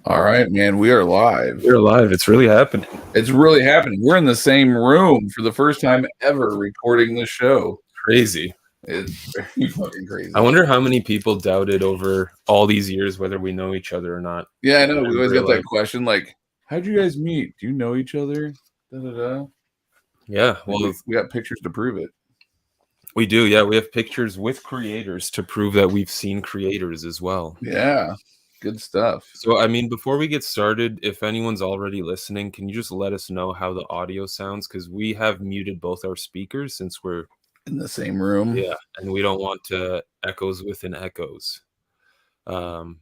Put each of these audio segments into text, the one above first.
All right, man. We are live. We're live. It's really happening. It's really happening. We're in the same room for the first time ever recording this show. Crazy. It's very fucking crazy. I wonder how many people doubted over all these years whether we know each other or not. Yeah, I know. We always get that question, like, how'd you guys meet? Do you know each other? Da-da-da. Yeah, well, we got pictures to prove it. We do, yeah. We have pictures with creators to prove that we've seen creators as well. Yeah, good stuff. So, I mean, before we get started, if anyone's already listening, can you just let us know how the audio sounds? Because we have muted both our speakers since we're in the same room. Yeah, and we don't want echoes within echoes. So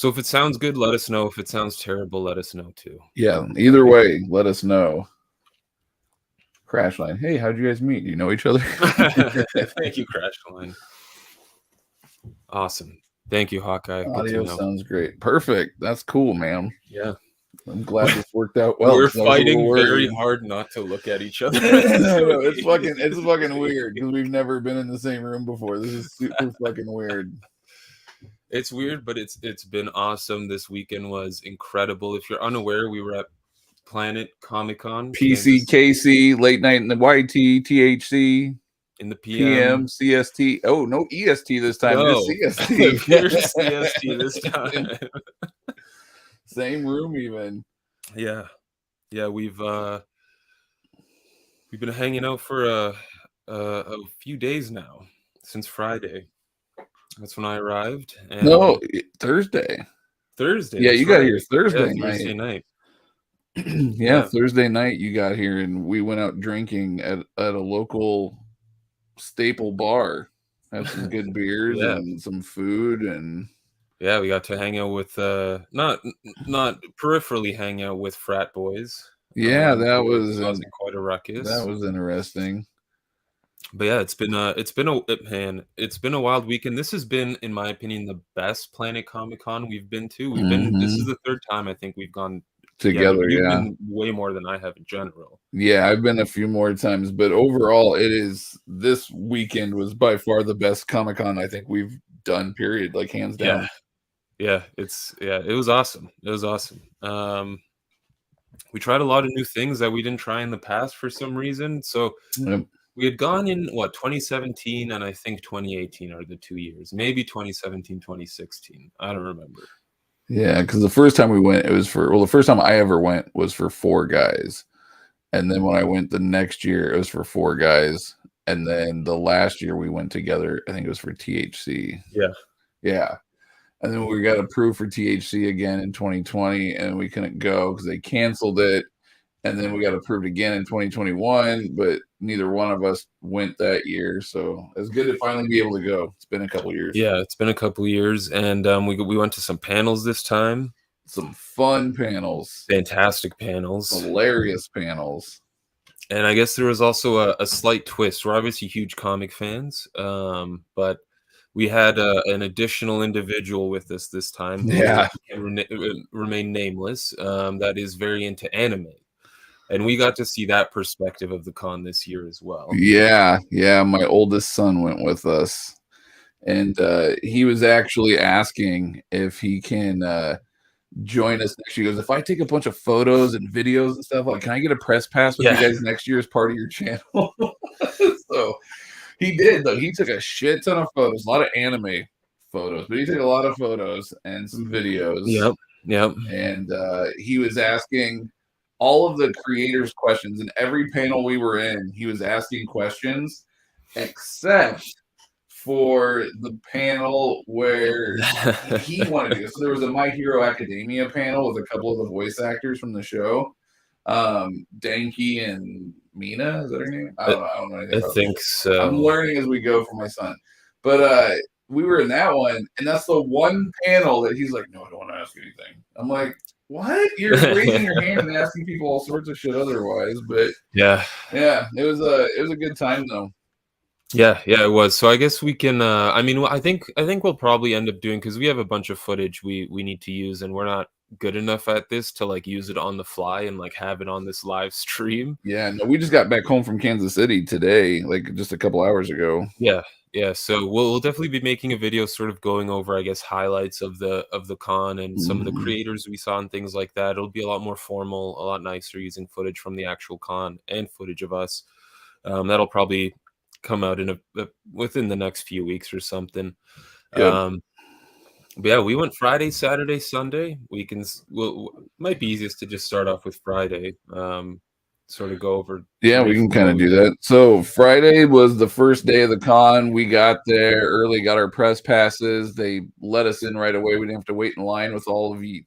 if it sounds good, let us know. If it sounds terrible, let us know too. Yeah, either way, let us know. Crashline. Hey, how'd you guys meet? Do you know each other? Thank you, Crashline. Awesome. Thank you, Hawkeye. Audio sounds great. Perfect. That's cool, man. Yeah. I'm glad this worked out well. We're fighting very hard not to look at each other. No, it's fucking weird because we've never been in the same room before. This is super fucking weird. It's weird, but it's been awesome. This weekend was incredible. If you're unaware, we were at Planet Comicon. PCKC, late night in the YT, THC. In the PM, CST. Oh, no EST this time. No. CST. CST this time. Same room even. Yeah. We've been hanging out for a few days now, since Friday. That's when I arrived. And no, Thursday. Yeah, you got here Thursday night. Yeah, Thursday night you got here, and we went out drinking at a local staple bar. Had some good beers and some food, and yeah, we got to hang out with not peripherally hang out with frat boys. Yeah, that was quite a ruckus. That was interesting. But yeah, it's been a wild weekend. This has been, in my opinion, the best Planet Comicon we've been to. This is the third time I think we've gone together. You've been way more than I have in general. Yeah, I've been a few more times, but overall, this weekend was by far the best Comic-Con I think we've done. Period, like hands down. Yeah, it was awesome. It was awesome. We tried a lot of new things that we didn't try in the past for some reason. So we had gone in 2017 and I think 2018 are the 2 years. Maybe 2017, 2016. I don't remember. Yeah, because the first time we went, the first time I ever went was for 4 guys. And then when I went the next year, it was for 4 guys. And then the last year we went together, I think it was for THC. Yeah. And then we got approved for THC again in 2020, and we couldn't go because they canceled it. And then we got approved again in 2021, but neither one of us went that year. So it's good to finally be able to go. It's been a couple years. Yeah, it's been a couple years. And we went to some panels this time. Some fun panels. Fantastic panels. Hilarious panels. And I guess there was also a slight twist. We're obviously huge comic fans, but we had an additional individual with us this time. Yeah. Remain nameless. That is very into anime. And we got to see that perspective of the con this year as well. Yeah. My oldest son went with us. And he was actually asking if he can join us next year. He goes, if I take a bunch of photos and videos and stuff, like, can I get a press pass with you guys next year as part of your channel? So he did, though. He took a shit ton of photos, a lot of anime photos, but he took a lot of photos and some videos. Yep. And he was asking all of the creators questions. In every panel we were in, he was asking questions, except for the panel where he wanted to go. So there was a My Hero Academia panel with a couple of the voice actors from the show. Danky and Mina, is that her name? I don't know anything about I think so. I'm learning as we go for my son. But we were in that one, and that's the one panel that he's like, no, I don't want to ask anything. I'm like, what? You're raising your hand and asking people all sorts of shit otherwise. But yeah, it was a good time though. Yeah, it was. So I guess we can. I think we'll probably end up doing, because we have a bunch of footage we need to use, and we're not good enough at this to like use it on the fly and like have it on this live stream. Yeah, no, we just got back home from Kansas City today, like just a couple hours ago. Yeah. So we'll definitely be making a video sort of going over, I guess, highlights of the con and some of the creators we saw and things like that. It'll be a lot more formal, a lot nicer, using footage from the actual con and footage of us. That'll probably come out in within the next few weeks or something. But yeah, we went Friday, Saturday, Sunday. Might be easiest to just start off with Friday. Sort of go over. Yeah, we can kind of do that. So Friday was the first day of the con. We got there early, got our press passes. They let us in right away. We didn't have to wait in line with all of the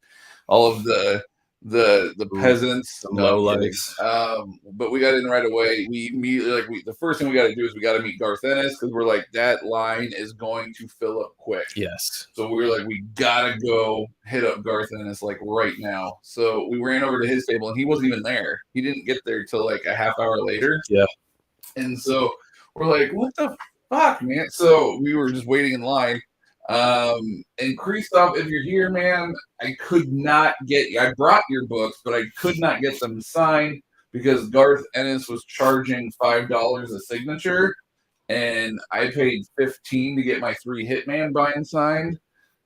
peasants, low lights. But we got in right away. We immediately the first thing we got to do is we got to meet Garth Ennis, because we're like, that line is going to fill up quick. Yes. So we were like, we gotta go hit up Garth Ennis like right now. So we ran over to his table, and he wasn't even there. He didn't get there till like a half hour later. Yeah. And so we're like, what the fuck, man? So we were just waiting in line. And Christoph, if you're here, man, I brought your books, but I could not get them signed because Garth Ennis was charging $5 a signature, and I paid $15 to get my 3 Hitman binds signed.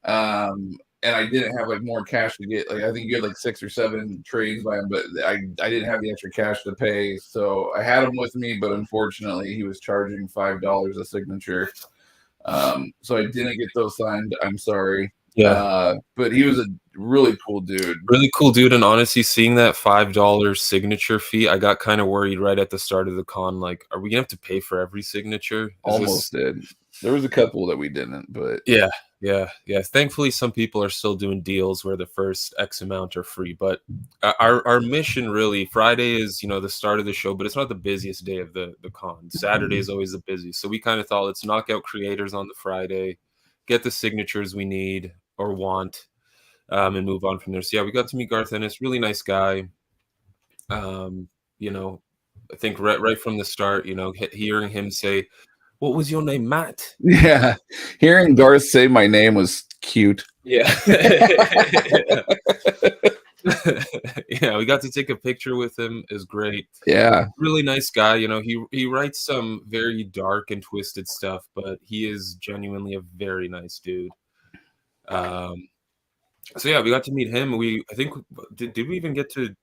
And I didn't have like more cash to get. Like, I think you had like 6 or 7 trades by him, but I didn't have the extra cash to pay, so I had him with me, but unfortunately he was charging $5 a signature. So I didn't get those signed. I'm sorry. Yeah. But he was a really cool dude. Really cool dude. And honestly, seeing that $5 signature fee, I got kind of worried right at the start of the con. Like, are we gonna have to pay for every signature? Almost did. There was a couple that we didn't, but yeah. Thankfully, some people are still doing deals where the first X amount are free. But our mission really, Friday is, the start of the show, but it's not the busiest day of the con. Saturday is always the busiest. So we kind of thought, let's knock out creators on the Friday, get the signatures we need or want, and move on from there. So yeah, we got to meet Garth Ennis, really nice guy. I think right from the start, hearing him say, "What was your name, Matt?" Yeah, hearing Garth say my name was cute. Yeah. Yeah, we got to take a picture with him. It was great. Yeah, really nice guy. He writes some very dark and twisted stuff, but he is genuinely a very nice dude. So yeah, we got to meet him. I think did we even get to?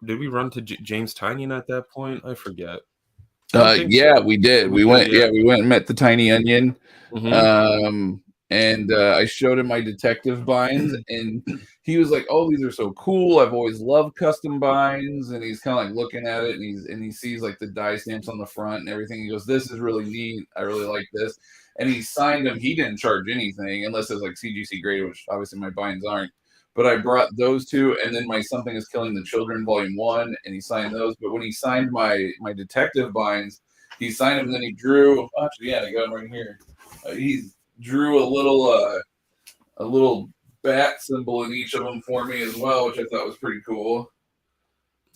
Did we run to James Tynion at that point? I forget. Yeah, we did. We went. Yeah, we went and met the Tiny Onion. Mm-hmm. And I showed him my detective binds, and he was like, "Oh, these are so cool! I've always loved custom binds." And he's kind of like looking at it, and he sees like the die stamps on the front and everything. He goes, "This is really neat. I really like this." And he signed them. He didn't charge anything unless it's like CGC graded, which obviously my binds aren't. But I brought those 2, and then my Something Is Killing the Children Volume 1, and he signed those. But when he signed my detective binds, he signed them, and then he drew. Actually, yeah, I got them right here. He drew a little bat symbol in each of them for me as well, which I thought was pretty cool.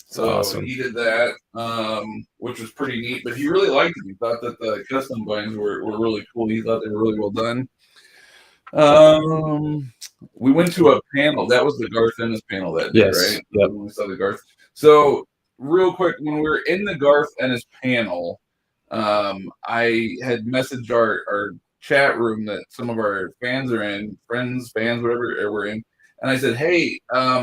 So awesome. He did that, which was pretty neat. But he really liked it. He thought that the custom binds were really cool. He thought they were really well done. We went to a panel. That was the Garth Ennis panel that day, right? Yep. When we saw the Garth. So real quick, when we were in the Garth Ennis panel, I had messaged our chat room that some of our fans are in, fans, whatever we're in. And I said, hey,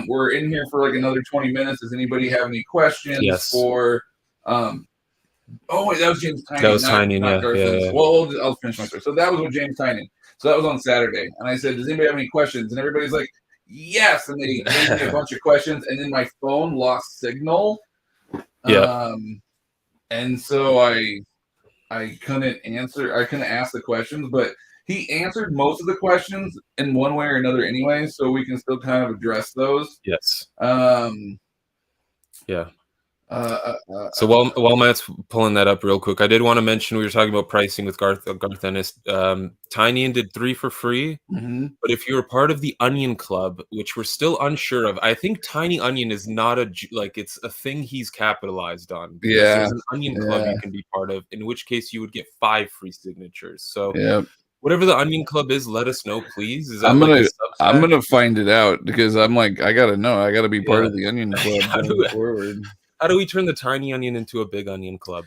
we're in here for like another 20 minutes. Does anybody have any questions for oh, wait, that was James Tynion. That was Tynion, yeah. Well, I'll finish my story. So that was with James Tynion. So that was on Saturday. And I said, does anybody have any questions? And everybody's like, yes. And they gave me a bunch of questions. And then my phone lost signal. And so I couldn't answer. I couldn't ask the questions. But he answered most of the questions in one way or another anyway. So we can still kind of address those. Yes. Yeah. So while Matt's pulling that up real quick, I did want to mention we were talking about pricing with Garth Ennis. Tynion did 3 for free, but if you're part of the Onion Club, which we're still unsure of, I think Tiny Onion is not it's a thing he's capitalized on. Yeah, there's an Onion Club you can be part of, in which case you would get 5 free signatures. So Whatever the Onion Club is, let us know, please. Is that I'm like a gonna I'm Substack? gonna find it out because I'm like, I gotta know. I gotta be part Yeah. of the Onion Club How going do forward. how do we turn the Tiny Onion into a Big Onion Club?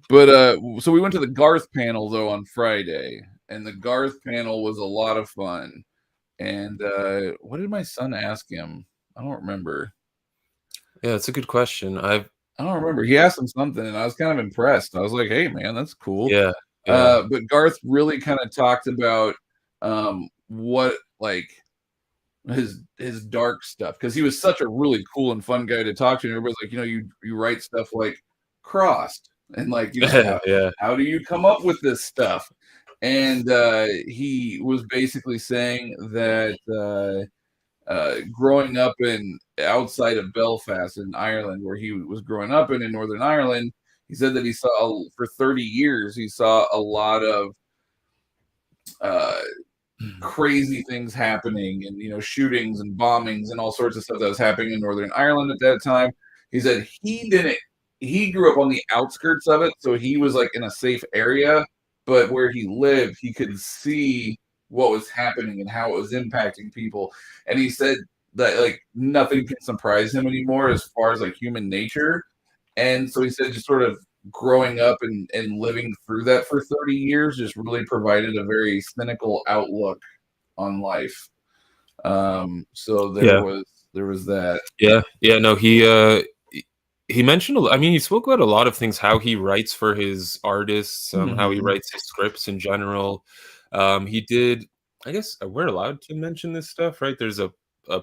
But so we went to the Garth panel though on Friday, and the Garth panel was a lot of fun. And what did my son ask him? I don't remember. Yeah, that's a good question. I don't remember. He asked him something, and I was kind of impressed. I was like, "Hey, man, that's cool." Yeah, yeah. But Garth really kind of talked about what like his dark stuff because he was such a really cool and fun guy to talk to. And everybody's like, you write stuff like crossed, and like Yeah. how do you come up with this stuff? And he was basically saying that growing up in outside of Belfast in Ireland, where he was growing up in Northern Ireland, he said that he saw for 30 years he saw a lot of uh, crazy things happening, and shootings and bombings and all sorts of stuff that was happening in Northern Ireland at that time. He said he grew up on the outskirts of it, so he was like in a safe area, but where he lived he could see what was happening and how it was impacting people. And he said that like nothing can surprise him anymore as far as like human nature. And so he said just sort of growing up and living through that for 30 years just really provided a very cynical outlook on life. So Yeah. there was that. Yeah. Yeah, no, he mentioned I mean, he spoke about a lot of things, how he writes for his artists, how he Mhm. writes his scripts in general. He did I guess we're allowed to mention this stuff, right? There's a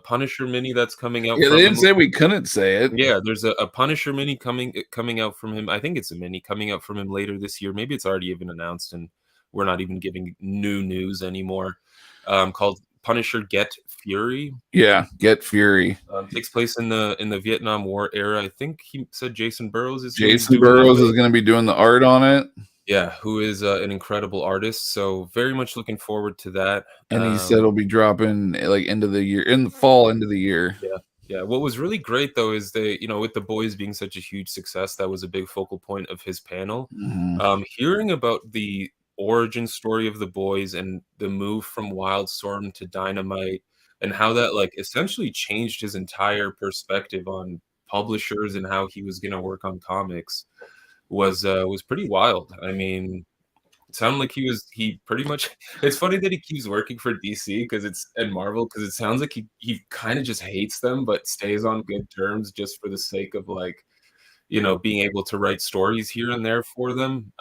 Punisher mini that's coming out Yeah, they from didn't him. say we couldn't say it. Yeah, there's a Punisher mini coming out from him. I think it's a mini coming out from him later this year. Maybe it's already even announced, and we're not even giving new news anymore. Called Punisher Get Fury. Yeah, Get Fury. Takes place in the Vietnam War era. I think he said Jason Burrows is who he's Jason doing it Burrows with. is going to be doing the art on it, Yeah, who is an incredible artist. So very much looking forward to that. and he said it'll be dropping like end of the year, in the fall, end of the year. Yeah. Yeah. What was really great though is with the boys being such a huge success, that was a big focal point of his panel. Mhm. Hearing about the origin story of the boys and the move from Wildstorm to Dynamite, and how that like essentially changed his entire perspective on publishers and how he was gonna work on comics was pretty wild. I mean, it sounded like he pretty much it's funny that he keeps working for DC and Marvel, because it sounds like he kinda just hates them, but stays on good terms just for the sake of, like, being able to write stories here and there for them.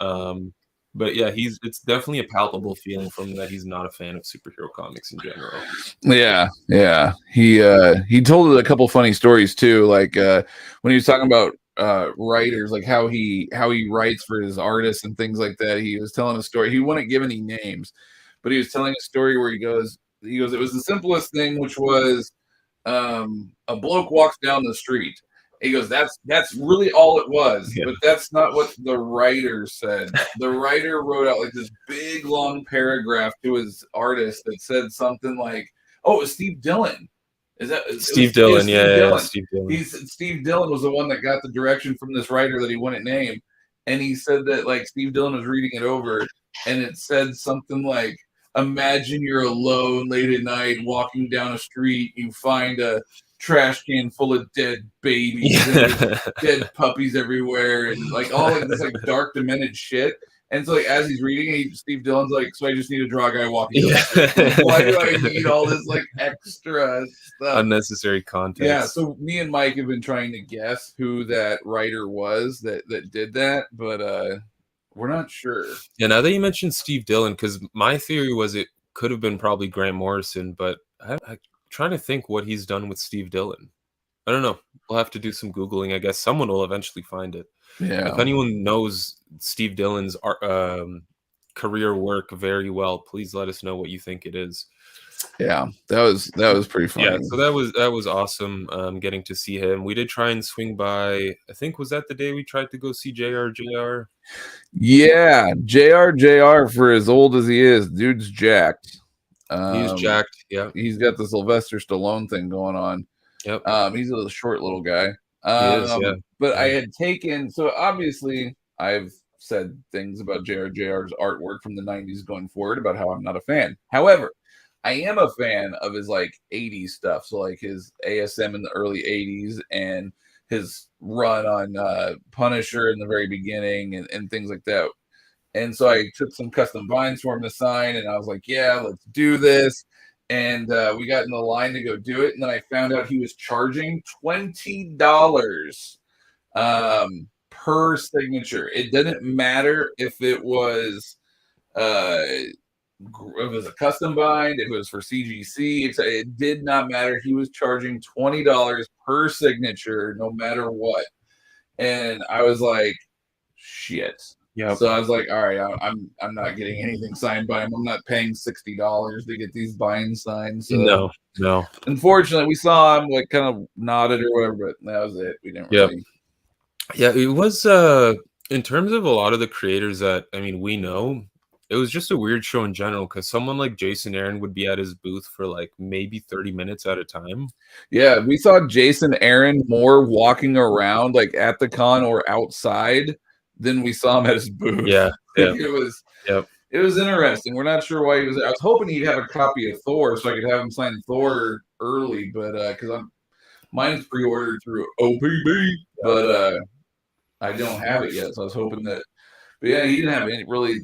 But yeah, it's definitely a palpable feeling from him that he's not a fan of superhero comics in general. Yeah, yeah. He told a couple funny stories too, like when he was talking about writers, like how he writes for his artists and things like that. He was telling a story. He wouldn't give any names, but he was telling a story where he goes, it was the simplest thing, which was a bloke walks down the street. He goes, that's really all it was, Yeah. but that's not what the writer said. The writer wrote out like this big long paragraph to his artist that said something like, "Oh, it was Steve Dillon." Steve Yeah, Dillon, Steve yeah, Dillon. Steve Dillon. Steve Dillon was the one that got the direction from this writer that he wouldn't name, and he said that like Steve Dillon was reading it over, and it said something like, imagine you're alone late at night walking down a street, you find a trash can full of dead babies and there's dead puppies everywhere, and like all like this like dark demented shit. And so like as he's reading it, Steve Dillon's like, so I just need to draw a guy walking down the street. Like, why do I need all this like extra stuff? Unnecessary context. Yeah, so me and Mike have been trying to guess who that writer was that did that, but we're not sure. Yeah, now that you mentioned Steve Dillon, because my theory was it could have been probably Grant Morrison, but I'm trying to think what he's done with Steve Dillon. I don't know. We'll have to do some Googling. I guess someone will eventually find it. Yeah. If anyone knows Steve Dillon's career work very well, please let us know what you think it is. Yeah, that was pretty funny. Yeah, so that was awesome. Getting to see him. We did try and swing by. I think was that the day we tried to go see JR. Yeah, JR for as old as he is, dude's jacked. He's jacked. Yeah, he's got the Sylvester Stallone thing going on. Yep. He's a short little guy. He is, yeah. But I had taken, so obviously I've said things about JR's artwork from the 90s going forward about how I'm not a fan. However, I am a fan of his like 80s stuff. So like his ASM in the early 80s and his run on Punisher in the very beginning and things like that. And so I took some custom vines for him to sign, and I was like, yeah, let's do this. And we got in the line to go do it. And then I found out he was charging $20 per signature. It didn't matter if it was a custom bind, if it was for CGC, it did not matter. He was charging $20 per signature, no matter what. And I was like, shit. Yeah. So I was like, all right, I'm not getting anything signed by him. I'm not paying $60 to get these binds signed. So no. Unfortunately, we saw him like kind of nodded or whatever, but that was it. We didn't really. Yeah, it was in terms of a lot of the creators that we know, it was just a weird show in general because someone like Jason Aaron would be at his booth for like maybe 30 minutes at a time. Yeah, we saw Jason Aaron more walking around like at the con or outside than we saw him at his booth. Yeah. It was interesting. We're not sure why he was there. I was hoping he'd have a copy of Thor so I could have him sign Thor early, but because mine's pre-ordered through OPB, but I don't have it yet, so I was hoping that. But yeah, he didn't have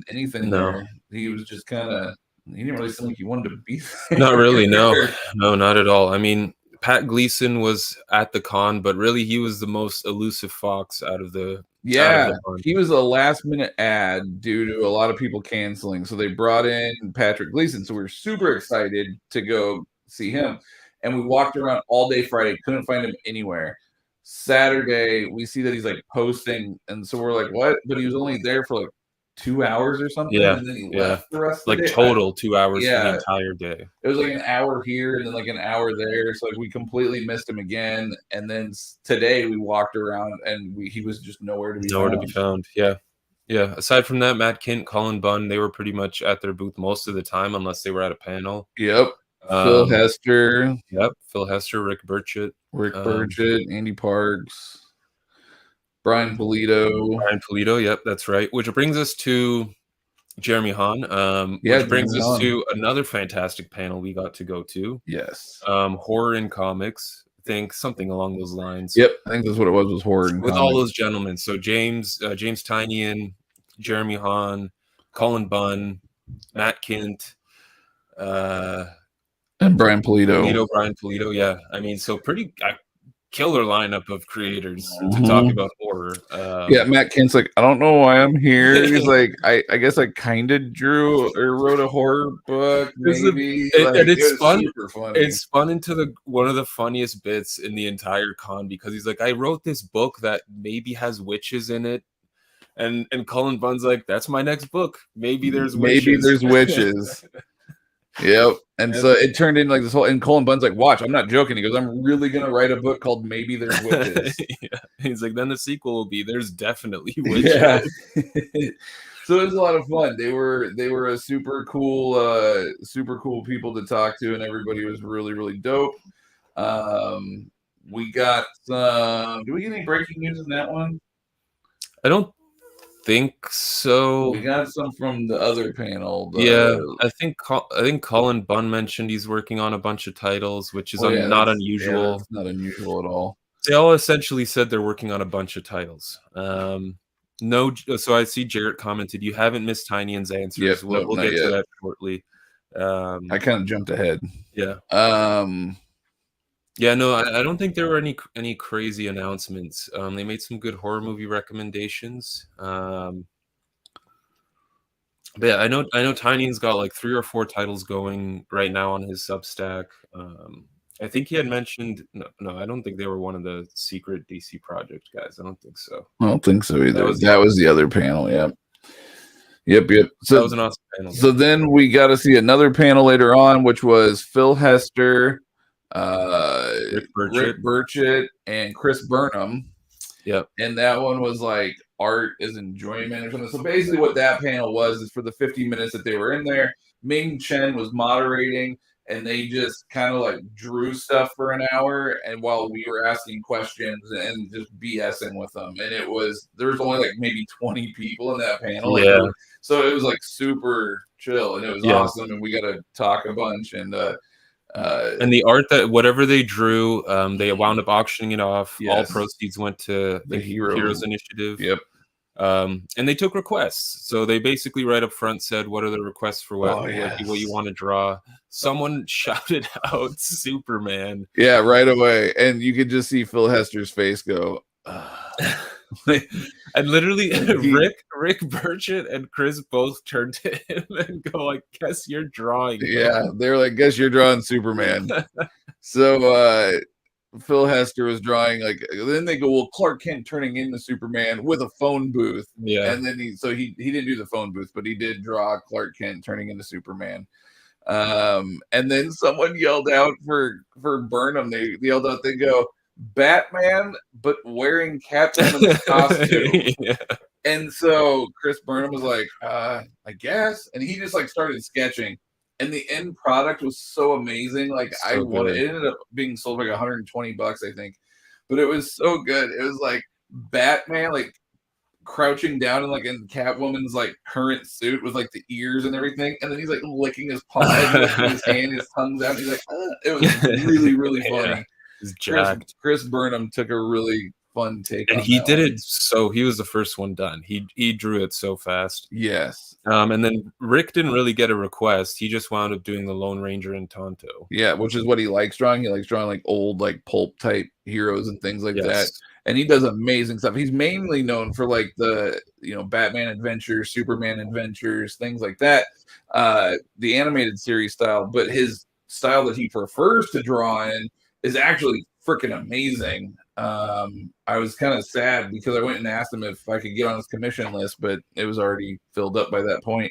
anything there. He was just kind of. He didn't really seem like he wanted to be there. Not really, no, not at all. I mean, Pat Gleason was at the con, but really he was the most elusive fox out of the. Yeah, he was a last-minute ad due to a lot of people canceling, so they brought in Patrick Gleason. So we were super excited to go see him, and we walked around all day Friday, couldn't find him anywhere. Saturday, we see that he's like posting, and so we're like, "What?" But he was only there for like 2 hours or something, and then he left the rest of the day. Total 2 hours for the entire day. It was like an hour here and then like an hour there, so like we completely missed him again. And then today we walked around and he was just nowhere to be found. Yeah. Aside from that, Matt Kint, Colin Bunn, they were pretty much at their booth most of the time, unless they were at a panel. Yep. Phil Hester. Yep. Phil Hester, Rick Burchett, Andy Parks. Brian Polito. Yep, that's right. Which brings us to Jeremy Hahn. Which brings us to another fantastic panel we got to go to. Yes. Horror in comics. I think something along those lines. Yep, I think that's what it was horror in with comics. All those gentlemen. So James Tynion, Jeremy Hahn, Colin Bunn, Matt Kint, and Brian Polito. Brian Polito, yeah. I mean, so pretty killer lineup of creators to talk about horror. Yeah, Matt Kint's like, I don't know why I'm here. He's like, I guess I kind of drew or wrote a horror book. Maybe. And it's fun. Super funny. It's fun into one of the funniest bits in the entire con because he's like, I wrote this book that maybe has witches in it. And Colin Bunn's like, that's my next book. Maybe there's witches. Yep. And so it turned into like this whole, and Colin Bunn's like, watch, I'm not joking. He goes, I'm really going to write a book called Maybe There's Witches. Yeah. He's like, then the sequel will be There's Definitely Witches. Yeah. So it was a lot of fun. They were a super cool people to talk to, and everybody was really, really dope. We got some, do we get any breaking news in that one? I don't think so. We got some from the other panel. I think Colin Bunn mentioned he's working on a bunch of titles, which is not unusual. Yeah, it's not unusual at all. They all essentially said they're working on a bunch of titles. So I see Jarrett commented, "You haven't missed Tynion's answers." Yep, we'll get to that shortly. I kind of jumped ahead. Yeah. Yeah, no, I don't think there were any crazy announcements. They made some good horror movie recommendations. But yeah, I know Tynion's got like 3 or 4 titles going right now on his Substack. I think he had mentioned no, I don't think they were one of the secret DC Project guys. I don't think so. I don't think so either. That was the other panel. Yep. So that was an awesome panel. So then we got to see another panel later on, which was Phil Hester, Rick Burchett, and Chris Burnham. Yep. And that one was like art is enjoyment or something. So basically what that panel was is for the 50 minutes that they were in there, Ming Chen was moderating, and they just kind of like drew stuff for an hour, and while we were asking questions and just BSing with them, and there was only like maybe 20 people in that panel, like so it was like super chill, and it was awesome, and we got to talk a bunch, and the art that whatever they drew, they wound up auctioning it off. All proceeds went to the Heroes Initiative. Yep. And they took requests. So they basically right up front said, what are the requests for what you want to draw? Someone shouted out Superman. Yeah, right away. And you could just see Phil Hester's face go. And literally Rick Burchett and Chris both turned to him and go like, guess you're drawing. Yeah, they're like, guess you're drawing Superman. So Phil Hester was drawing then they go, well, Clark Kent turning into Superman with a phone booth. Yeah. And then he didn't do the phone booth, but he did draw Clark Kent turning into Superman. And then someone yelled out for Burnham. They yelled out, they go, Batman, but wearing Catwoman's costume. And so Chris Burnham was like, I guess. And he just like started sketching. And the end product was so amazing. Like it ended up being sold for like $120, I think. But it was so good. It was like Batman like crouching down in Catwoman's like current suit with like the ears and everything. And then he's like licking his palm with his hand, his tongue's out. And he's like, it was really, really funny. Chris Burnham took a really fun take, and he did it. So he was the first one done. He drew it so fast. Yes. And then Rick didn't really get a request. He just wound up doing the Lone Ranger and Tonto. Yeah, which is what he likes drawing. He likes drawing like old like pulp type heroes and things like that. And he does amazing stuff. He's mainly known for like the Batman adventures, Superman adventures, things like that. The animated series style, but his style that he prefers to draw in is actually freaking amazing. I was kind of sad because I went and asked him if I could get on his commission list, but it was already filled up by that point.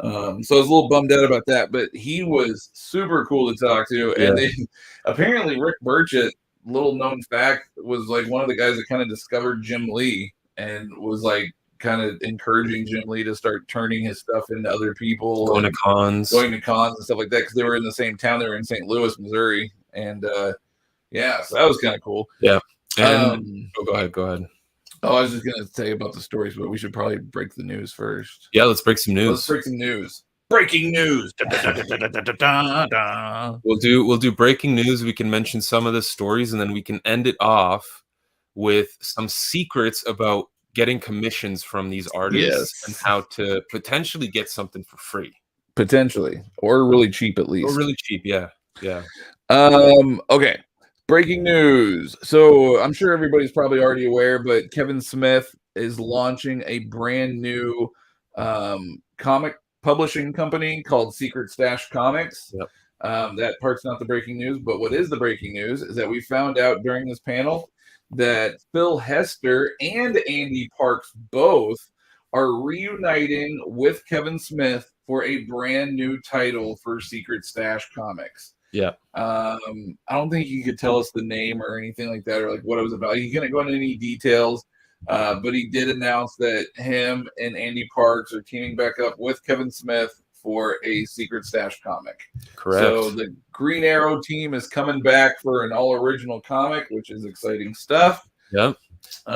So I was a little bummed out about that, but he was super cool to talk to. And then apparently Rick Burchett, little known fact, was like one of the guys that kind of discovered Jim Lee and was like kind of encouraging Jim Lee to start turning his stuff into other people, going to cons and stuff like that, because they were in the same town. They were in St. Louis, Missouri, and so that was kind of cool. Yeah. And go ahead. Oh, I was just gonna say about the stories, but we should probably break the news first. Yeah, let's break some news. Breaking news. We'll do breaking news. We can mention some of the stories, and then we can end it off with some secrets about getting commissions from these artists and how to potentially get something for free. Potentially, or really cheap at least. Or really cheap, yeah. Okay. Breaking news. So I'm sure everybody's probably already aware, but Kevin Smith is launching a brand new comic publishing company called Secret Stash Comics. That part's not the breaking news, but what is the breaking news is that we found out during this panel that Phil Hester and Andy Parks both are reuniting with Kevin Smith for a brand new title for Secret Stash Comics. I don't think he could tell us the name or anything like that, or like what it was about. He couldn't go into any details, but he did announce that him and Andy Parks are teaming back up with Kevin Smith for a Secret Stash comic. Correct. So the Green Arrow team is coming back for an all-original comic, which is exciting stuff. Yep.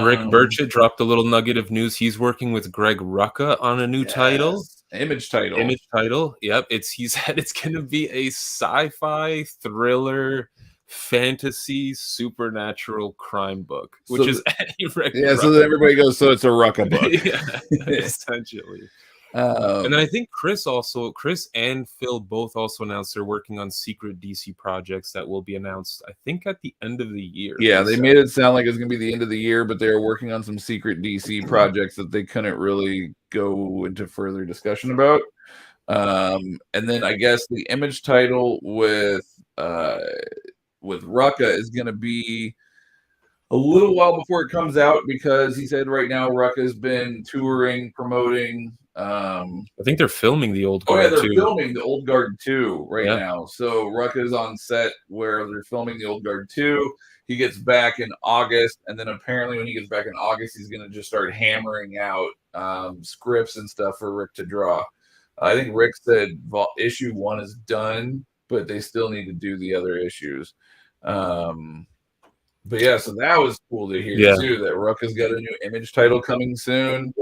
Rick Burchett dropped a little nugget of news. He's working with Greg Rucka on a new title. Image title. Yep. He said it's going to be a sci-fi thriller fantasy supernatural crime book, which is Rick Rucka. So that everybody goes, so it's a Rucka book. Essentially. And then I think Chris and Phil both also announced they're working on secret DC projects that will be announced, I think, at the end of the year. Yeah, they made it sound like it's going to be the end of the year, but they're working on some secret DC projects that they couldn't really go into further discussion about. And then I guess the Image title with Rucka is going to be a little while before it comes out, because he said right now Rucka's been touring, promoting. I think they're filming the Old Guard. They're filming the Old Guard 2 right now. So Rucka's on set where they're filming the Old Guard 2. He gets back in August, and then apparently when he gets back in August, he's going to just start hammering out scripts and stuff for Rick to draw. I think Rick said issue 1 is done, but they still need to do the other issues. But yeah, so that was cool to hear too, that Rucka's got a new Image title coming soon.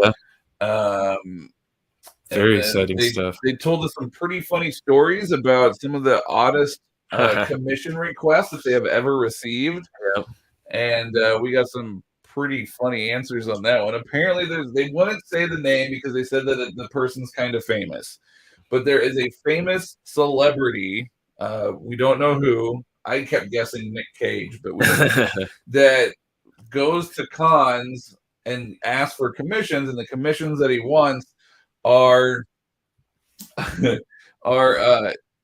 Very exciting stuff. They told us some pretty funny stories about some of the oddest commission requests that they have ever received. And we got some pretty funny answers on that one. Apparently, they wouldn't say the name because they said that the person's kind of famous. But there is a famous celebrity, we don't know who. I kept guessing Nick Cage, but we don't know, that goes to cons and asks for commissions, and the commissions that he wants are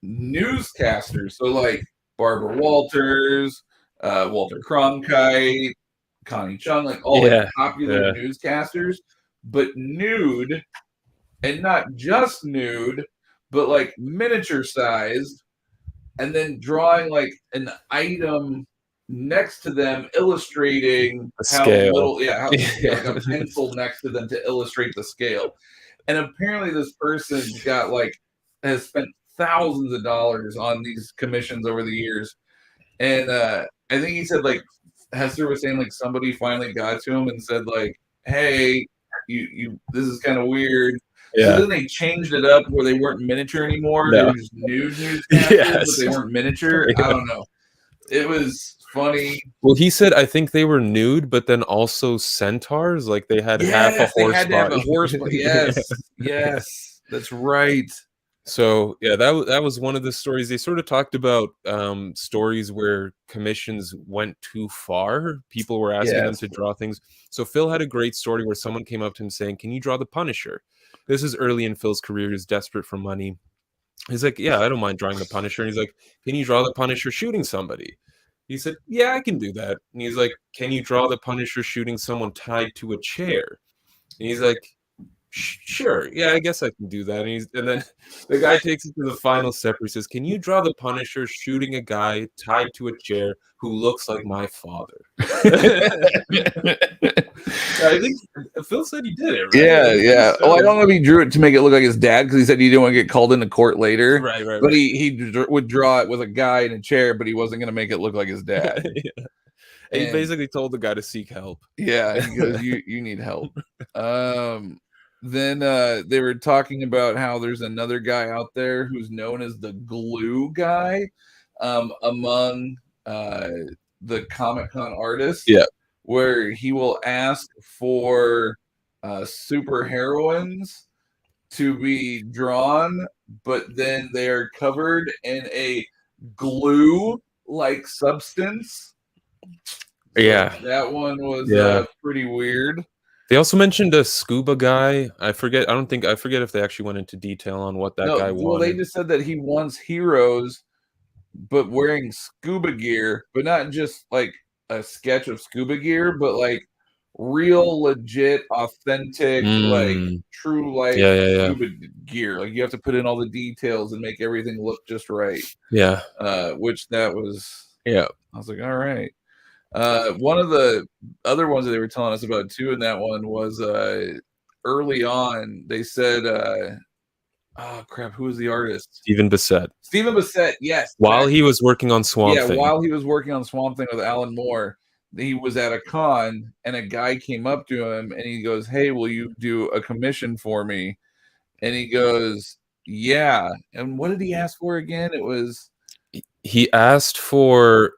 newscasters. So like Barbara Walters, Walter Cronkite, Connie Chung, like all the popular newscasters, but nude, and not just nude, but like miniature sized, and then drawing like an item next to them, illustrating how little, like a pencil next to them to illustrate the scale. And apparently this person has spent thousands of dollars on these commissions over the years. And I think he said, like, Hester was saying, like, somebody finally got to him and said, like, hey, you this is kind of weird. So then they changed it up where they weren't miniature anymore. They were just nude newscasters, but they weren't miniature. I don't know. It was funny. Well, he said I think they were nude, but then also centaurs. Like they had half a horse body. Have a horse body. Yes, that's right. So yeah, that was one of the stories. They sort of talked about stories where commissions went too far. People were asking them to draw things. So Phil had a great story where someone came up to him saying, "Can you draw the Punisher?" This is early in Phil's career. He's desperate for money. He's like, "Yeah, I don't mind drawing the Punisher." And he's like, "Can you draw the Punisher shooting somebody?" He said, "Yeah, I can do that." And he's like, "Can you draw the Punisher shooting someone tied to a chair?" And he's like, "Sure, yeah, I guess I can do that." And then the guy takes it to the final step. He says, "Can you draw the Punisher shooting a guy tied to a chair who looks like my father?" I think Phil said he did it, right? Yeah. Oh, I don't know if he drew it to make it look like his dad because he said he didn't want to get called into court later. Right. But he would draw it with a guy in a chair, but he wasn't going to make it look like his dad. And he basically told the guy to seek help. Yeah, he goes, you need help. Then they were talking about how there's another guy out there who's known as the glue guy among the Comic-Con artists. Yeah. Where he will ask for super heroines to be drawn, but then they are covered in a glue-like substance. So that one was pretty weird. They also mentioned a scuba guy. I forget if they actually went into detail on what that guy wanted. Well, they just said that he wants heroes, but wearing scuba gear, but not just like a sketch of scuba gear, but like real, legit, authentic, like true life scuba gear. Like you have to put in all the details and make everything look just right. Yeah. Which that was. Yeah. I was like, all right. One of the other ones that they were telling us about too in that one was early on. They said, "Oh crap! Who was the artist?" Stephen Bissett. Stephen Bissett, yes. While he was working on Swamp Thing. Yeah, while he was working on Swamp Thing with Alan Moore, he was at a con, and a guy came up to him, and he goes, "Hey, will you do a commission for me?" And he goes, "Yeah." And what did he ask for again? It was he asked for.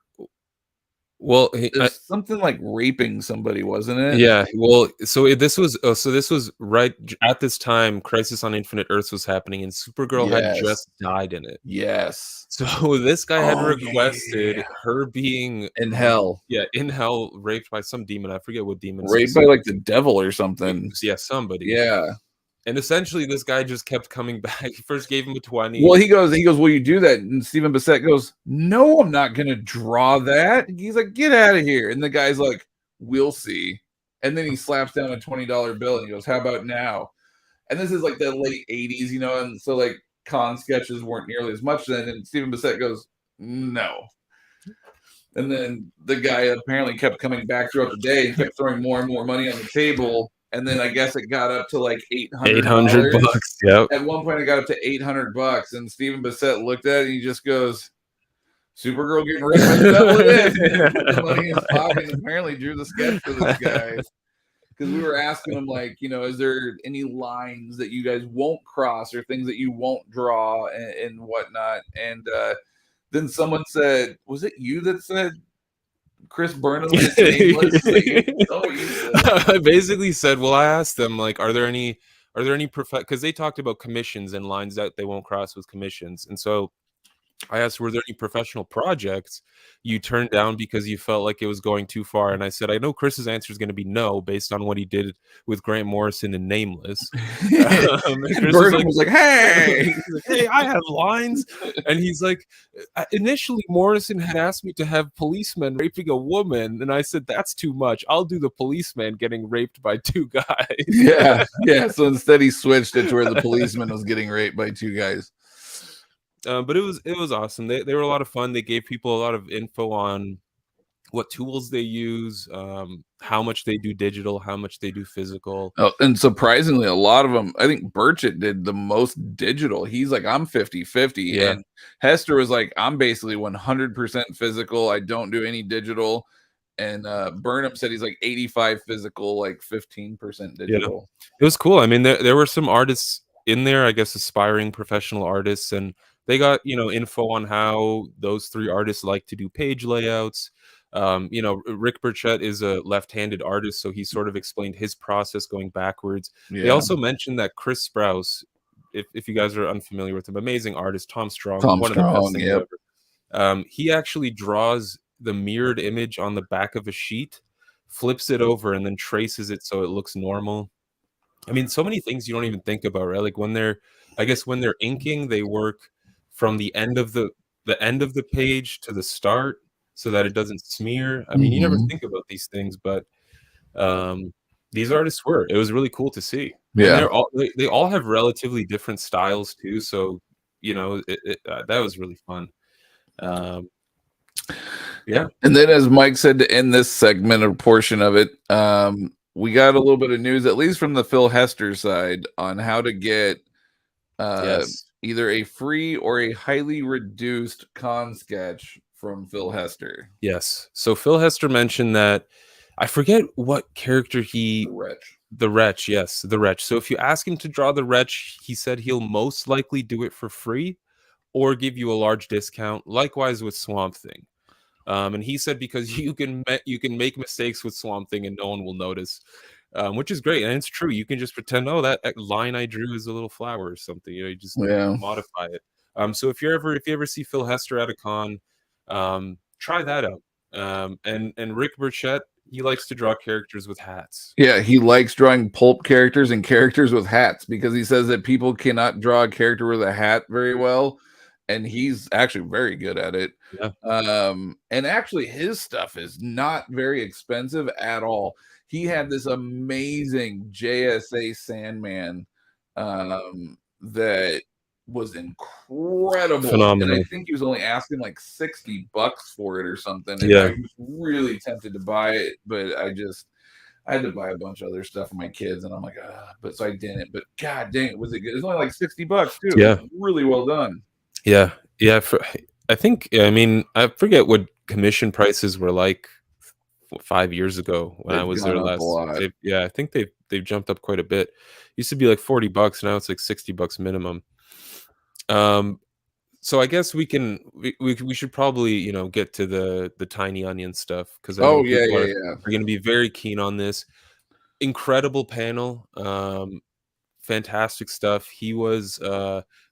Well, something like raping somebody, wasn't it? Yeah. Well, this was right at this time. Crisis on Infinite Earths was happening, and Supergirl had just died in it. Yes. So this guy had requested her being in hell. Yeah, in hell, raped by some demon. I forget what demon. Raped by like the devil or something. Yeah, somebody. Yeah. And essentially, this guy just kept coming back. He first gave him a 20. Well, he goes, will you do that? And Stephen Bissett goes, no, I'm not going to draw that. He's like, get out of here. And the guy's like, we'll see. And then he slaps down a $20 bill and he goes, how about now? And this is like the late 80s, you know, and so like con sketches weren't nearly as much then. And Stephen Bissett goes, no. And then the guy apparently kept coming back throughout the day and kept throwing more and more money on the table. and then I guess it got up to like $800. Yep. At one point, it got up to $800, and Stephen Bissett looked at it and he just goes, Supergirl getting raped by the devil it is. And he put the money in his pocket and apparently drew the sketch for this guy. Because we were asking him, like, you know, is there any lines that you guys won't cross or things that you won't draw and whatnot? And then someone said, was it you that said Chris Burnham is nameless? I basically said, well, I asked them, like, are there any because they talked about commissions and lines that they won't cross with commissions. And so I asked, were there any professional projects you turned down because you felt like it was going too far? And I said, I know Chris's answer is going to be no, based on what he did with Grant Morrison and Nameless. And Burnham was like, hey! Hey, I have lines. And he's like, initially Morrison had asked me to have policemen raping a woman. And I said, that's too much. I'll do the policeman getting raped by two guys. Yeah. So instead he switched it to where the policeman was getting raped by two guys. But it was awesome. They were a lot of fun. They gave people a lot of info on what tools they use, how much they do digital, how much they do physical. Oh, and surprisingly, a lot of them, I think Burchett did the most digital. He's like, I'm 50-50. Yeah. And Hester was like, I'm basically 100% physical. I don't do any digital. And Burnham said he's like 85 physical, like 15% digital. Yeah. It was cool. I mean, there were some artists in there, I guess, aspiring professional artists, and they got, you know, info on how those three artists like to do page layouts. You know, Rick Burchett is a left-handed artist, so he sort of explained his process going backwards. Yeah. They also mentioned that Chris Sprouse, if you guys are unfamiliar with him, amazing artist, Tom Strong, one of the best things ever. He actually draws the mirrored image on the back of a sheet, flips it over, and then traces it so it looks normal. I mean, so many things you don't even think about, right? Like when they're inking, they work from the end of the page to the start so that it doesn't smear. I mean, you never think about these things, but these artists were. It was really cool to see. Yeah, and they all have relatively different styles too. So, you know, that was really fun. Yeah. And then, as Mike said, to end this segment or portion of it, we got a little bit of news, at least from the Phil Hester side, on how to get either a free or a highly reduced con sketch from Phil Hester. Yes. So Phil Hester mentioned that, I forget what character The Wretch. Yes, the Wretch. So if you ask him to draw the Wretch, he said he'll most likely do it for free or give you a large discount. Likewise with Swamp Thing. And he said because you can make mistakes with Swamp Thing and no one will notice, which is great. And it's true. You can just pretend, oh, that line I drew is a little flower or something. You know, you just modify it. So if you ever see Phil Hester at a con, try that out. And Rick Burchett, he likes to draw characters with hats. Yeah, he likes drawing pulp characters and characters with hats because he says that people cannot draw a character with a hat very well. And he's actually very good at it. Yeah. And actually his stuff is not very expensive at all. He had this amazing JSA Sandman that was incredible. Phenomenal. And I think he was only asking like $60 for it or something. And Yeah. I was really tempted to buy it, but I had to buy a bunch of other stuff for my kids, and I'm like, but so I didn't. But god dang it, was it good? It was only like $60 too. Yeah. Really well done. Yeah. I think, I mean, I forget what commission prices were like 5 years ago when I was there last. I think they've jumped up quite a bit. Used to be like $40, now it's like $60 minimum. So I guess we should probably, you know, get to the Tiny Onion stuff, because are going to be very keen on this. Incredible panel, fantastic stuff. He was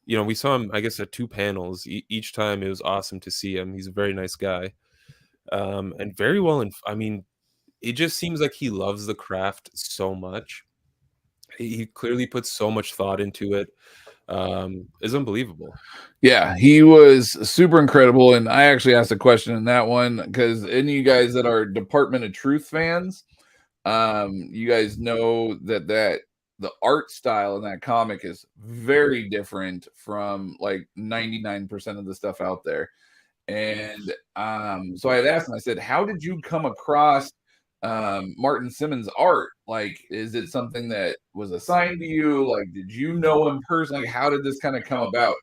you know, we saw him, I guess, at 2 panels. Each time it was awesome to see him. He's a very nice guy, and very well. I mean, it just seems like he loves the craft so much. He clearly puts so much thought into it. Is unbelievable. Yeah, he was super incredible. And I actually asked a question in that one because any of you guys that are Department of Truth fans, you guys know that the art style in that comic is very different from like 99% of the stuff out there. And so I had asked him, I said, how did you come across Martin Simmons art? Like, is it something that was assigned to you? Like, did you know him personally? How did this kind of come about?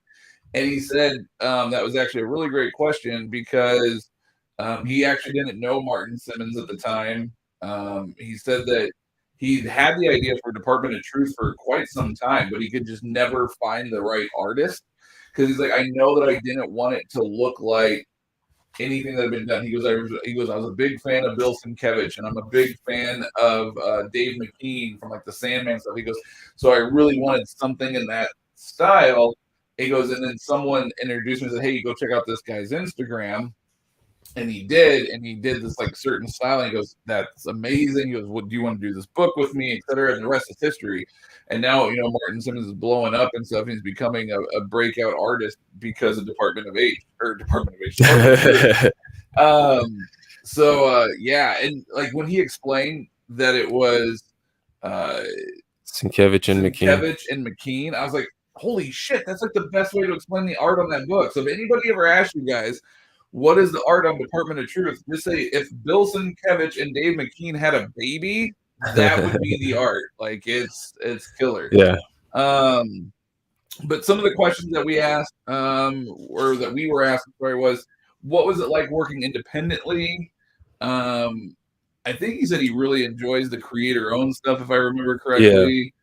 And he said that was actually a really great question because he actually didn't know Martin Simmons at the time. He said that he had the idea for Department of Truth for quite some time, but he could just never find the right artist because he's like, I know that I didn't want it to look like anything that had been done. I was a big fan of Bill Sienkiewicz, and I'm a big fan of Dave McKean from like the Sandman stuff. He goes, so I really wanted something in that style. He goes, and then someone introduced me and said, hey, go check out this guy's Instagram. And he did this like certain style. And he goes, that's amazing. He goes, what do you want to do this book with me, etc. And the rest is history. And now, Martin Simmons is blowing up and stuff. And he's becoming a breakout artist because of Department of H. Yeah. And like when he explained that it was Sienkiewicz and McKean, I was like, holy shit, that's like the best way to explain the art on that book. So if anybody ever asks you guys, what is the art on Department of Truth? Just say if Bill Sienkiewicz and Dave McKean had a baby, that would be the art. Like it's killer. Yeah. But some of the questions that we asked, or that we were asked, was what was it like working independently? I think he said he really enjoys the creator-owned stuff, if I remember correctly.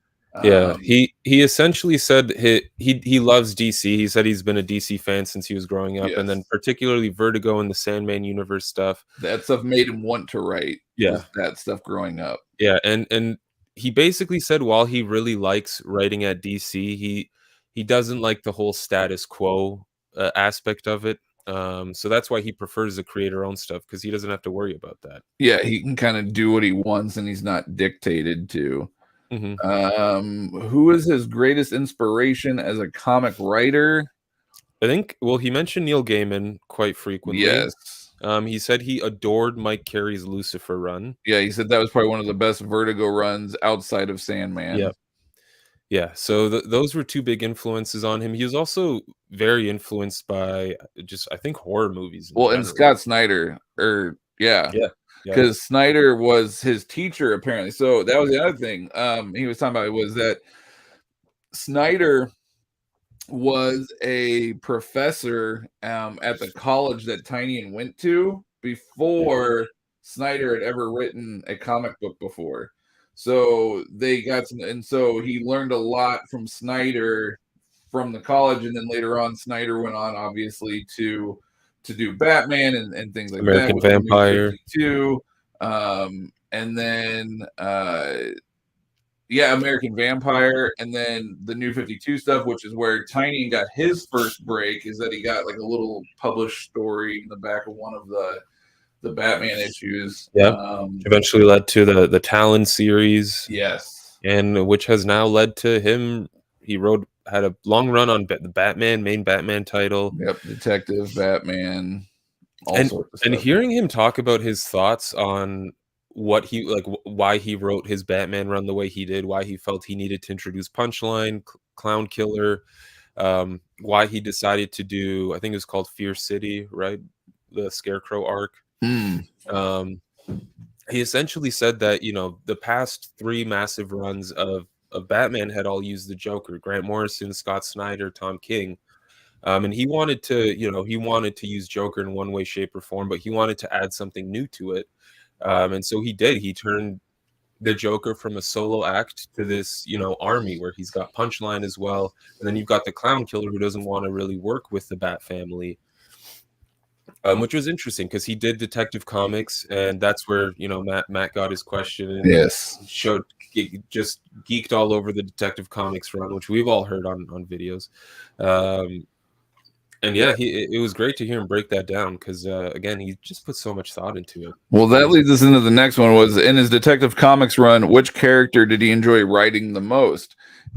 Yeah, he essentially said he loves DC. He said he's been a DC fan since he was growing up, and then particularly Vertigo and the Sandman universe stuff. That stuff made him want to write. Yeah, that stuff growing up. Yeah, and he basically said while he really likes writing at DC, he doesn't like the whole status quo aspect of it. So that's why he prefers the creator-owned stuff because he doesn't have to worry about that. Yeah, he can kind of do what he wants, and he's not dictated to. Mm-hmm. Who is his greatest inspiration as a comic writer? I think, well, he mentioned Neil Gaiman quite frequently. Yes. He said he adored Mike Carey's Lucifer run. Yeah, he said that was probably one of the best Vertigo runs outside of Sandman. Yeah. So those were two big influences on him. He was also very influenced by just, I think, horror movies. And Scott Snyder, because Snyder was his teacher apparently. So that was the other thing he was talking about, was that Snyder was a professor at the college that Tynion went to before Snyder had ever written a comic book before. So they got some, and so he learned a lot from Snyder from the college, and then later on Snyder went on obviously to do Batman and things like American Vampire too. And then American Vampire, and then the New 52 stuff, which is where Tynion got his first break, is that he got like a little published story in the back of one of the Batman issues. Eventually led to the Talon series. Yes. And which has now led to him. He had a long run on the Batman, main Batman title. Yep, Detective Batman. And hearing him talk about his thoughts on what he like, why he wrote his Batman run the way he did, why he felt he needed to introduce Punchline, Clown Killer, why he decided to do, I think it was called Fear City, right? The Scarecrow arc. He essentially said that, the past 3 massive runs of Batman had all used the Joker: Grant Morrison, Scott Snyder, Tom King. And he wanted to, use Joker in one way, shape, or form, but he wanted to add something new to it. And so he did. He turned the Joker from a solo act to this, army where he's got Punchline as well. And then you've got the Clown Killer, who doesn't want to really work with the Bat family. Which was interesting because he did Detective Comics, and that's where Matt got his question and just geeked all over the Detective Comics run, which we've all heard on videos. And it was great to hear him break that down because again, he just put so much thought into it. Well, that leads us into the next one. Was in his Detective Comics run, which character did he enjoy writing the most?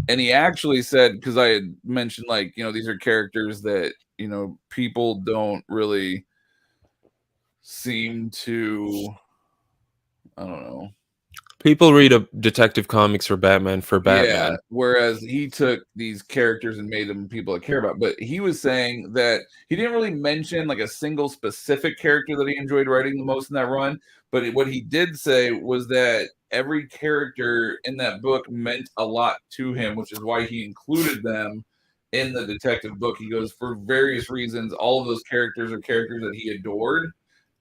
And he actually said, because I had mentioned these are characters that people don't really seem to, I don't know, People read a Detective Comics or Batman for Batman. Yeah, whereas he took these characters and made them people that care about. But he was saying that he didn't really mention like a single specific character that he enjoyed writing the most in that run. But what he did say was that every character in that book meant a lot to him, which is why he included them in the detective book. He goes, for various reasons, all of those characters are characters that he adored.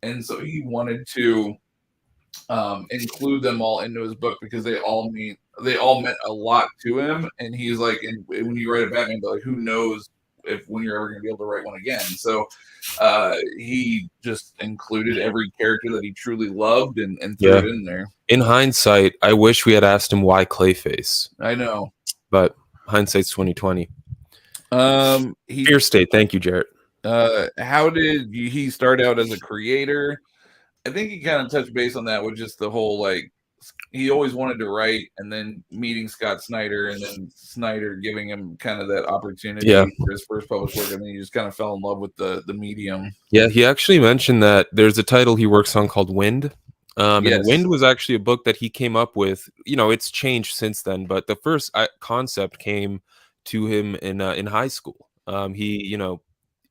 And so he wanted to include them all into his book because they all meant a lot to him. And he's like, and when you write a Batman book, like, who knows if when you're ever going to be able to write one again. So he just included every character that he truly loved and threw it in there. In hindsight, I wish we had asked him why Clayface. I know, but hindsight's 2020. Fear State. Thank you, Jarrett. How did he start out as a creator? I think he kind of touched base on that with just the whole, like, he always wanted to write, and then meeting Scott Snyder, and then Snyder giving him kind of that opportunity for his first published work, and then he just kind of fell in love with the medium. Yeah, he actually mentioned that there's a title he works on called Wind. And Wind was actually a book that he came up with. You know, it's changed since then, but the first concept came to him in high school.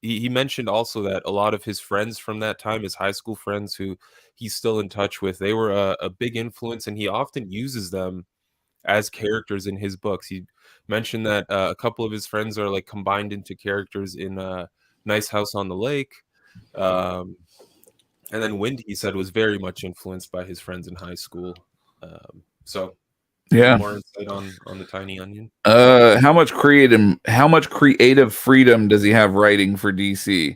He mentioned also that a lot of his friends from that time, his high school friends who he's still in touch with, they were a big influence, and he often uses them as characters in his books. He mentioned that a couple of his friends are like combined into characters in Nice House on the Lake. And then Wind, he said, was very much influenced by his friends in high school. So more insight on the Tiny Onion. How much creative freedom does he have writing for DC?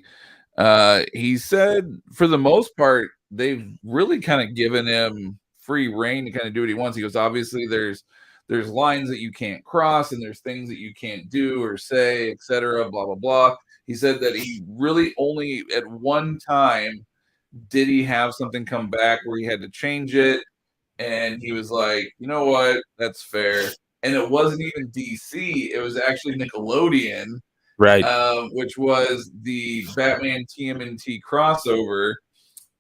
He said for the most part they've really kind of given him free reign to kind of do what he wants. He goes, obviously there's lines that you can't cross, and there's things that you can't do or say, etc., blah blah blah. He said that he really only at one time did he have something come back where he had to change it. And he was like, you know what? That's fair. And it wasn't even DC. It was actually Nickelodeon. Right. Which was the Batman TMNT crossover.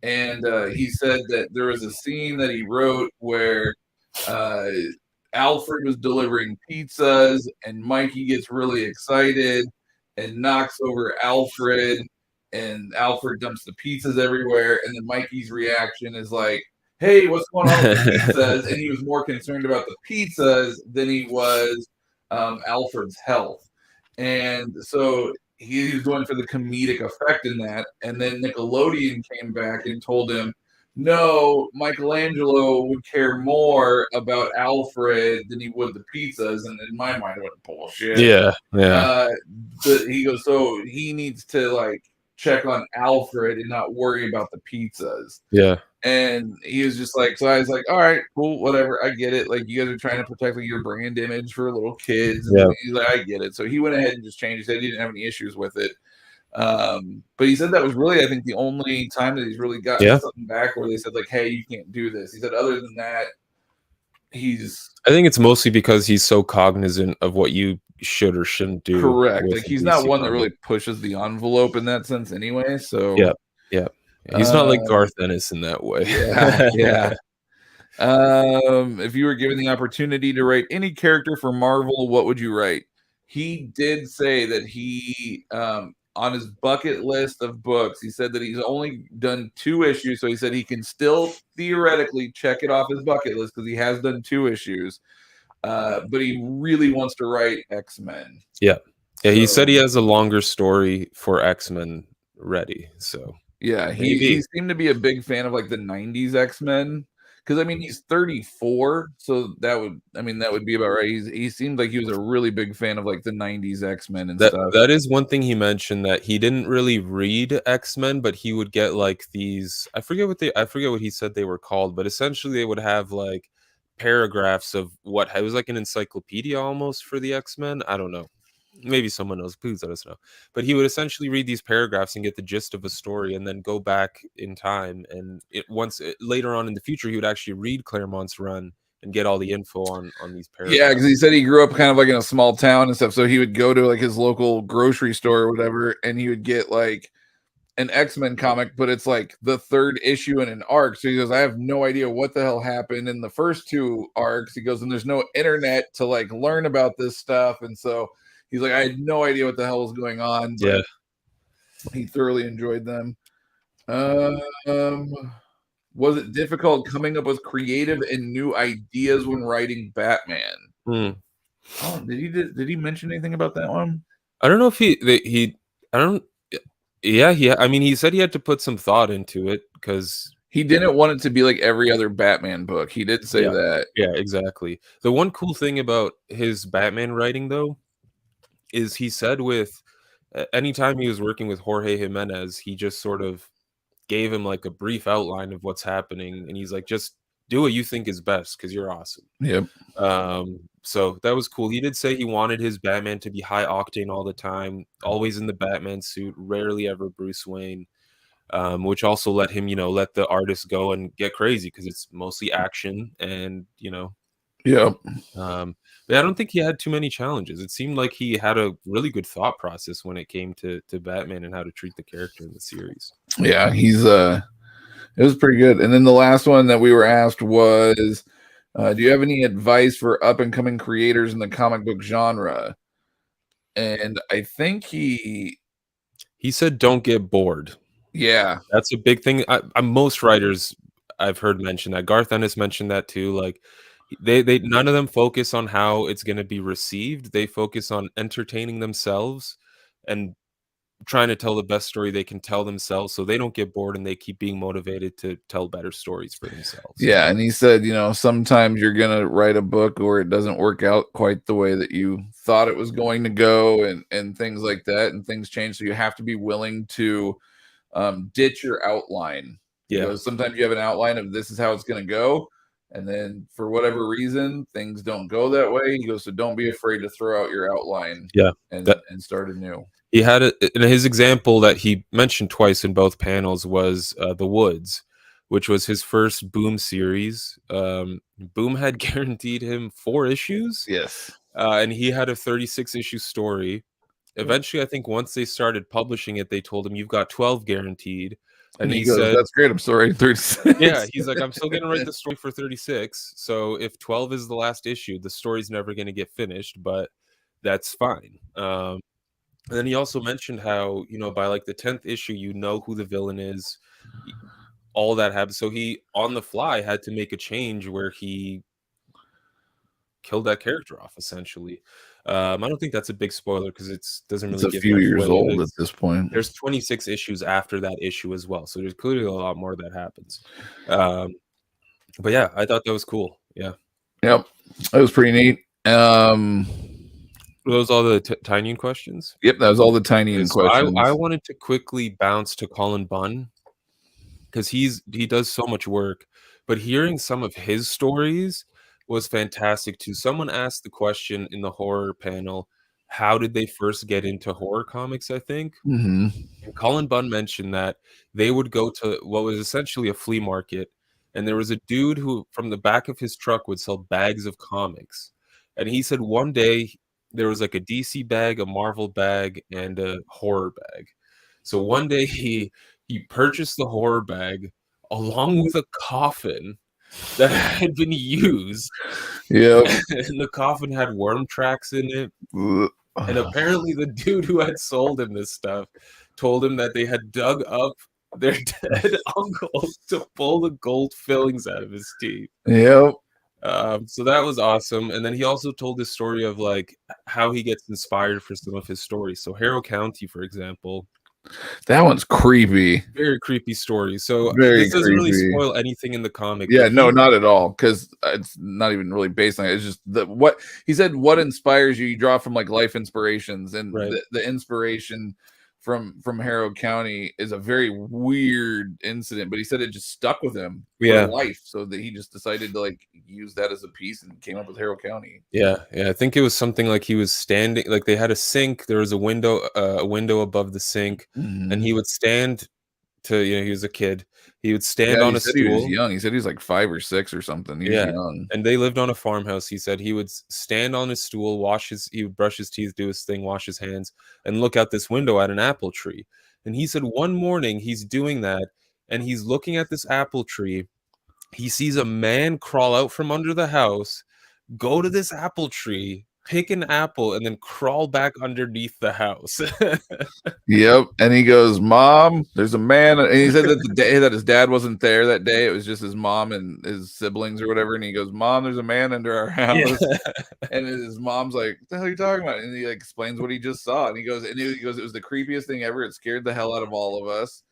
And he said that there was a scene that he wrote where Alfred was delivering pizzas, and Mikey gets really excited and knocks over Alfred, and Alfred dumps the pizzas everywhere. And then Mikey's reaction is like, hey, what's going on with the pizzas? And he was more concerned about the pizzas than he was Alfred's health. And so he was going for the comedic effect in that. And then Nickelodeon came back and told him, no, Michelangelo would care more about Alfred than he would the pizzas. And in my mind, it was bullshit. Yeah. He goes, so he needs to like check on Alfred and not worry about the pizzas. Yeah. And he was just like, so I was like, all right, cool, whatever. I get it. Like, you guys are trying to protect like your brand image for little kids. And he's like, I get it. So he went ahead and just changed. He said he didn't have any issues with it. But he said that was really, I think, the only time that he's really gotten something back where they said like, hey, you can't do this. He said, other than that, I think it's mostly because he's so cognizant of what you should or shouldn't do. Correct. Like, he's not one that really pushes the envelope in that sense anyway. So yeah. He's not like Garth Ennis in that way. Yeah. If you were given the opportunity to write any character for Marvel, what would you write? He did say that he, on his bucket list of books, he said that he's only done 2 issues. So he said he can still theoretically check it off his bucket list because he has done 2 issues. But he really wants to write X-Men. Yeah. He said he has a longer story for X-Men ready. So yeah, he seemed to be a big fan of like the 90s X-Men. Because I mean, he's 34, so that would be about right. He seemed like he was a really big fan of like the 90s X-Men and stuff. That is one thing he mentioned, that he didn't really read X-Men, but he would get like these, I forget what he said they were called, but essentially they would have like paragraphs of what it was like an encyclopedia almost for the X-Men. I don't know. Maybe someone knows. Please let us know. But he would essentially read these paragraphs and get the gist of a story, and then go back in time. And later on in the future, he would actually read Claremont's run and get all the info on these paragraphs. Yeah, because he said he grew up kind of like in a small town and stuff. So he would go to like his local grocery store or whatever, and he would get like an X-Men comic, but it's like the 3rd issue in an arc. So he goes, I have no idea what the hell happened in the first 2 arcs. He goes, and there's no internet to like learn about this stuff. And so he's like, I had no idea what the hell was going on, but he thoroughly enjoyed them. Was it difficult coming up with creative and new ideas when writing Batman? Oh, did he mention anything about that one? I don't know if he I don't yeah, I mean, he said he had to put some thought into it because he didn't want it to be like every other Batman book. He did say that. Yeah, exactly. The one cool thing about his Batman writing, though, is he said with anytime he was working with Jorge Jimenez, he just sort of gave him like a brief outline of what's happening, and he's like, just do what you think is best because you're awesome. Yep. So that was cool. He did say he wanted his Batman to be high octane all the time, always in the Batman suit, rarely ever Bruce Wayne, which also let him, let the artist go and get crazy because it's mostly action and, Yep. But I don't think he had too many challenges. It seemed like he had a really good thought process when it came to Batman and how to treat the character in the series. Yeah, it was pretty good. And then the last one that we were asked was, do you have any advice for up and coming creators in the comic book genre? And I think he said, don't get bored. Yeah, that's a big thing. Most writers I've heard mention that. Garth Ennis mentioned that too. Like they none of them focus on how it's going to be received. They focus on entertaining themselves and trying to tell the best story they can tell themselves, so they don't get bored and they keep being motivated to tell better stories for themselves. Yeah, and he said, sometimes you're gonna write a book or it doesn't work out quite the way that you thought it was going to go, and things like that, and things change, so you have to be willing to ditch your outline. Yeah, because sometimes you have an outline of this is how it's gonna go, and then for whatever reason things don't go that way. He goes, so don't be afraid to throw out your outline. Yeah, and start anew. He had in his example that he mentioned twice in both panels was The Woods, which was his first Boom series. Boom had guaranteed him 4 issues. Yes. And he had a 36-issue story. Eventually, I think once they started publishing it, they told him, you've got 12 guaranteed. And he goes, said, that's great. I'm sorry, 36. Yeah, he's like, I'm still going to write the story for 36. So if 12 is the last issue, the story's never going to get finished, but that's fine. And then he also mentioned how, by like the 10th issue, who the villain is, all that happens. So he, on the fly, had to make a change where he killed that character off, essentially. I don't think that's a big spoiler because it doesn't really give a few years old at this point. There's 26 issues after that issue as well. So there's clearly a lot more that happens. But yeah, I thought that was cool. Yeah. Yep. That was pretty neat. Were those all the Tynion questions? Yep, that was all the Tynion questions. I wanted to quickly bounce to Colin Bunn because he does so much work, but hearing some of his stories was fantastic too. Someone asked the question in the horror panel, how did they first get into horror comics, I think? Mm-hmm. And Colin Bunn mentioned that they would go to what was essentially a flea market, and there was a dude who from the back of his truck would sell bags of comics. And he said one day there was like a DC bag, a Marvel bag, and a horror bag. So one day he purchased the horror bag along with a coffin that had been used. Yeah. And the coffin had worm tracks in it. And apparently the dude who had sold him this stuff told him that they had dug up their dead uncle to pull the gold fillings out of his teeth. Yep. So that was awesome. And then he also told this story of like how he gets inspired for some of his stories. So Harrow County, for example, that one's creepy. Very creepy story. So this doesn't really spoil anything in the comic. Yeah, no, not at all, because it's not even really based on it. It's just what he said. What inspires you? You draw from like life inspirations, and the inspiration from Harrow County is a very weird incident, but he said it just stuck with him for life, so that he just decided to like use that as a piece and came up with Harrow County. Yeah, I think it was something like he was standing, like they had a sink, there was a window above the sink, and he would stand to, he was a kid. He would stand on a stool. He was young. He said he was like 5 or 6 or something. He was young. And they lived on a farmhouse. He said he would stand on his stool, he would brush his teeth, do his thing, wash his hands, and look out this window at an apple tree. And he said one morning he's doing that, and he's looking at this apple tree. He sees a man crawl out from under the house, go to this apple tree, pick an apple, and then crawl back underneath the house. Yep. And he goes, "Mom, there's a man." And he said that the day that his dad wasn't there that day, it was just his mom and his siblings or whatever. And he goes, "Mom, there's a man under our house." Yeah. And his mom's like, "What the hell are you talking about?" And he like explains what he just saw. And he goes, "It was the creepiest thing ever. It scared the hell out of all of us."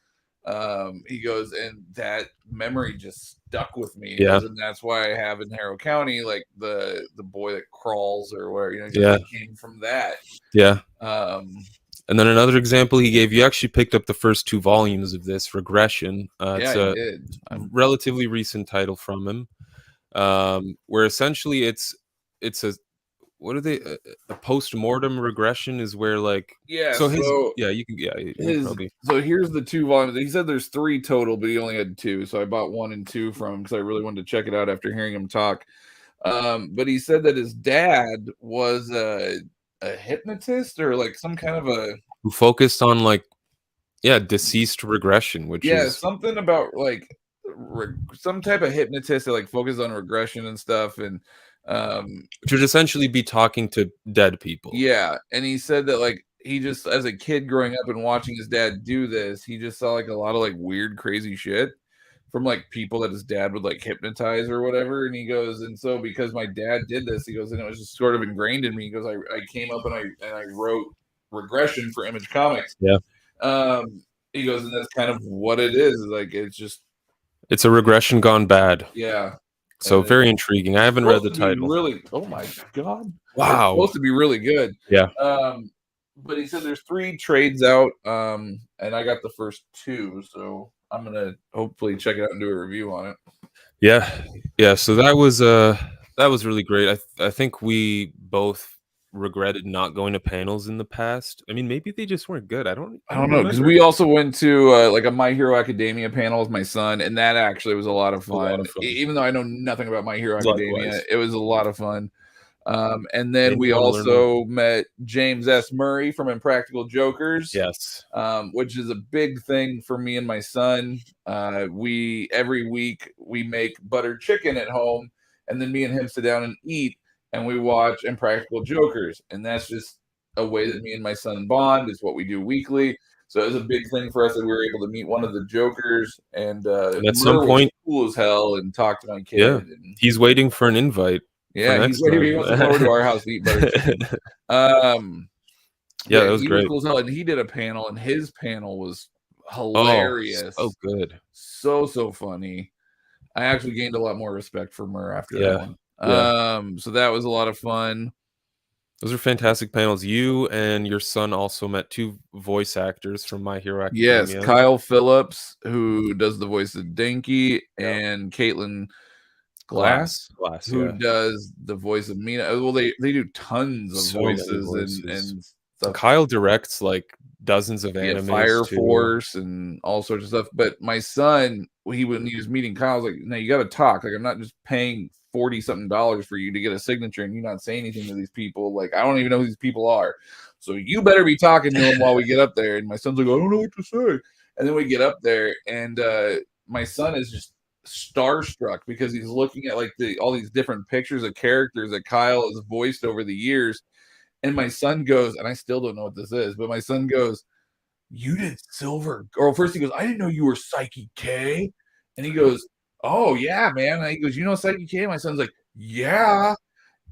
He goes, and that memory just stuck with me. He goes, and that's why I have in Harrow County like the boy that crawls or where, you know, it came from that. And then another example he gave, you actually picked up the first 2 volumes of this, Regression. It's a relatively recent title from him, where essentially it's a, what are they, a post-mortem regression is where like, so here's the 2 volumes. He said there's 3 total, but he only had 2, so I bought 1 and 2 from him because I really wanted to check it out after hearing him talk. But he said that his dad was a hypnotist or like some kind of a, who focused on like deceased regression, which is something about like some type of hypnotist that like focused on regression and stuff, and which would essentially be talking to dead people. And he said that like he just, as a kid growing up and watching his dad do this, he just saw like a lot of like weird crazy shit from like people that his dad would like hypnotize or whatever. And he goes, and so because my dad did this, he goes, and it was just sort of ingrained in me. He goes, I came up and I wrote Regression for Image Comics. He goes, and that's kind of what it is. Like it's a regression gone bad. So very intriguing. I haven't read the title. Really, oh my god! Wow, it's supposed to be really good. But he said there's 3 trades out, and I got the first 2, so I'm gonna hopefully check it out and do a review on it. So that was really great. I think we both regretted not going to panels in the past. I mean, maybe they just weren't good. I don't know, because we also went to like a My Hero Academia panel with my son, and that actually was a lot of fun. Even though I know nothing about My Hero Academia, it was a lot of fun. And then we also met James S. Murray from Impractical Jokers. Which is a big thing for me and my son. We every week we make buttered chicken at home, and then me and him sit down and eat, and we watch Impractical Jokers, and that's just a way that me and my son bond. It's what we do weekly. So it was a big thing for us that we were able to meet one of the Jokers, and at some point, cool as hell, and talk to my kid. And he's waiting for an invite. He wants to come over to our house to eat butter chicken. That was great. Cool as hell, and he did a panel, and his panel was hilarious. So good, so funny. I actually gained a lot more respect for Murr after that one. So that was a lot of fun. Those are fantastic panels. You and your son also met 2 voice actors from My Hero Academia. Yes, Kyle Phillips, who does the voice of Dinky, and Caitlin Glass, who does the voice of Mina. Well, they do tons of voices. And stuff. Kyle directs like dozens of animes, Fire Force and all sorts of stuff. But my son, when he was meeting Kyle, I was like, "No, you got to talk. Like, I'm not just paying $40-something for you to get a signature and you not say anything to these people. Like, I don't even know who these people are. So you better be talking to them while we get up there." And my son's like, "I don't know what to say." And then we get up there, and my son is just starstruck because he's looking at like all these different pictures of characters that Kyle has voiced over the years. And my son goes, and I still don't know what this is, but my son goes, "You did Silver," or first he goes, "I didn't know you were Psyche K." And he goes, "Oh yeah, man." And he goes, "You know Psyche K?" My son's like, "Yeah."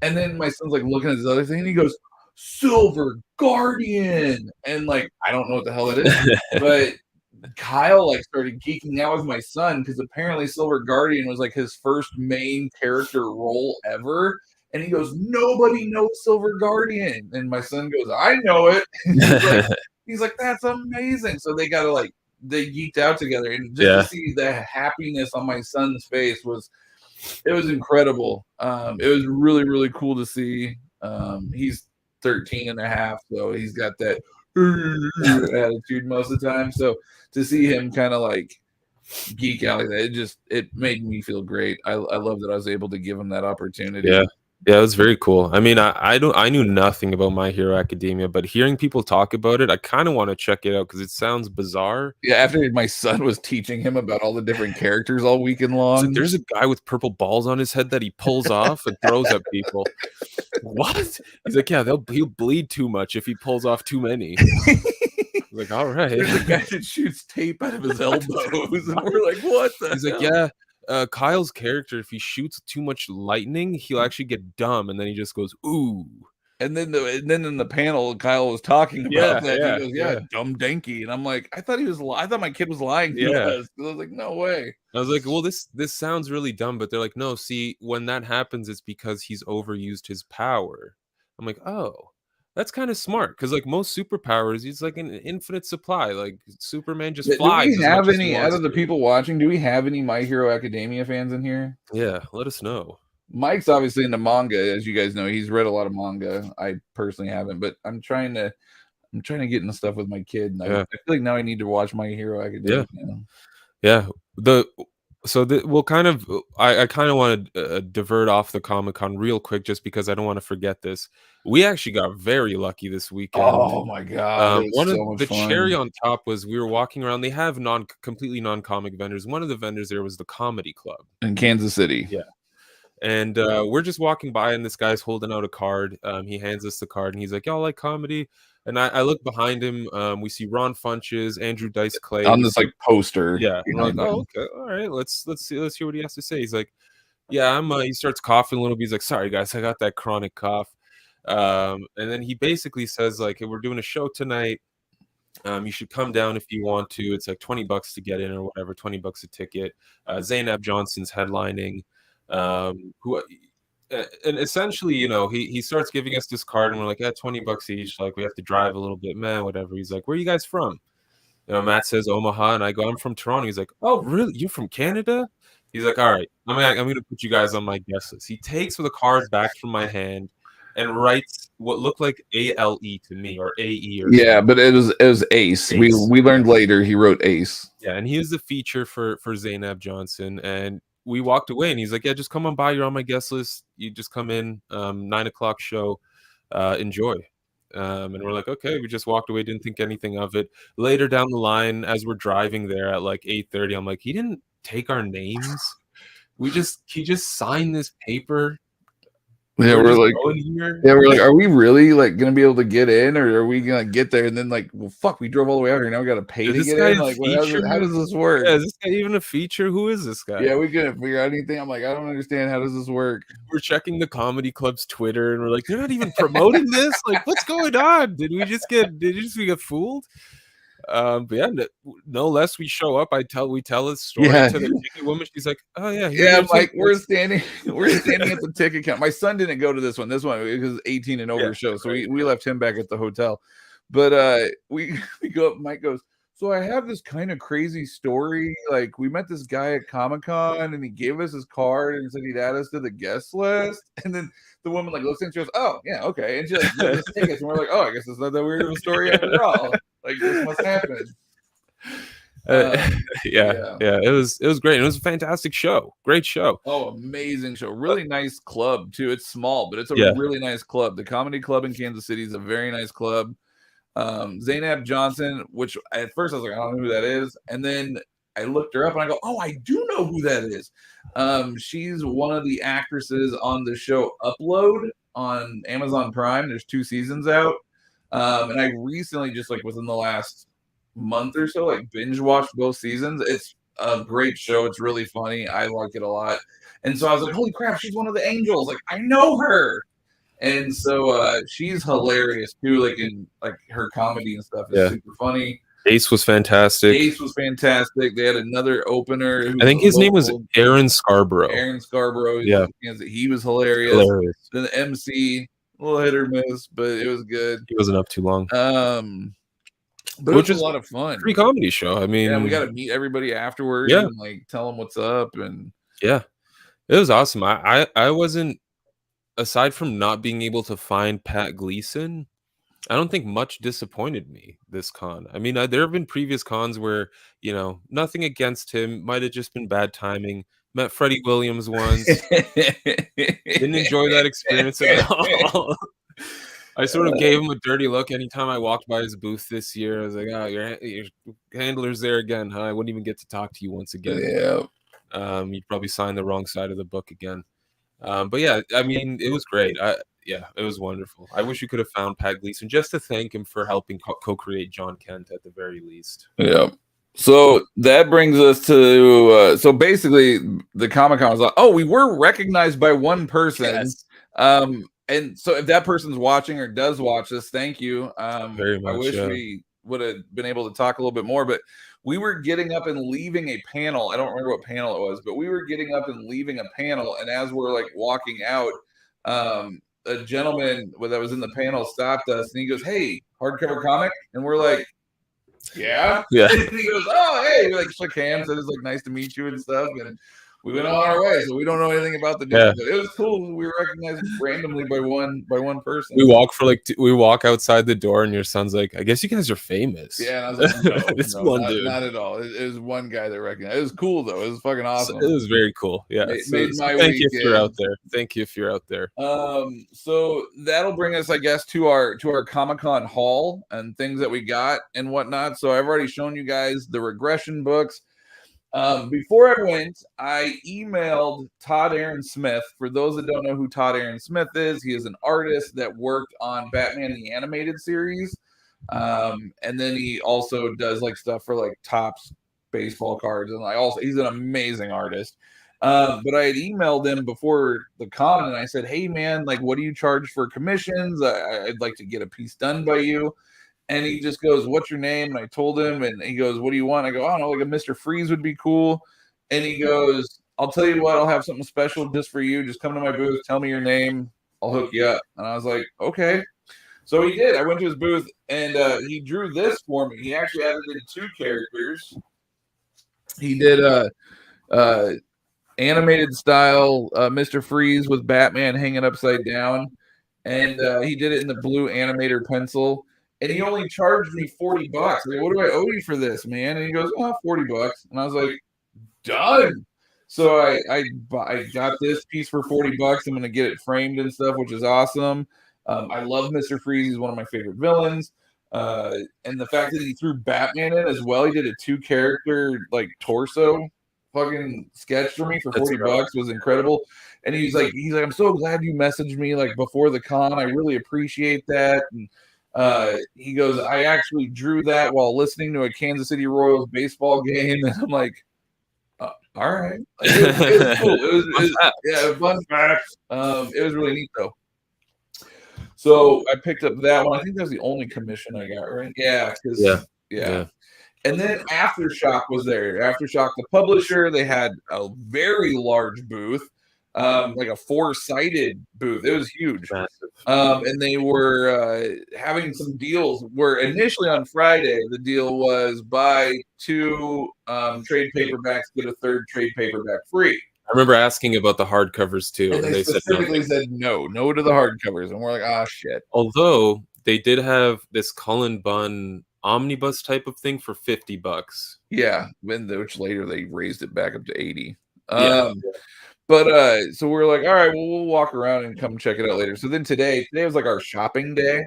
And then my son's like looking at this other thing, and he goes, "Silver Guardian." And like, I don't know what the hell it is, but Kyle like started geeking out with my son because apparently Silver Guardian was like his first main character role ever. And he goes, "Nobody knows Silver Guardian." And my son goes, "I know it." he's like, "That's amazing." So they geeked out together, and just to see the happiness on my son's face was incredible. It was really, really cool to see. He's 13 and a half, so he's got that attitude most of the time. So to see him kind of like geek out like that, it made me feel great. I love that I was able to give him that opportunity. Yeah, it was very cool. I mean, I knew nothing about My Hero Academia, but hearing people talk about it, I kind of want to check it out because it sounds bizarre. Yeah, after my son was teaching him about all the different characters all weekend It's like long. there's a guy with purple balls on his head that he pulls off and throws at people. What? He's like, yeah, he'll bleed too much if he pulls off too many. Like, all right. There's a guy that shoots tape out of his elbows, and we're like, what the He's like, hell? yeah. Kyle's character, if he shoots too much lightning, he'll actually get dumb, and then he just goes, ooh. And then in the panel, Kyle was talking about that. Yeah, He goes, yeah. dumb danky. And I'm like, I thought my kid was lying to Yeah. us. I was like, no way. I was like, well, this sounds really dumb, but they're like, no, see, when that happens, it's because he's overused his power. I'm like, oh, that's kind of smart because like most superpowers, he's like an infinite supply. Like Superman just Do flies we as have much as he any out wants of the to. people watching? Do we have any My Hero Academia fans in here? Yeah, let us know. Mike's obviously into manga, as you guys know. He's read a lot of manga. I personally haven't, but I'm trying to get into stuff with my kid. And Yeah. I feel like now I need to watch My Hero Academia. Yeah. We'll kind of I kind of want to divert off the Comic-Con real quick just because I don't want to forget this. We actually got very lucky this weekend. Oh my god, One of so much the fun. cherry on top was we were walking around. They have completely non-comic vendors. One of the vendors there was the Comedy Club in Kansas City. Yeah. And we're just walking by, and this guy's holding out a card. He hands us the card, and he's like, "Y'all like comedy?" And I look behind him. We see Ron Funches, Andrew Dice Clay on this like poster. Yeah, and we're like, "Oh, okay, all right. Let's hear what he has to say." He's like, "Yeah, I'm." He starts coughing a little bit. He's like, "Sorry, guys, I got that chronic cough." And then he basically says like, "Hey, we're doing a show tonight. You should come down if you want to. It's like $20 to get in or whatever, $20 a ticket." Zainab Johnson's headlining. Who and essentially, you know, he starts giving us this card, and we're like, yeah, $20 each. Like, we have to drive a little bit, man, whatever. He's like, where are you guys from? You know, Matt says Omaha, and I go, I'm from Toronto. He's like, oh, really? You're from Canada? He's like, all right, I'm gonna put you guys on my guest list. He takes the card back from my hand and writes what looked like ALE to me, or AE, or yeah, but it was Ace. We learned later he wrote Ace. Yeah, and he was the feature for Zainab Johnson, and we walked away, and he's like, yeah, just come on by, you're on my guest list, you just come in, 9:00 show, enjoy. And we're like, okay, we just walked away, didn't think anything of it. Later down the line, as we're driving there at like 8:30, I'm like, he didn't take our names. He just signed this paper. Yeah, we're like, are we really like gonna be able to get in, or are we gonna get there and then like, well, fuck, we drove all the way out here, now we gotta pay to get in? Like, how does this work? Yeah, is this guy even a feature? Who is this guy? Yeah, we couldn't figure out anything. I'm like, I don't understand. How does this work? We're checking the comedy club's Twitter, and we're like, they're not even promoting this. Like, what's going on? Did we just get fooled? But yeah, no less we show up. We tell a story to the ticket woman. She's like, oh yeah, yeah. Like we're standing at the ticket counter. My son didn't go to this one. This one because 18 and over show, so we left him back at the hotel. But we go up. Mike goes, so I have this kind of crazy story. Like we met this guy at Comic-Con, and he gave us his card and said he'd add us to the guest list. And then the woman like looks and she goes, oh yeah, okay. And she like gives us tickets, and we're like, oh, I guess it's not that weird of a story after all. Like this must happen. Yeah, it was great. It was a fantastic show. Great show. Oh, amazing show. Really nice club too. It's small, but it's a really nice club. The Comedy Club in Kansas City is a very nice club. Zainab Johnson, which at first I was like, I don't know who that is, and then I looked her up and I go, oh, I do know who that is. She's one of the actresses on the show Upload on Amazon Prime. There's 2 seasons out. And I recently, just like within the last month or so, like binge watched both seasons. It's a great show. It's really funny. I like it a lot. And so I was like, holy crap, she's one of the angels. Like, I know her. And so she's hilarious too. Like in like her comedy and stuff is super funny. Ace was fantastic. They had another opener. I think his name was Aaron Scarborough. Yeah. He was hilarious. Then the MC, a little hit or miss, but it was good. He wasn't up too long. But it was a lot of fun. Free comedy show. I mean, we got to meet everybody afterwards and like tell them what's up. And yeah, it was awesome. I wasn't, aside from not being able to find Pat Gleason, I don't think much disappointed me this con. I mean, there have been previous cons where, you know, nothing against him, might have just been bad timing. Met Freddie Williams once. Didn't enjoy that experience at all. I sort of gave him a dirty look anytime I walked by his booth this year. I was like, "Oh, your handler's there again, huh? I wouldn't even get to talk to you once again. You probably signed the wrong side of the book again." But yeah, I mean, it was great. Yeah, it was wonderful. I wish you could have found Pat Gleason just to thank him for helping co-create John Kent at the very least. Yeah. So that brings us to so basically the Comic-Con was like, oh, we were recognized by one person. Yes. And so if that person's watching or does watch this, thank you. Very much, I wish we would have been able to talk a little bit more, but we were getting up and leaving a panel. I don't remember what panel it was, but we were getting up and leaving a panel. And as we're like walking out, a gentleman that was in the panel stopped us and he goes, "Hey, hardcover comic?" And we're like, yeah. And he goes, "Oh, hey," we like shook hands. It was like nice to meet you and stuff. And we went on our way. So we don't know anything about the deal, but it was cool. We were recognized randomly by one person. We walk outside the door, and your son's like, "I guess you guys are famous." Yeah, and I was like, no, not at all. It was one guy that recognized. It was cool though. It was fucking awesome. It was very cool. Yeah. Made my thank you if you're out there. Thank you if you're out there. So that'll bring us, I guess, to our Comic-Con haul and things that we got and whatnot. So I've already shown you guys the regression books. Before I went, I emailed Todd Aaron Smith. For those that don't know who Todd Aaron Smith is, he is an artist that worked on Batman the Animated Series. And then he also does like stuff for like Topps baseball cards. And he's an amazing artist. But I had emailed him before the con and I said, "Hey man, like, what do you charge for commissions? I'd like to get a piece done by you." And he just goes, "What's your name?" And I told him, and he goes, "What do you want?" I go, "I don't know, like a Mr. Freeze would be cool." And he goes, "I'll tell you what, I'll have something special just for you. Just come to my booth, tell me your name, I'll hook you up." And I was like, "Okay." So he did. I went to his booth and he drew this for me. He actually added in 2 characters. He did animated style Mr. Freeze with Batman hanging upside down. And he did it in the blue animator pencil. And he only charged me $40. Like, "What do I owe you for this, man?" And he goes, "Oh, $40." And I was like, done. So I got this piece for $40. I'm going to get it framed and stuff, which is awesome. I love Mr. Freeze. He's one of my favorite villains. And the fact that he threw Batman in as well, he did a 2-character like torso fucking sketch for me for $40 was incredible. And he's like, "I'm so glad you messaged me like before the con. I really appreciate that." And he goes, "I actually drew that while listening to a Kansas City Royals baseball game." And I'm like, all right. It was cool. It was fun fact. It was really neat though. So I picked up that one. I think that was the only commission I got, right? Yeah. And then Aftershock was there. Aftershock, the publisher, they had a very large booth. Like a 4-sided booth. It was huge. And they were having some deals where initially on Friday, the deal was buy 2 trade paperbacks, get a 3rd trade paperback free. I remember asking about the hardcovers too. And they specifically said no to the hardcovers. And we're like, "Ah, shit." Although they did have this Cullen Bunn omnibus type of thing for $50. Yeah. Which later they raised it back up to 80. But so we're like, all right, well, we'll walk around and come check it out later. So then today was like our shopping day.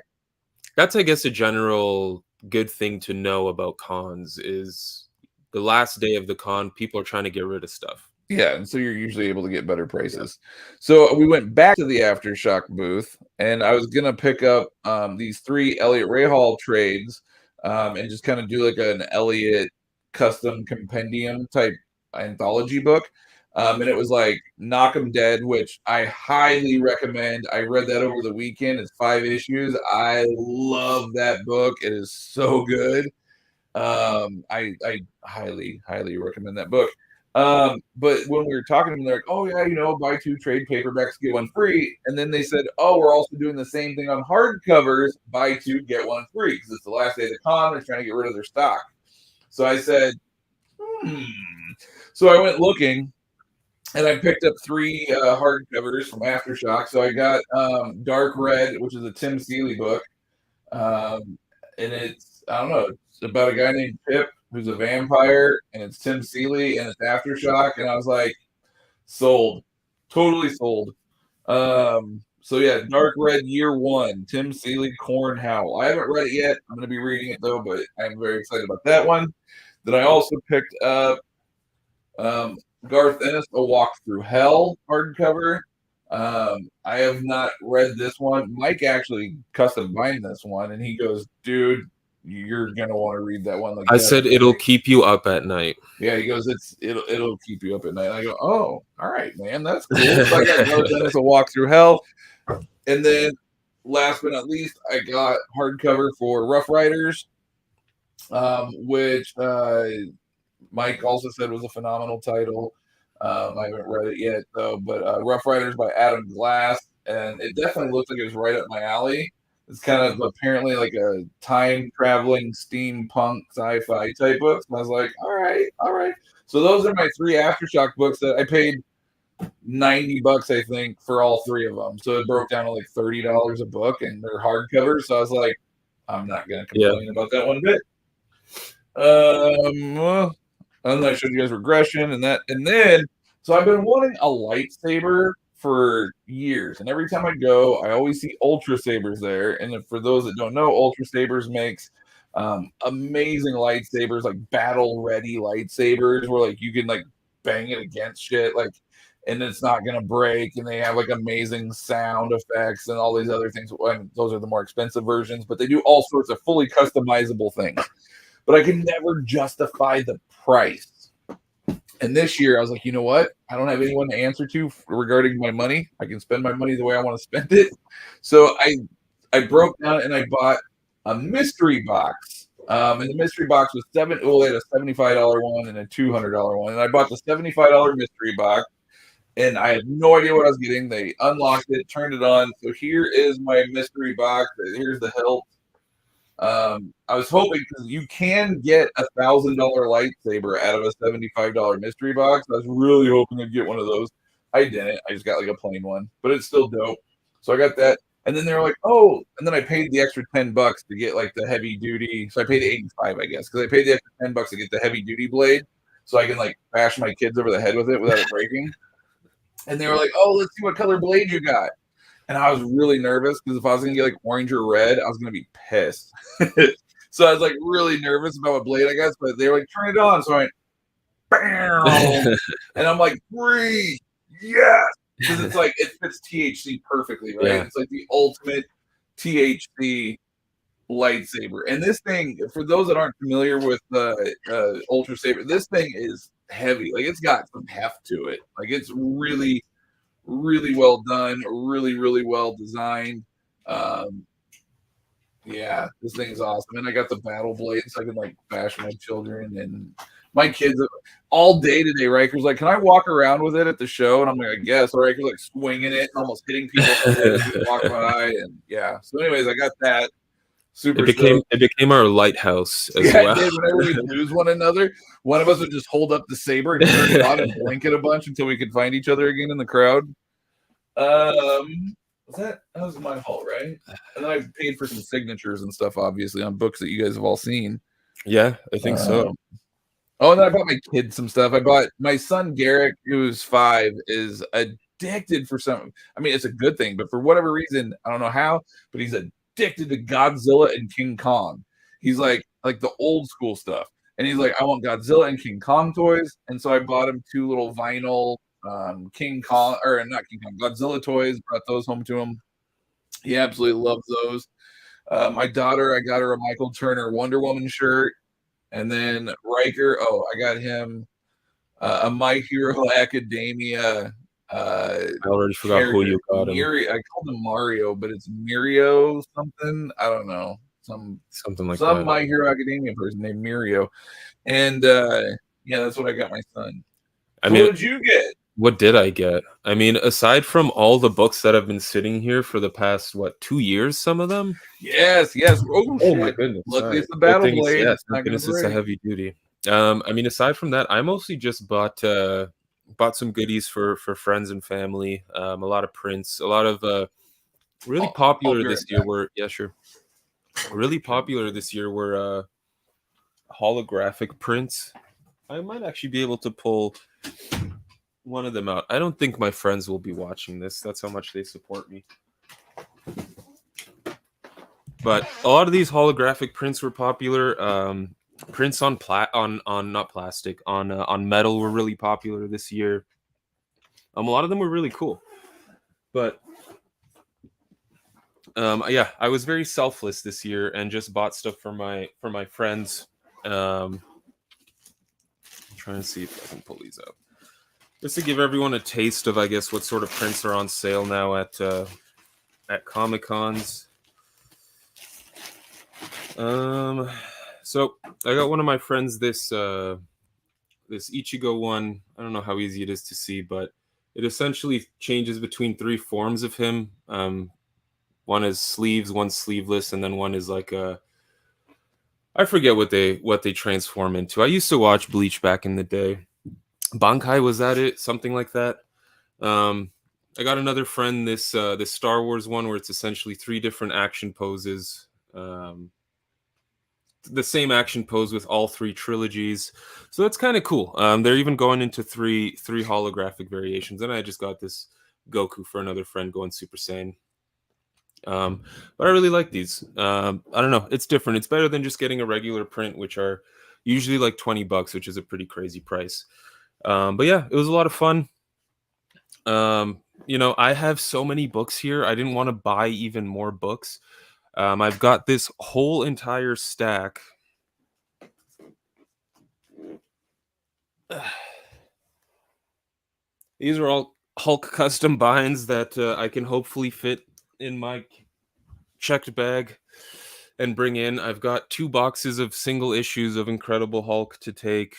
That's, I guess, a general good thing to know about cons is the last day of the con, people are trying to get rid of stuff. Yeah, and so you're usually able to get better prices. So we went back to the Aftershock booth, and I was gonna pick up these 3 Elliot Rahal trades, and just kind of do like an Elliot custom compendium type anthology book. And it was like Knock 'em Dead, which I highly recommend. I read that over the weekend. It's 5 issues. I love that book. It is so good. I highly recommend that book. But when we were talking to them, they're like, "Oh yeah, buy 2 trade paperbacks, get 1 free." And then they said, "Oh, we're also doing the same thing on hardcovers, buy 2, get 1 free," because it's the last day of the con. They're trying to get rid of their stock. So I said, So I went looking. And I picked up 3 hardcovers from Aftershock. So I got Dark Red, which is a Tim Seeley book. And it's, I don't know, it's about a guy named Pip who's a vampire. And it's Tim Seeley and it's Aftershock. And I was like, Sold. Totally sold. So yeah, Dark Red Year One, Tim Seeley, Corn Howl. I haven't read it yet. I'm going to be reading it though, but I'm very excited about that one. Then I also picked up Garth Ennis, A Walk Through Hell hardcover. I have not read this one. Mike actually custom bind this one, and he goes, "Dude, you're gonna want to read that one." Like I said, it'll keep you up at night. Yeah, he goes, it'll keep you up at night. And I go, oh, all right, man, that's cool. So I got Garth Ennis, A Walk Through Hell, and then last but not least, I got hardcover for Rough Riders, which Mike also said was a phenomenal title. I haven't read it yet though, but Rough Riders by Adam Glass, and it definitely looks like it was right up my alley. It's kind of apparently like a time traveling steampunk sci-fi type book. And I was like, all right, all right. So those are my 3 Aftershock books that I paid $90, I think, for all 3 of them. So it broke down to like $30 a book, and they're hardcover. So I was like, I'm not gonna complain about that one bit. And then I showed you guys Regression and then so I've been wanting a lightsaber for years, and every time I go, I always see Ultra Sabers there. And for those that don't know, Ultra Sabers makes amazing lightsabers, like battle ready lightsabers, where like you can like bang it against shit, like, and it's not gonna break. And they have like amazing sound effects and all these other things. And those are the more expensive versions, but they do all sorts of fully customizable things. But I could never justify the price. And this year, I was like, you know what? I don't have anyone to answer to regarding my money. I can spend my money the way I want to spend it. So I broke down and I bought a mystery box. And the mystery box was they had a $75 one and a $200 one. And I bought the $75 mystery box, and I had no idea what I was getting. They unlocked it, turned it on. So here is my mystery box. Here's the hilt. I was hoping, because you can get $1,000 lightsaber out of a $75 mystery box. I was really hoping to get one of those. I didn't. I just got like a plain one, but it's still dope. So I got that. And then they were like, oh, and then I paid the extra $10 to get like the heavy duty. So I paid 85, I guess, because I paid the extra $10 to get the heavy duty blade, so I can like bash my kids over the head with it without it breaking. And they were like, oh, let's see what color blade you got. And I was really nervous, because if I was going to get like orange or red, I was going to be pissed. So I was like really nervous about what blade I got, but they were like, turn it on. So I went, bam. And I'm like, breathe. Yes. Because it's like, it fits THC perfectly, right? Yeah. It's like the ultimate THC lightsaber. And this thing, for those that aren't familiar with Ultra Saber, this thing is heavy. Like, it's got some heft to it. Like, it's really, really well done, really, really well designed. Yeah, this thing is awesome. And I got the battle blade, so I can like bash my children and my kids all day today. Riker's like, can I walk around with it at the show? And I'm like, I guess. Or Riker's like swinging it and almost hitting people as we walk by. And yeah. So, anyways, I got that. It became our lighthouse as well. It did. Whenever we lose one another, one of us would just hold up the saber and turn it on and blink it a bunch until we could find each other again in the crowd. That was my fault, right? And then I paid for some signatures and stuff, obviously, on books that you guys have all seen. Yeah, I think so. Oh, and then I bought my kids some stuff. I bought my son Garrick, who's 5, is addicted for something. I mean, it's a good thing, but for whatever reason, I don't know how, but he's addicted to Godzilla and King Kong. He's like the old school stuff. And he's like, I want Godzilla and King Kong toys. And so I bought him 2 little vinyl King Kong, or not King Kong, Godzilla toys, brought those home to him. He absolutely loves those. My daughter, I got her a Michael Turner Wonder Woman shirt. And then Riker, I got him a My Hero Academia. I already forgot who you got him. I called him Mario, but it's Mirio something. I don't know. Something like some that. My Hero Academia person named Mirio. And yeah, that's what I got my son. What did you get? What did I get? I mean, aside from all the books that have been sitting here for the past 2 years, some of them. Yes. Oh my goodness! Look, it's the battle blade. Yes, it's a heavy duty. I mean, aside from that, I mostly just bought some goodies for friends and family. A lot of prints, a lot of really popular this year were really popular this year were holographic prints. I might actually be able to pull one of them out. I don't think my friends will be watching this. That's how much they support me. But a lot of these holographic prints were popular. Prints on not plastic on metal were really popular this year. A lot of them were really cool. But yeah, I was very selfless this year and just bought stuff for my friends. I'm trying to see if I can pull these up, just to give everyone a taste of, I guess, what sort of prints are on sale now at Comic Cons. So I got one of my friends this Ichigo one. I don't know how easy it is to see, but it essentially changes between three forms of him. One is sleeves, one's sleeveless, and then one is like I forget what they transform into. I used to watch Bleach back in the day. Bankai, was that it? Something like that. I got another friend this Star Wars one where it's essentially three different action poses. The same action pose with all three trilogies, so that's kind of cool. They're even going into three holographic variations, and I just got this Goku for another friend going Super Saiyan. But I really like these. I don't know, it's different. It's better than just getting a regular print, which are usually like $20, which is a pretty crazy price. But yeah, it was a lot of fun. I have so many books here. I didn't want to buy even more books. I've got this whole entire stack. These are all Hulk custom binds that I can hopefully fit in my checked bag and bring in. I've got 2 boxes of single issues of Incredible Hulk to take.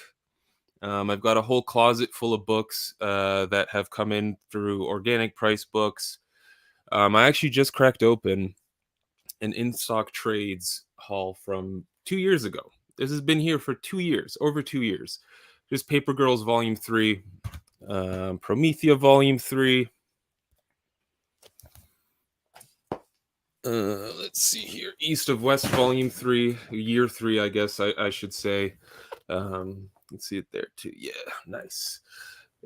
I've got a whole closet full of books that have come in through organic price books. I actually just cracked open an in-stock trades haul from 2 years ago. This has been here for 2 years, over 2 years. Just Paper Girls Volume 3, Promethea Volume 3. Let's see here. East of West Volume 3, Year 3, I guess I should say. Let's see it there too. Yeah, nice.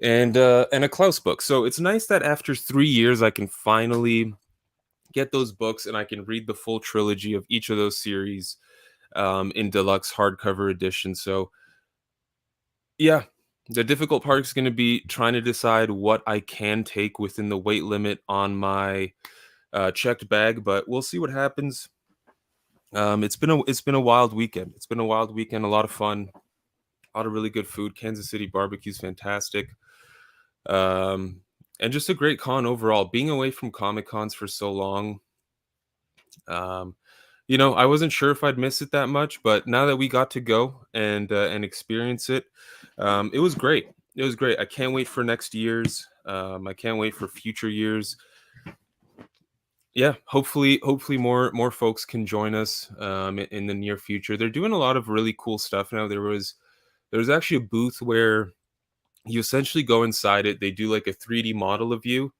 And a Klaus book. So it's nice that after 3 years I can finally get those books and I can read the full trilogy of each of those series in deluxe hardcover edition. So yeah, the difficult part is going to be trying to decide what I can take within the weight limit on my checked bag, but we'll see what happens. It's been a wild weekend. It's been a wild weekend, a lot of fun, a lot of really good food. Kansas City barbecue's fantastic. And just a great con overall. Being away from Comic Cons for so long, I wasn't sure if I'd miss it that much, but now that we got to go and experience it, it was great. It was great. I can't wait for next year's. I can't wait for future years. Yeah, hopefully more folks can join us in the near future. They're doing a lot of really cool stuff now. There was actually a booth where you essentially go inside it. They do like a 3D model of you,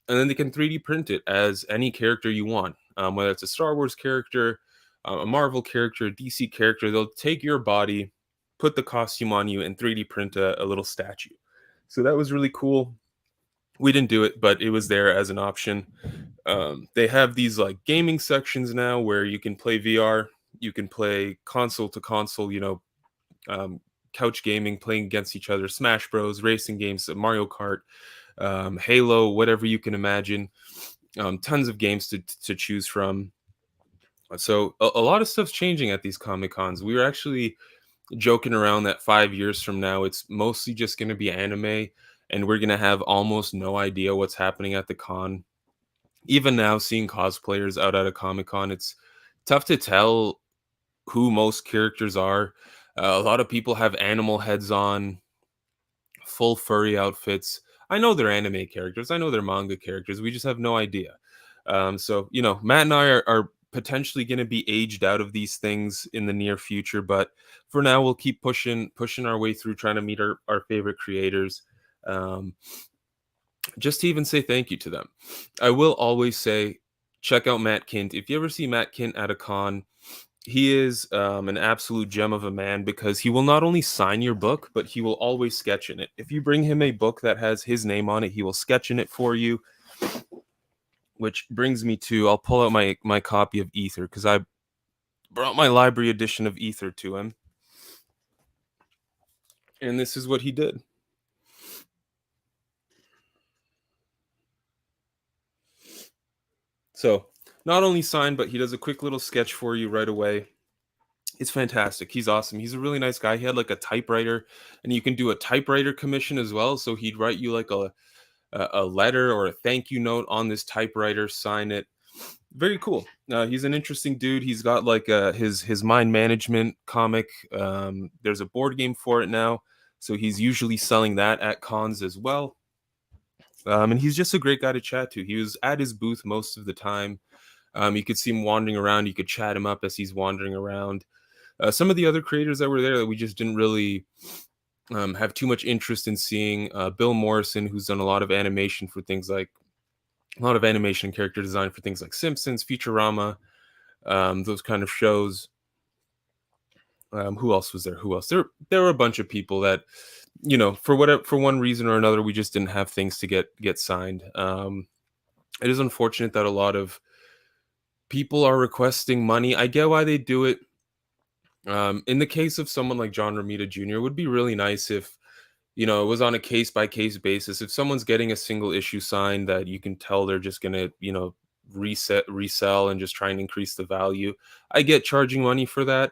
and then they can 3D print it as any character you want, whether it's a Star Wars character, a Marvel character, a DC character. They'll take your body, put the costume on you, and 3D print a little statue. So that was really cool. We didn't do it, but it was there as an option. They have these like gaming sections now where you can play VR, you can play console to console, couch gaming, playing against each other, Smash Bros, racing games, Mario Kart, Halo, whatever you can imagine. Tons of games to choose from. So a lot of stuff's changing at these Comic Cons. We were actually joking around that 5 years from now, it's mostly just going to be anime, and we're going to have almost no idea what's happening at the con. Even now, seeing cosplayers out at a Comic Con, it's tough to tell who most characters are. A lot of people have animal heads on, full furry outfits. I know they're anime characters. I know they're manga characters. We just have no idea. So, Matt and I are potentially going to be aged out of these things in the near future. But for now, we'll keep pushing our way through, trying to meet our favorite creators. Just to even say thank you to them. I will always say, check out Matt Kint. If you ever see Matt Kint at a con, He is an absolute gem of a man because he will not only sign your book, but he will always sketch in it. If you bring him a book that has his name on it, he will sketch in it for you. Which brings me to, I'll pull out my copy of Ether because I brought my library edition of Ether to him. And this is what he did. So not only signed, but he does a quick little sketch for you right away. It's fantastic. He's awesome. He's a really nice guy. He had like a typewriter, and you can do a typewriter commission as well. So he'd write you like a letter or a thank you note on this typewriter, sign it. Very cool. He's an interesting dude. He's got like his mind management comic. There's a board game for it now, so he's usually selling that at cons as well. And he's just a great guy to chat to. He was at his booth most of the time. You could see him wandering around. You could chat him up as he's wandering around. Some of the other creators that were there that we just didn't really have too much interest in seeing. Bill Morrison, who's done a lot of animation for things like a lot of animation and character design for things like Simpsons, Futurama, those kind of shows. Who else was there? Who else? There were a bunch of people that, you know, for one reason or another, we just didn't have things to get signed. It is unfortunate that a lot of people are requesting money. I get why they do it. In the case of someone like John Romita Jr., it would be really nice if, you know, it was on a case by case basis. If someone's getting a single issue signed that you can tell they're just gonna, you know, resell and just try and increase the value. I get charging money for that.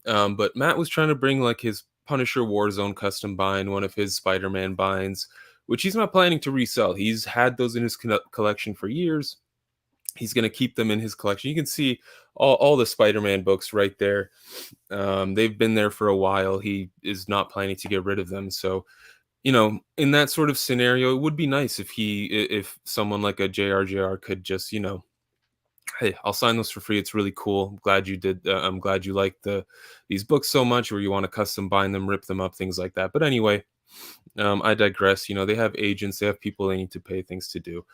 But Matt was trying to bring like his Punisher Warzone custom bind, one of his Spider-Man binds, which he's not planning to resell. He's had those in his collection for years. He's going to keep them in his collection. You can see all the Spider-Man books right there. They've been there for a while. He is not planning to get rid of them. So, you know, in that sort of scenario, it would be nice if someone like a JRJR could just, you know, hey, I'll sign those for free. It's really cool. I'm glad you did. I'm glad you like these books so much, or you want to custom bind them, rip them up, things like that. But anyway, I digress. You know, they have agents, they have people they need to pay things to do.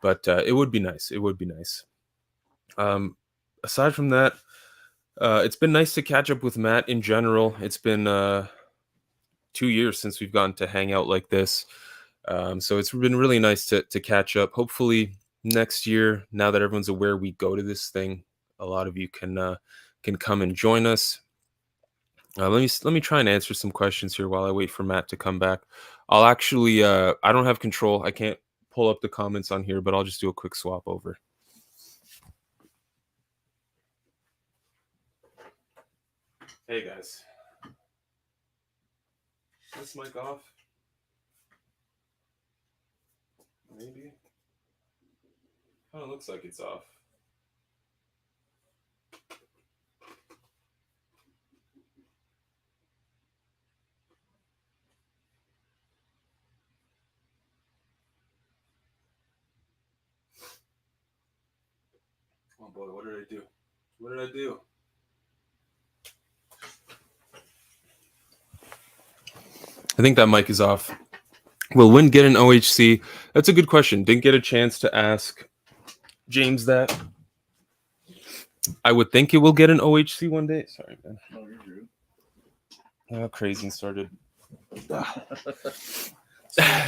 But it would be nice. It would be nice. Aside from that, it's been nice to catch up with Matt in general. It's been 2 years since we've gotten to hang out like this. So it's been really nice to catch up. Hopefully next year, now that everyone's aware we go to this thing, a lot of you can come and join us. Let me try and answer some questions here while I wait for Matt to come back. I'll actually I don't have control. I can't pull up the comments on here, but I'll just do a quick swap over. Hey guys, is this mic off? Maybe. Kind of looks like it's off. Oh boy, what did I do? What did I do? I think that mic is off. Will Win get an OHC? That's a good question. Didn't get a chance to ask James that. I would think it will get an OHC one day. Sorry, man. Oh, you're rude. Oh, crazy started.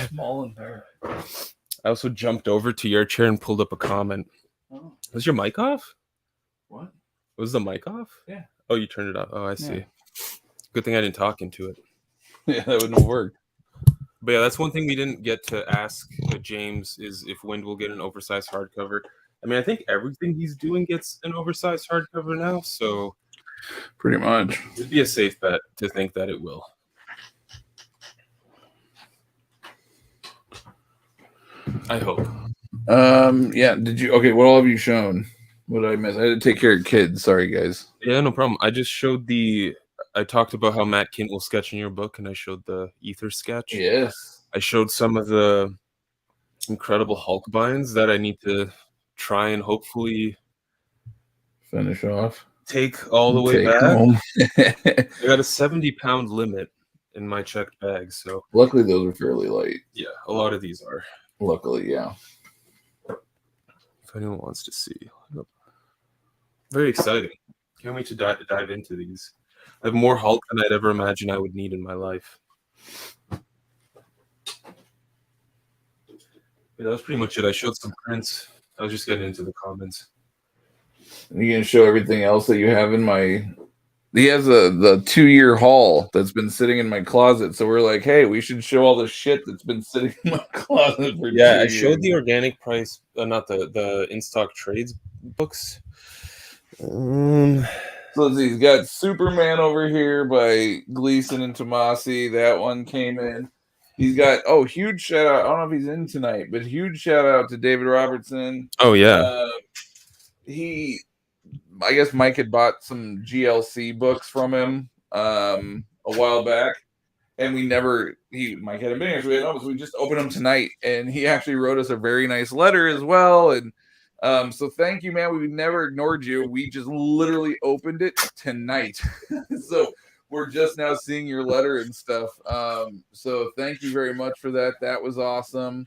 Small and bare. I also jumped over to your chair and pulled up a comment. Oh. Was your mic off? What? Was the mic off? Yeah. Oh, you turned it off. Oh, I see. Yeah. Good thing I didn't talk into it. Yeah, that wouldn't have worked. But yeah, that's one thing we didn't get to ask James is if Wind will get an oversized hardcover. I mean, I think everything he's doing gets an oversized hardcover now, so pretty much it'd be a safe bet to think that it will. I hope. Yeah. Did you? Okay. What all have you shown? What did I miss? I had to take care of kids. Sorry, guys. Yeah, no problem. I just showed I talked about how Matt Kint will sketch in your book, and I showed the Ether sketch. Yes. I showed some of the incredible Hulk binds that I need to try and hopefully finish off. Take all the way back. Home. I got a 70-pound limit in my checked bag, so luckily those are fairly light. Yeah, a lot of these are. Luckily, yeah. If anyone wants to see. Very exciting. Can't wait to dive into these. I have more Hulk than I'd ever imagine I would need in my life. Yeah, that was pretty much it. I showed some prints. I was just getting into the comments. Are you gonna show everything else that you have in my? He has the 2-year haul that's been sitting in my closet. So we're like, hey, we should show all the shit that's been sitting in my closet for 2 years. I showed the organic price, not the in stock trades books. So let's see, he's got Superman over here by Gleason and Tomasi. That one came in. He's got huge shout out. I don't know if he's in tonight, but huge shout out to David Robertson. Oh yeah. I guess Mike had bought some GLC books from him a while back, and Mike hadn't been here, so we just opened them tonight, and he actually wrote us a very nice letter as well. And so thank you, man. We never ignored you. We just literally opened it tonight. So we're just now seeing your letter and stuff. So thank you very much for that. That was awesome.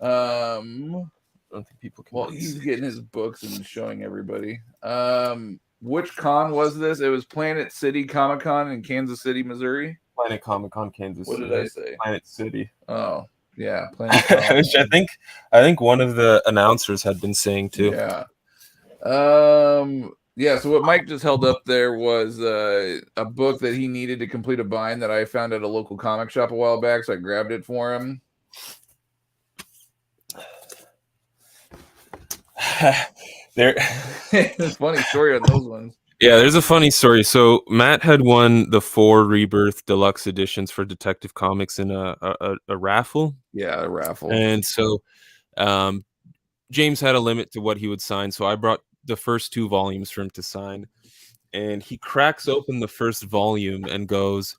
I don't think people can. Well, he's getting his books and showing everybody. Which con was this? It was Planet City Comicon in Kansas City, Missouri. Planet Comicon, Kansas City. What did I say? Planet City. Oh, yeah. Planet Which I think one of the announcers had been saying too. Yeah. Yeah, so what Mike just held up there was a book that he needed to complete a bind that I found at a local comic shop a while back, so I grabbed it for him. There's a funny story on those ones. Yeah, there's a funny story. So Matt had won the 4 Rebirth Deluxe editions for Detective Comics in a raffle. Yeah, a raffle. And so James had a limit to what he would sign, so I brought the first 2 volumes for him to sign. And he cracks open the first volume and goes,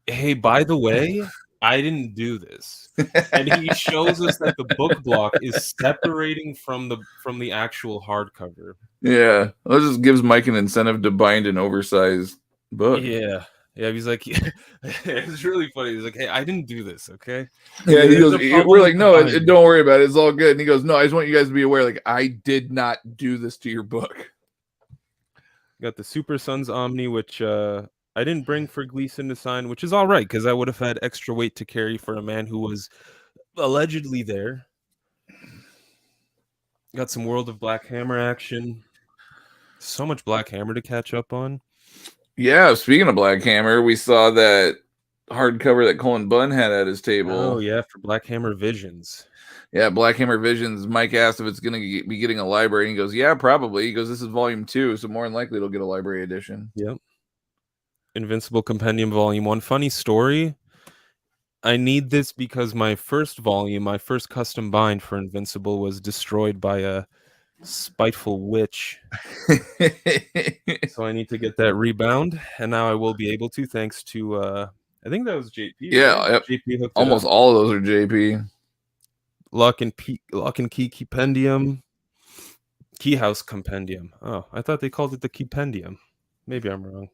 "Hey, by the way, I didn't do this." And he shows us that the book block is separating from the actual hardcover. Yeah, that just gives Mike an incentive to bind an oversized book. Yeah, he's like, it's really funny. He's like, "Hey, I didn't do this, okay?" Yeah, he goes, we're like, "No, don't worry about it. It's all good." And he goes, "No, I just want you guys to be aware, like, I did not do this to your book." Got the Super Sons Omni, which I didn't bring for Gleason to sign, which is all right because I would have had extra weight to carry for a man who was allegedly there. Got some World of Black Hammer action. So much Black Hammer to catch up on. Yeah, speaking of Black Hammer, we saw that hardcover that Colin Bunn had at his table. Oh, yeah, for Black Hammer Visions. Yeah, Black Hammer Visions. Mike asked if it's going to be getting a library, and he goes, "Yeah, probably." He goes, "This is volume 2, so more than likely it'll get a library edition." Yep. Invincible Compendium Volume 1. Funny story. I need this because my first volume, my first custom bind for Invincible was destroyed by a spiteful witch. So I need to get that rebound, and now I will be able to, thanks to I think that was JP. Yeah, right? JP hooked almost all of those are JP. Lock and Key Compendium. Keyhouse Compendium. Oh, I thought they called it the Compendium. Maybe I'm wrong.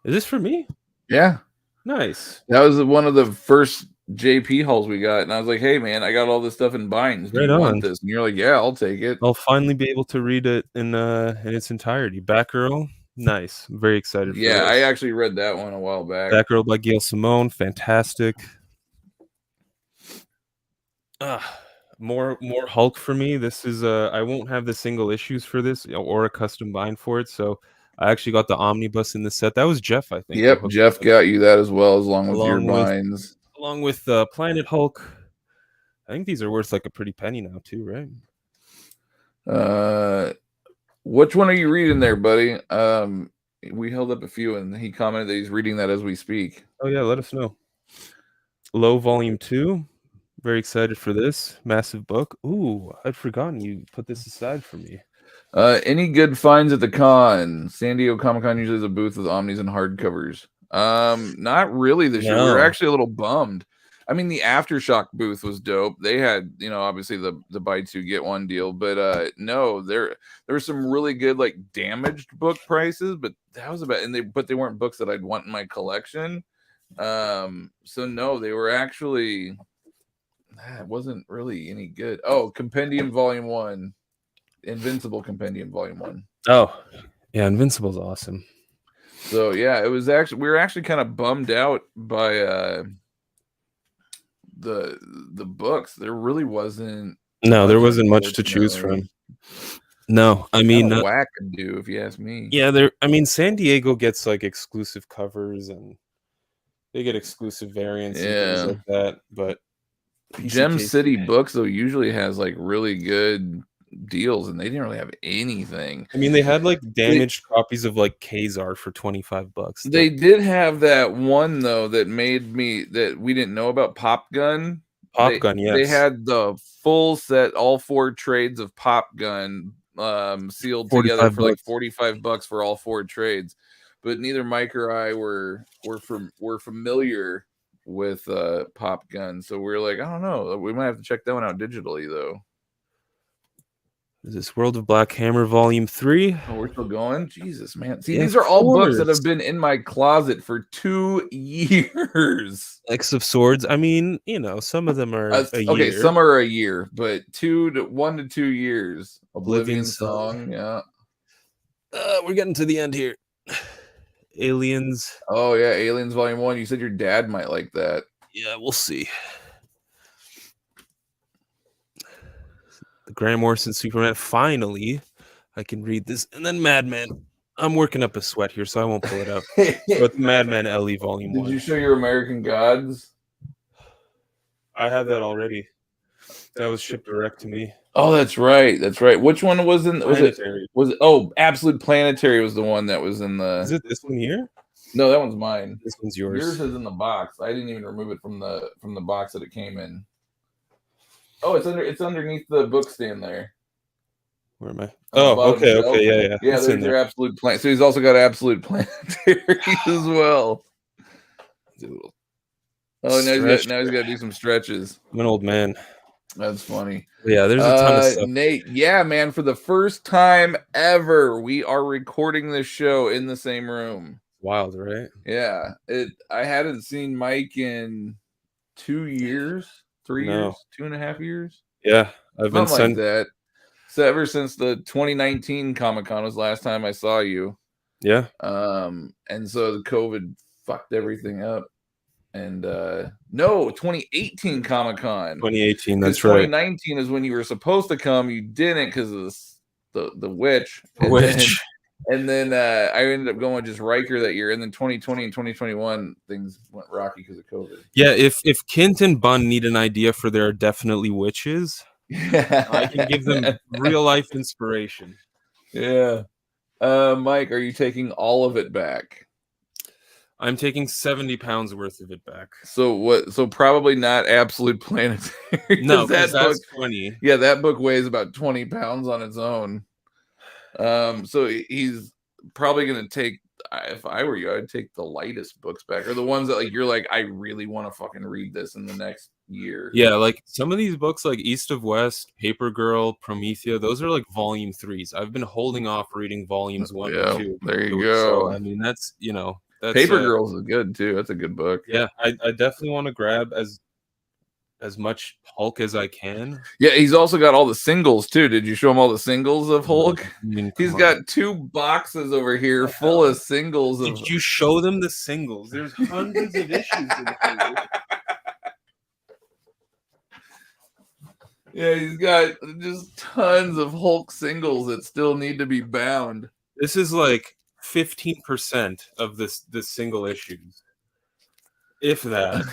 Is this for me? Yeah. Nice. That was one of the first JP hauls we got, and I was like, "Hey, man, I got all this stuff in binds. Do you want this?" And you're like, "Yeah, I'll take it." I'll finally be able to read it in its entirety. Batgirl, nice. I'm very excited. Yeah, for this. I actually read that one a while back. Batgirl by Gail Simone, fantastic. More Hulk for me. This is I won't have the single issues for this or a custom bind for it, so I actually got the omnibus in the set. That was Jeff, I think. Yep, Jeff got you that as well, along with your binds. Along with Planet Hulk. I think these are worth like a pretty penny now too, right? Which one are you reading there, buddy? We held up a few, and he commented that he's reading that as we speak. Oh yeah, let us know. Low Volume 2. Very excited for this massive book. Ooh, I'd forgotten you put this aside for me. Any good finds at the con? San Diego Comic-Con usually has a booth with omnis and hardcovers. Not really this year. We were actually a little bummed. I mean, the Aftershock booth was dope. They had, obviously the buy 2 get 1 deal, but no, there were some really good like damaged book prices, but that was about, but they weren't books that I'd want in my collection. So no, they were actually, it wasn't really any good. Oh, Compendium Volume 1. Invincible Compendium Volume 1. Oh, Yeah, Invincible's awesome. So yeah, it was actually we were actually kind of bummed out by the books. There really wasn't. No, there wasn't much to choose from. No, I mean, wackadoo, if you ask me. Yeah, I mean, San Diego gets like exclusive covers and they get exclusive variants and things like that. But Gem City Books though usually has like really good deals, and they didn't really have anything. I mean, they had like damaged copies of like Kazar for $25. They did have that one though that made me that we didn't know about, Pop Gun. Yes. They had the full set, all 4 trades of Pop Gun sealed together for like $45 for all 4 trades. But neither Mike or I were familiar with Pop Gun, so we're like, I don't know, we might have to check that one out digitally though. Is this World of Black Hammer Volume 3? Oh, we're still going? Jesus, man. See, these are all books that have been in my closet for 2 years. X of Swords. I mean, you know, some of them are a year. Okay, some are a year, but 1 to 2 years. Oblivion Song, yeah. We're getting to the end here. Aliens. Oh, yeah, Aliens Volume 1. You said your dad might like that. Yeah, we'll see. The Grant Morrison Superman. Finally, I can read this. And then Madman. I'm working up a sweat here, so I won't pull it up. But Madman LE Volume 1. Did you show your American Gods? I have that already. That was shipped direct to me. Oh, that's right. That's right. Which one was in? Absolute Planetary was the one that was in the. Is it this one here? No, that one's mine. This one's yours. Yours is in the box. I didn't even remove it from the box that it came in. Oh, it's underneath the book stand there. Where am I? Oh, okay, yeah. Yeah, there's your Absolute Planet. So he's also got Absolute Planetary as well. Oh, now he's got to do some stretches. I'm an old man. That's funny. Yeah, there's a ton of stuff. Nate, yeah, man, for the first time ever, we are recording this show in the same room. Wild, right? Yeah. I hadn't seen Mike in 2 years, 3 years, 2.5 years. Yeah, I've been like that. So ever since the 2019 Comic-Con was the last time I saw you. Yeah. And so the COVID fucked everything up. And no, 2018 Comic-Con. 2018, that's right. 2019 is when you were supposed to come. You didn't because of the witch. And then I ended up going just Riker that year. And then 2020 and 2021, things went rocky because of COVID. Yeah, if Kint and Bunn need an idea for their definitely witches, I can give them real life inspiration. Yeah. Mike, are you taking all of it back? I'm taking 70 pounds worth of it back. So what? So probably not Absolute Planetary. No, that's book, 20. Yeah, that book weighs about 20 pounds on its own. So he's probably gonna take. If I were you, I'd take the lightest books back, or the ones that like you're like, I really want to fucking read this in the next year. Yeah, like some of these books, like East of West, Paper Girl, Promethea, those are like volume 3s. I've been holding off reading volumes 1 and 2. There you go. So, I mean, that's Paper Girls is good too. That's a good book. Yeah, I definitely want to grab as much Hulk as I can. Yeah, he's also got all the singles too. Did you show him all the singles of Hulk? He's got 2 boxes over here full of singles. Did you show them the singles? There's hundreds of issues in here. Yeah, he's got just tons of Hulk singles that still need to be bound. This is like 15% of the single issues, if that.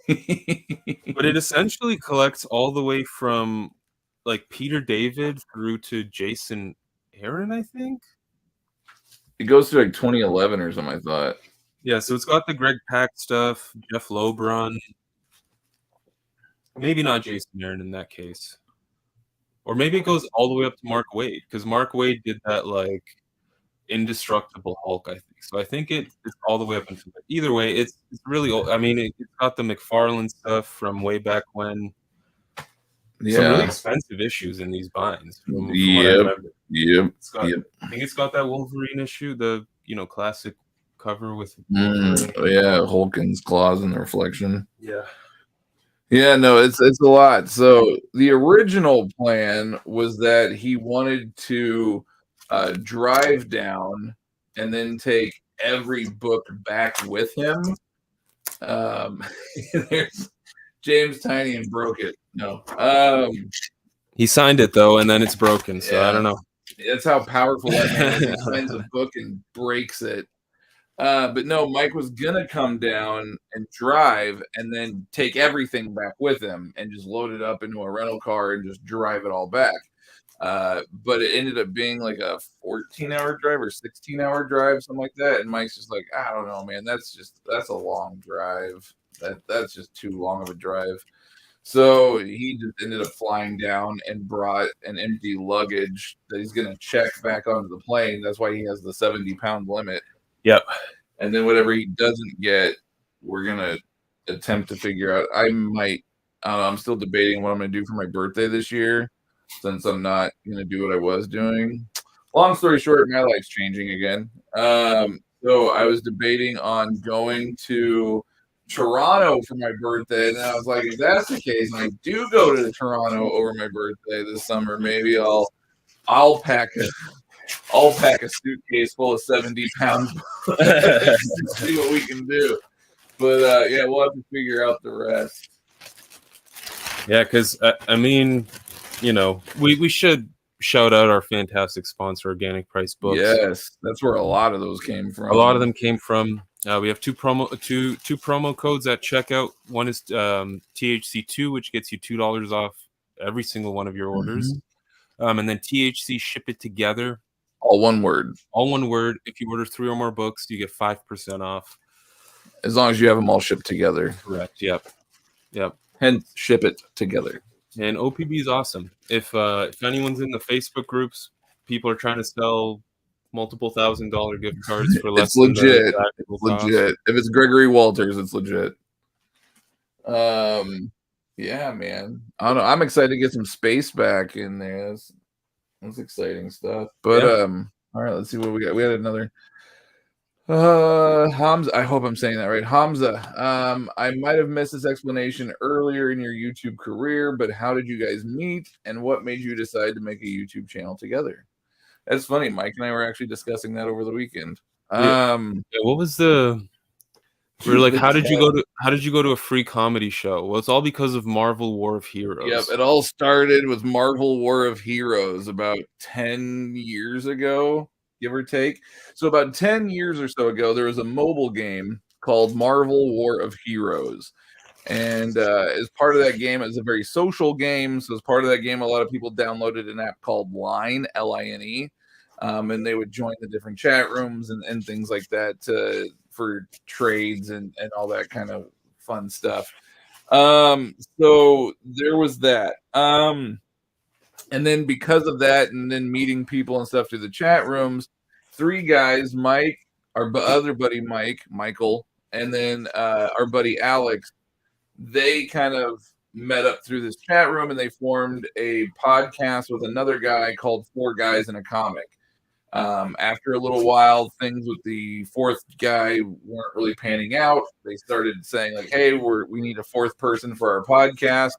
But it essentially collects all the way from like Peter David through to Jason Aaron, I think. It goes to like 2011 or something, I thought. Yeah, so it's got the Greg Pak stuff, Jeff Lobron. Maybe not Jason Aaron in that case. Or maybe it goes all the way up to Mark Waid, because Mark Waid did that like Indestructible Hulk, I think. So I think it's all the way up until that. Either way, it's really old. I mean, it's got the McFarlane stuff from way back when. Yeah. Some really expensive issues in these binds. From what I remember. I think it's got that Wolverine issue, the classic cover with Hulk's claws in the reflection. Yeah. Yeah, no, it's a lot. So the original plan was that he wanted to drive down, and then take every book back with him. There's James Tynion broke it. No. He signed it though, and then it's broken. So I don't know. That's how powerful that man is. He signs a book and breaks it. But no, Mike was gonna come down and drive and then take everything back with him and just load it up into a rental car and just drive it all back. But it ended up being like a 14-hour drive or 16-hour drive, something like that. And Mike's just like, I don't know, man, that's a long drive. That's just too long of a drive. So he just ended up flying down and brought an empty luggage that he's gonna check back onto the plane. That's why he has the 70-pound limit. Yep. And then whatever he doesn't get, we're gonna attempt to figure out. I don't know, I'm still debating what I'm gonna do for my birthday this year, since I'm not gonna do what I was doing. Long story short, my life's changing again. So I was debating on going to Toronto for my birthday, and I was like, if that's the case, and I do go to Toronto over my birthday this summer, maybe I'll pack a suitcase full of 70 pounds to see what we can do. But yeah, we'll have to figure out the rest. Yeah, because I mean, you know, we should shout out our fantastic sponsor, Organic Price Books. Yes, that's where a lot of those came from. A lot of them came from. We have two promo codes at checkout. One is THC2, which gets you $2 off every single one of your orders. And then THC Ship It Together. All one word. All one word. If you order 3 or more books, you get 5% off. As long as you have them all shipped together. Correct. Yep. Hence, ship it together. And OPB is awesome. If anyone's in the Facebook groups, people are trying to sell multiple $1,000 gift cards for less. It's legit. It's legit. If it's Gregory Walters, it's legit. Yeah, man. I don't know. I'm excited to get some space back in there. That's exciting stuff. But all right, let's see what we got. We had another Hamza. I hope I'm saying that right. Hamza. I might have missed this explanation earlier in your YouTube career, but how did you guys meet and what made you decide to make a YouTube channel together? That's funny. Mike and I were actually discussing that over the weekend. What was the we're like, how did you go to a free comedy show? Well, it's all because of Marvel War of Heroes. Yep, it all started with Marvel War of Heroes about 10 years ago, give or take. So about 10 years or so ago, there was a mobile game called Marvel War of Heroes. And as part of that game, it was a very social game. So as part of that game, a lot of people downloaded an app called Line, Line. And they would join the different chat rooms and things like that for trades and all that kind of fun stuff. So there was that. And then because of that, and then meeting people and stuff through the chat rooms, 3 guys, Mike, our other buddy Michael, and then our buddy Alex, they kind of met up through this chat room and they formed a podcast with another guy called 4 Guys in a Comic. After a little while, things with the 4th guy weren't really panning out. They started saying like, hey, we need a 4th person for our podcast.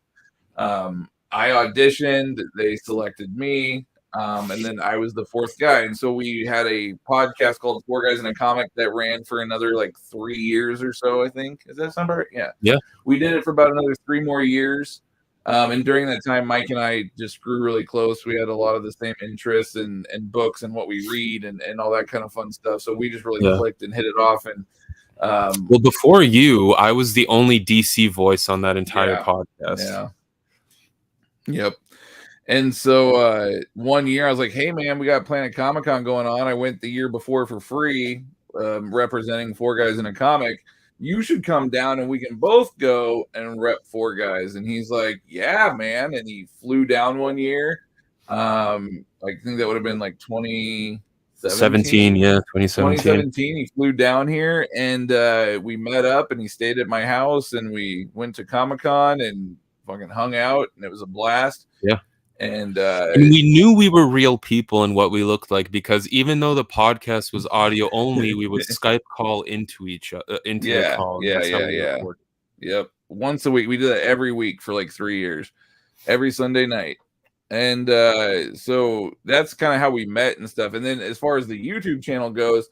I auditioned, they selected me, and then I was the 4th guy. And so we had a podcast called 4 Guys in a Comic that ran for another like 3 years or so, I think. Is that something right? Yeah. We did it for about another 3 more years. And during that time, Mike and I just grew really close. We had a lot of the same interests and books and what we read and all that kind of fun stuff. So we just really clicked and hit it off. And well, before you, I was the only DC voice on that entire podcast. Yeah. Yep. And so one year I was like, hey, man, we got Planet Comicon going on. I went the year before for free, representing 4 Guys in a Comic. You should come down and we can both go and rep 4 Guys. And he's like, yeah, man. And he flew down one year. I think that would have been like 2017. 2017. He flew down here and we met up and he stayed at my house and we went to Comic-Con and fucking hung out and it was a blast. Yeah. And we knew we were real people and what we looked like because even though the podcast was audio only, we would Skype call into each other the call. Yep. Once a week. We did that every week for like 3 years, every Sunday night. And so that's kind of how we met and stuff. And then as far as the YouTube channel goes,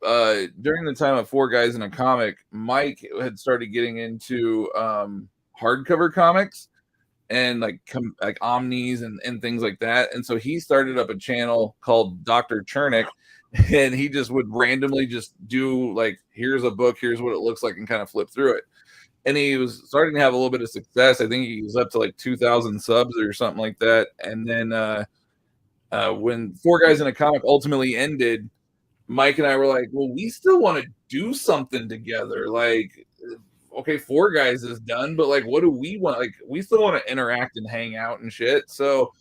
during the time of Four Guys in a Comic, Mike had started getting into hardcover comics and like omnis and things like that. And so he started up a channel called Dr. Chernick, and he just would randomly just do like, here's a book, here's what it looks like, and kind of flip through it. And he was starting to have a little bit of success. I think he was up to like 2,000 subs or something like that. And then when Four Guys in a Comic ultimately ended, Mike and I were like, well, we still want to do something together. Like, okay, Four Guys is done, but like, what do we want? Like, we still want to interact and hang out and shit. So,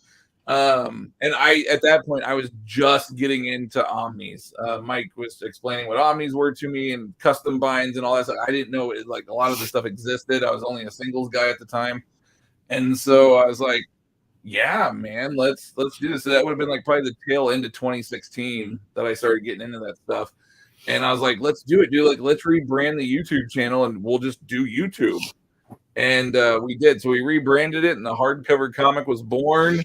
and at that point, I was just getting into omnis. Mike was explaining what omnis were to me and custom binds and all that stuff. I didn't know like a lot of the stuff existed. I was only a singles guy at the time. And so I was like, yeah, man, let's do this. So that would have been like probably the tail end of 2016 that I started getting into that stuff. And I was like, let's do it, dude. Like, let's rebrand the YouTube channel and we'll just do YouTube. And we did. So we rebranded it, and the hardcover comic was born.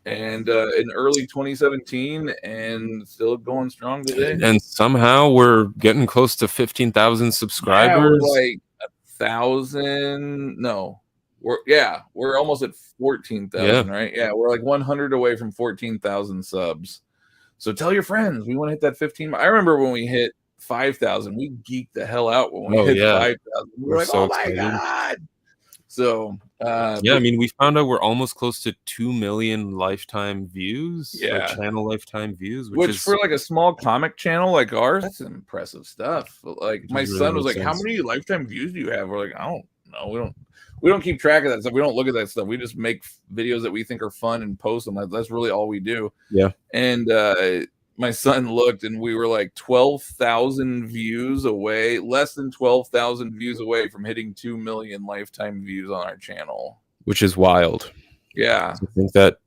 And in early 2017, and still going strong today. And somehow we're getting close to 15,000 subscribers. Yeah, we're like 1,000. No, we're almost at 14,000, right? Yeah, we're like 100 away from 14,000 subs. So tell your friends, we want to hit that 15. I remember when we hit 5,000, we geeked the hell out when we hit 5,000. We were like, so excited. My God. So I mean, we found out we're almost close to 2 million lifetime views, like channel lifetime views, which is, for like a small comic channel like ours, that's impressive stuff. But like my son was like, how many lifetime views do you have? We're like, I don't know. We don't keep track of that stuff. We don't look at that stuff. We just make videos that we think are fun and post them. That's really all we do. Yeah. And my son looked, and we were like 12,000 views away, less than 12,000 views away from hitting 2 million lifetime views on our channel, which is wild. Yeah. I think that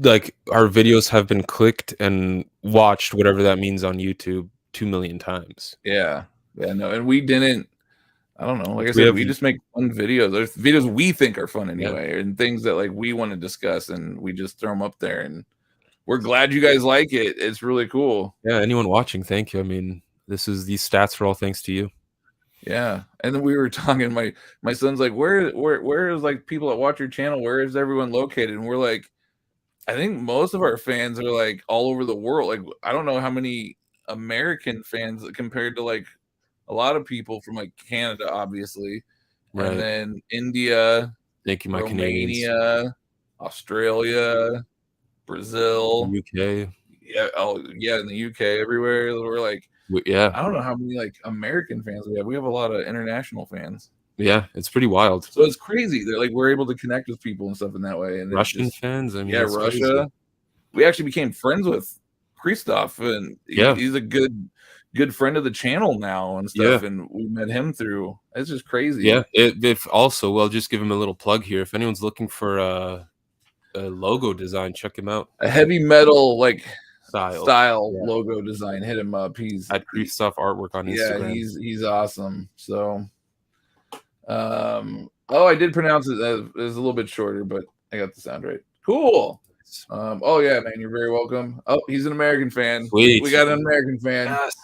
like our videos have been clicked and watched, whatever that means, on YouTube 2 million times. Yeah. No, and we didn't. I don't know. Like I said, we just make fun videos. There's videos we think are fun anyway, and things that like we want to discuss, and we just throw them up there. And we're glad you guys like it. It's really cool. Yeah, anyone watching, thank you. I mean, these stats are all thanks to you. Yeah. And then we were talking, my son's like, where is like people that watch your channel? Where is everyone located? And we're like, I think most of our fans are like all over the world. Like, I don't know how many American fans compared to like a lot of people from like Canada, obviously, and then India, thank you, my Romania, Canadians. Australia, Brazil, UK, in the UK, everywhere. We're like, I don't know how many like American fans we have. We have a lot of international fans. Yeah, it's pretty wild. So it's crazy. They're like, we're able to connect with people and stuff in that way. And Russian fans, I mean, Russia. Crazy. We actually became friends with Christoph, and he's a good friend of the channel now and stuff. And we met him through. It's just crazy. Yeah. If also, well, just give him a little plug here. If anyone's looking for a logo design, check him out. A heavy metal like style logo design. Hit him up. He's at Christoph Artwork on Instagram. Yeah, he's awesome. So, I did pronounce it as a little bit shorter, but I got the sound right. Cool. Oh yeah, man, you're very welcome. Oh, he's an American fan. Sweet. We got an American fan. Yes.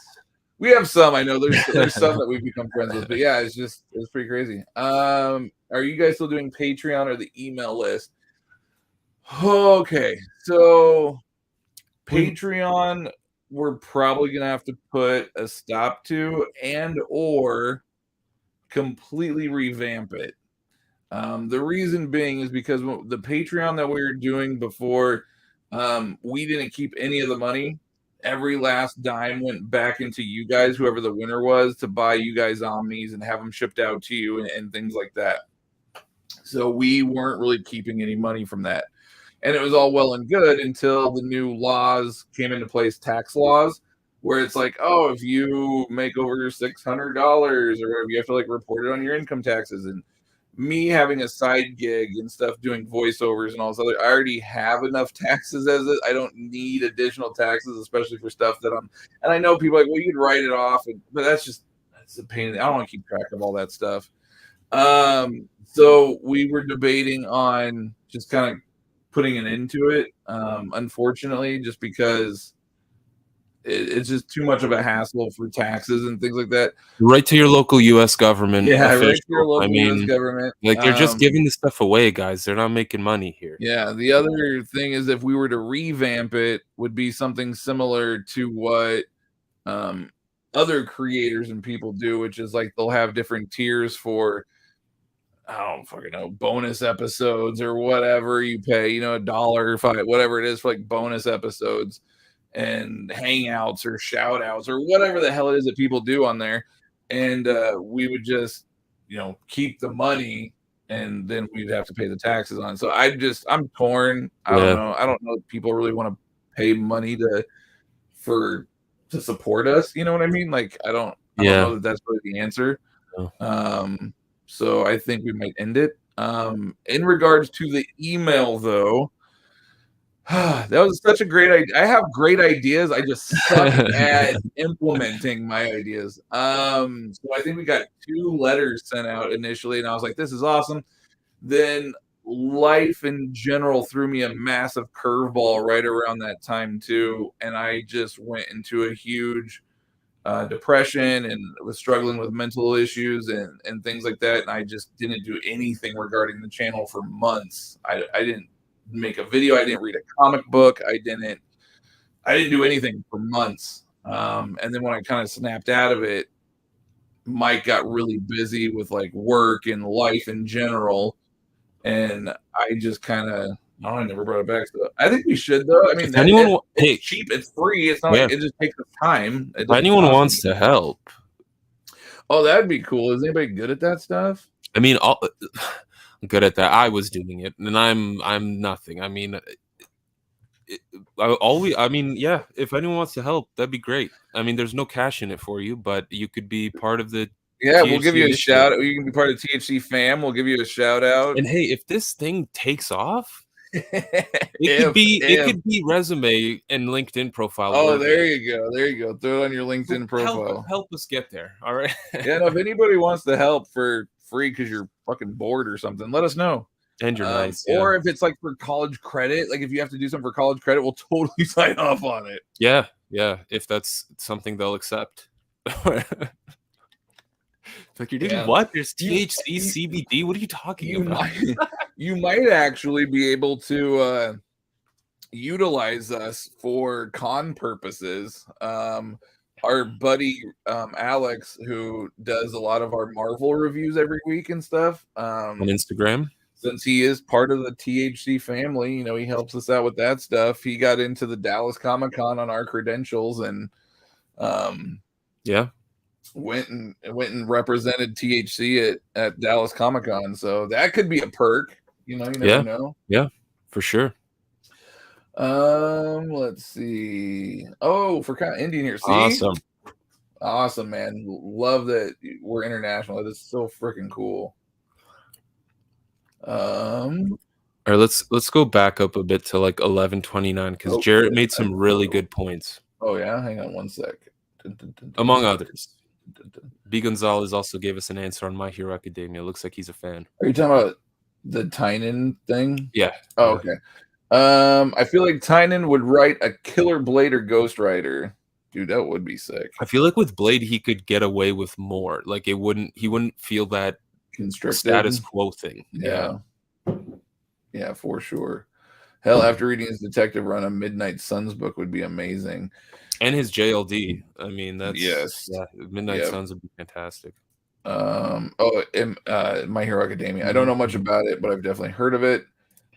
We have some. I know there's some that we've become friends with, but yeah, it's pretty crazy. Are you guys still doing Patreon or the email list? Okay, so Patreon, we're probably gonna have to put a stop to and or completely revamp it. The reason being is because the Patreon that we were doing before, we didn't keep any of the money. Every last dime went back into you guys, whoever the winner was, to buy you guys omnis and have them shipped out to you and things like that. So we weren't really keeping any money from that. And it was all well and good until the new laws came into place, tax laws, where it's like, oh, if you make over $600 or whatever, you have to like report it on your income taxes. And me having a side gig and stuff, doing voiceovers and all this other, I already have enough taxes as it. I don't need additional taxes, especially for stuff that and I know people are like, well, you could write it off, but that's a pain. I don't want to keep track of all that stuff. So we were debating on just kind of putting an end to it, unfortunately, just because it's just too much of a hassle for taxes and things like that. Right to your local U.S. government. Yeah, official. right to your local U.S. government. Like they're just giving this stuff away, guys. They're not making money here. Yeah, the other thing is if we were to revamp it, would be something similar to what other creators and people do, which is like they'll have different tiers for, I don't fucking know, bonus episodes or whatever you pay, $1 or $5, whatever it is for like bonus episodes and hangouts or shout outs or whatever the hell it is that people do on there. And we would just, keep the money and then we'd have to pay the taxes on it. So I'm torn. I don't know. I don't know if people really want to pay money to support us. You know what I mean? Like, I don't know that that's really the answer. So I think we might end it. In regards to the email, though, that was such a great idea. I have great ideas. I just suck at implementing my ideas. So I think we got 2 letters sent out initially, and I was like, this is awesome. Then life in general threw me a massive curveball right around that time too, and I just went into a huge depression and was struggling with mental issues and things like that, and I just didn't do anything regarding the channel for months. I didn't make a video, I didn't read a comic book, I didn't do anything for months. And then when I kind of snapped out of it, Mike got really busy with like work and life in general, and I just kind of I never brought it back. So I think we should, though. I mean, it's cheap, it's free. It's not like it just takes time. If anyone wants to help, that'd be cool. Is anybody good at that stuff? I mean, good at that. I was doing it, and I'm nothing. I mean, if anyone wants to help, that'd be great. I mean, there's no cash in it for you, but you could be part of the. Yeah, we'll give you a shout out. You can be part of THC fam. We'll give you a shout out. And hey, if this thing takes off, it could be resume and LinkedIn profile. Oh, there you go. Throw it on your LinkedIn profile. Help us get there. All right. Yeah, no, if anybody wants to help for free because you're fucking bored or something, let us know. And you're nice. Or if it's like for college credit, like if you have to do something for college credit, we'll totally sign off on it. Yeah. If that's something they'll accept. Like you're doing what? There's THC, CBD. What are you talking about? You might actually be able to utilize us for con purposes. Our buddy Alex, who does a lot of our Marvel reviews every week and stuff on Instagram, since he is part of the THC family, he helps us out with that stuff. He got into the Dallas Comicon on our credentials and went and represented THC at Dallas Comicon. So that could be a perk. You never know. Yeah, for sure. Let's see. Oh, for kind of Indian here. See? Awesome, man. Love that we're international. That is so freaking cool. All right, let's go back up a bit to like 11:29 because Jarrett made some really good points. Oh yeah, hang on one sec. Among others, B. Gonzalez also gave us an answer on My Hero Academia. Looks like he's a fan. Are you talking about the Tynion thing? Yeah. Oh, okay. I feel like Tynion would write a Killer Blade or Ghost Rider. Dude, that would be sick. I feel like with Blade he could get away with more. Like he wouldn't feel that constricted status quo thing. Yeah, for sure. Hell, after reading his detective run, a Midnight Suns book would be amazing. And his JLD. I mean, that's Midnight Suns would be fantastic. My Hero Academia. I don't know much about it, but I've definitely heard of it.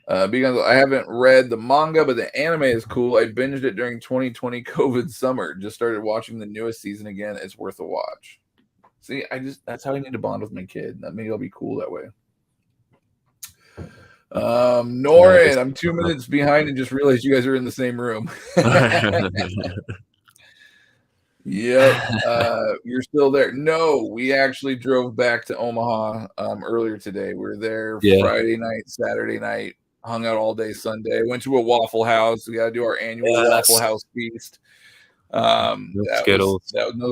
Because I haven't read the manga, but the anime is cool. I binged it during 2020 COVID summer. Just started watching the newest season again. It's worth a watch. See, that's how I need to bond with my kid. Maybe I'll be cool that way. Norin, I'm 2 minutes behind and just realized you guys are in the same room. Yep. You're still there. No, we actually drove back to Omaha earlier today. We were there Friday night, Saturday night, hung out all day Sunday. Went to a Waffle House. We got to do our annual Waffle House feast. No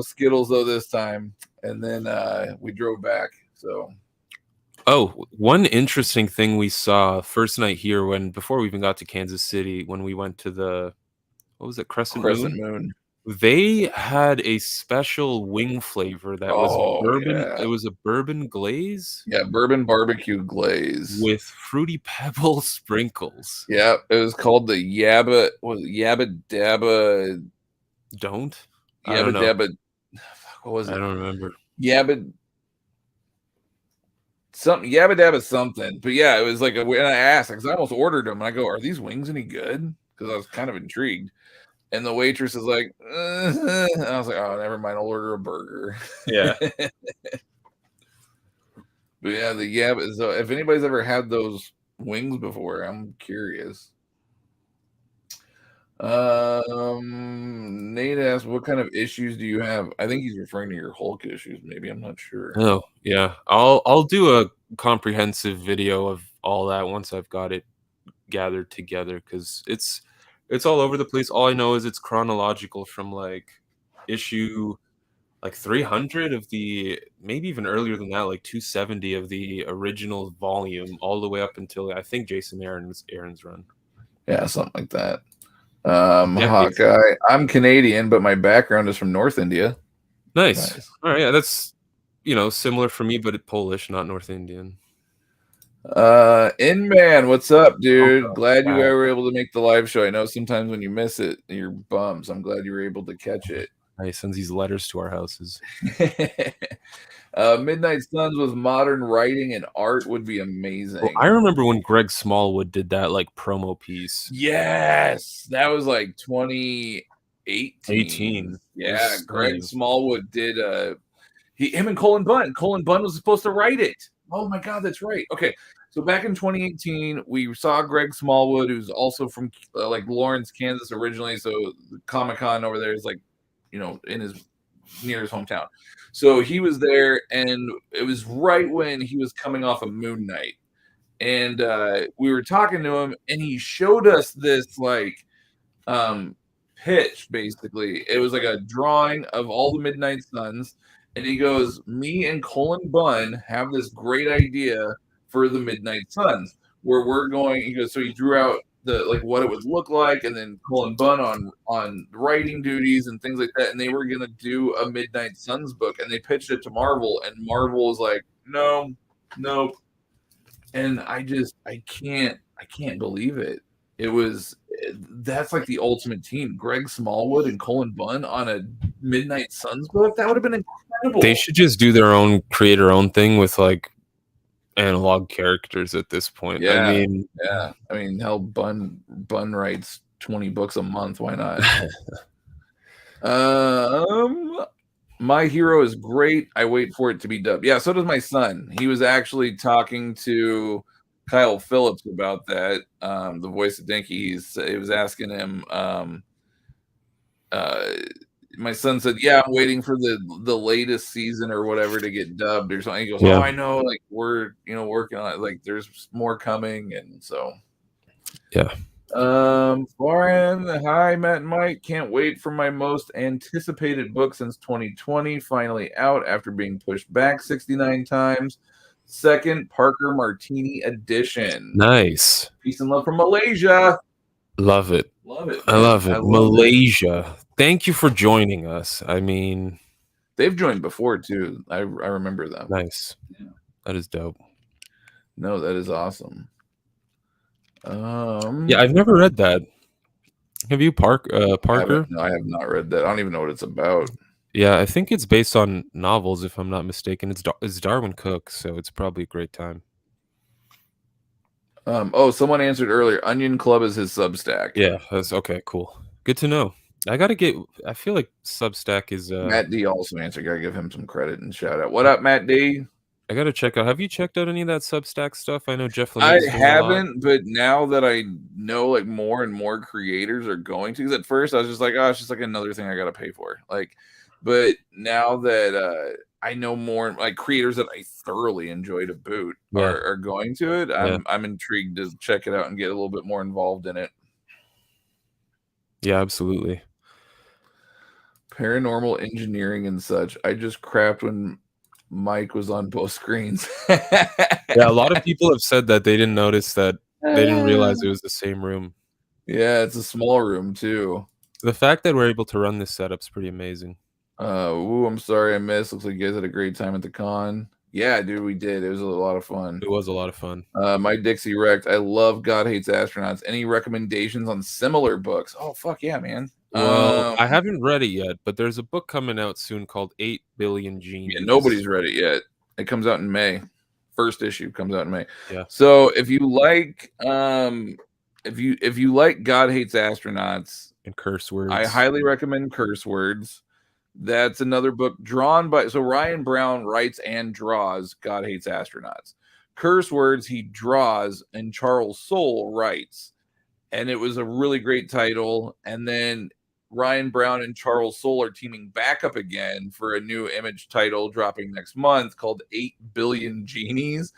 Skittles though this time. And then we drove back. So Oh, one interesting thing we saw first night here before we even got to Kansas City, when we went to the, what was it, Crescent Moon? They had a special wing flavor that was bourbon. Yeah. It was a bourbon glaze. Yeah, bourbon barbecue glaze With Fruity Pebble sprinkles. Yeah, it was called the Yabba Dabba. I don't know. Dabba. What was it? I don't remember. Yabba Dabba something. But yeah, it was like, and I asked, because I almost ordered them. And I go, "Are these wings any good?" Because I was kind of intrigued. And the waitress is like, and I was like, "Oh, never mind. I'll order a burger." Yeah. But yeah, the Yabba. So if anybody's ever had those wings before, I'm curious. Nate asked, "What kind of issues do you have?" I think he's referring to your Hulk issues. Maybe, I'm not sure. Oh yeah, I'll do a comprehensive video of all that once I've got it gathered together, because it's all over the place. All I know is it's chronological from like issue like 300 of the, maybe even earlier than that, like 270 of the original volume, all the way up until I think Jason Aaron's run. Yeah, something like that. Hawkeye. I'm Canadian, but my background is from North India. Nice. All right, yeah, that's similar for me, but Polish, not North Indian. Inman, what's up, dude? Glad you were able to make the live show. I know sometimes when you miss it, you're bums. I'm glad you were able to catch it. He sends these letters to our houses. Midnight Suns with modern writing and art would be amazing. Well, I remember when Greg Smallwood did that like promo piece. Yes, that was like 2018. Yeah, Greg Smallwood did. Him and Colin Bunn. Colin Bunn was supposed to write it. Oh my God, that's right. Okay, so back in 2018, we saw Greg Smallwood, who's also from like Lawrence, Kansas originally. So the Comic-Con over there is like, in his near his hometown. So he was there, and it was right when he was coming off of Moon Knight. And we were talking to him, and he showed us this like pitch. Basically, it was like a drawing of all the Midnight Suns, and he goes, "Me and Colin Bunn have this great idea for the Midnight Suns, where we're going." He goes, so he drew out the like what it would look like, and then Colin Bunn on writing duties and things like that, and they were gonna do a Midnight Suns book, and they pitched it to Marvel, and Marvel was like, "No, nope." And I can't believe it. That's like the ultimate team. Greg Smallwood and Colin Bunn on a Midnight Suns book. That would have been incredible. They should just do their own, create their own thing with like analog characters at this point. Yeah. I mean, hell, Bunn writes 20 books a month. Why not? My Hero is great. I wait for it to be dubbed. Yeah, so does my son. He was actually talking to Kyle Phillips about that. The voice of Dinky. He was asking him. My son said, "Yeah, I'm waiting for the latest season or whatever to get dubbed or something." He goes, "Oh, I know. Like we're working on it. Like there's more coming." And so, yeah. Lauren, hi, Matt and Mike. Can't wait for my most anticipated book since 2020, finally out after being pushed back 69 times. Second Parker Martini edition. Nice. Peace and love from Malaysia. Love it. I love it. Malaysia. Thank you for joining us. I mean, they've joined before too. I remember them. Nice. Yeah. That is dope. No, that is awesome. Yeah, I've never read that. Have you, Parker? No, I have not read that. I don't even know what it's about. Yeah, I think it's based on novels, if I'm not mistaken. It's Darwin Cook, so it's probably a great time. Someone answered earlier. Onion Club is his Substack. Yeah, that's okay. Cool. Good to know. I feel like Substack is. Matt D also answered. Gotta give him some credit and shout out. What up, Matt D? I gotta check out. Have you checked out any of that Substack stuff? I know Jeff. I haven't, but now that I know, like more and more creators are going to. Because at first I was just like, "Oh, it's just like another thing I gotta pay for." Like, but now that I know more, like creators that I thoroughly enjoy to boot are going to it. I'm intrigued to check it out and get a little bit more involved in it. Yeah, absolutely. Paranormal engineering and such. I just crapped when Mike was on both screens. Yeah, a lot of people have said that they didn't notice that. They didn't realize it was the same room. Yeah, it's a small room too. The fact that we're able to run this setup's pretty amazing. Ooh, I'm sorry I missed. Looks like you guys had a great time at the con. Yeah, dude, we did. It was a lot of fun. It was a lot of fun. My Dixie wrecked. I love God Hates Astronauts. Any recommendations on similar books? Oh, fuck yeah, man. Well, I haven't read it yet, but there's a book coming out soon called 8 Billion Genies. Yeah, nobody's read it yet. It comes out in May. First issue comes out in May. Yeah. So if you like if you like God Hates Astronauts and curse words, I highly recommend Curse Words. That's another book drawn by Ryan Brown writes and draws God Hates Astronauts. Curse Words he draws and Charles Soule writes. And it was a really great title. And then Ryan Brown and Charles Soule are teaming back up again for a new Image title dropping next month called 8 Billion Genies.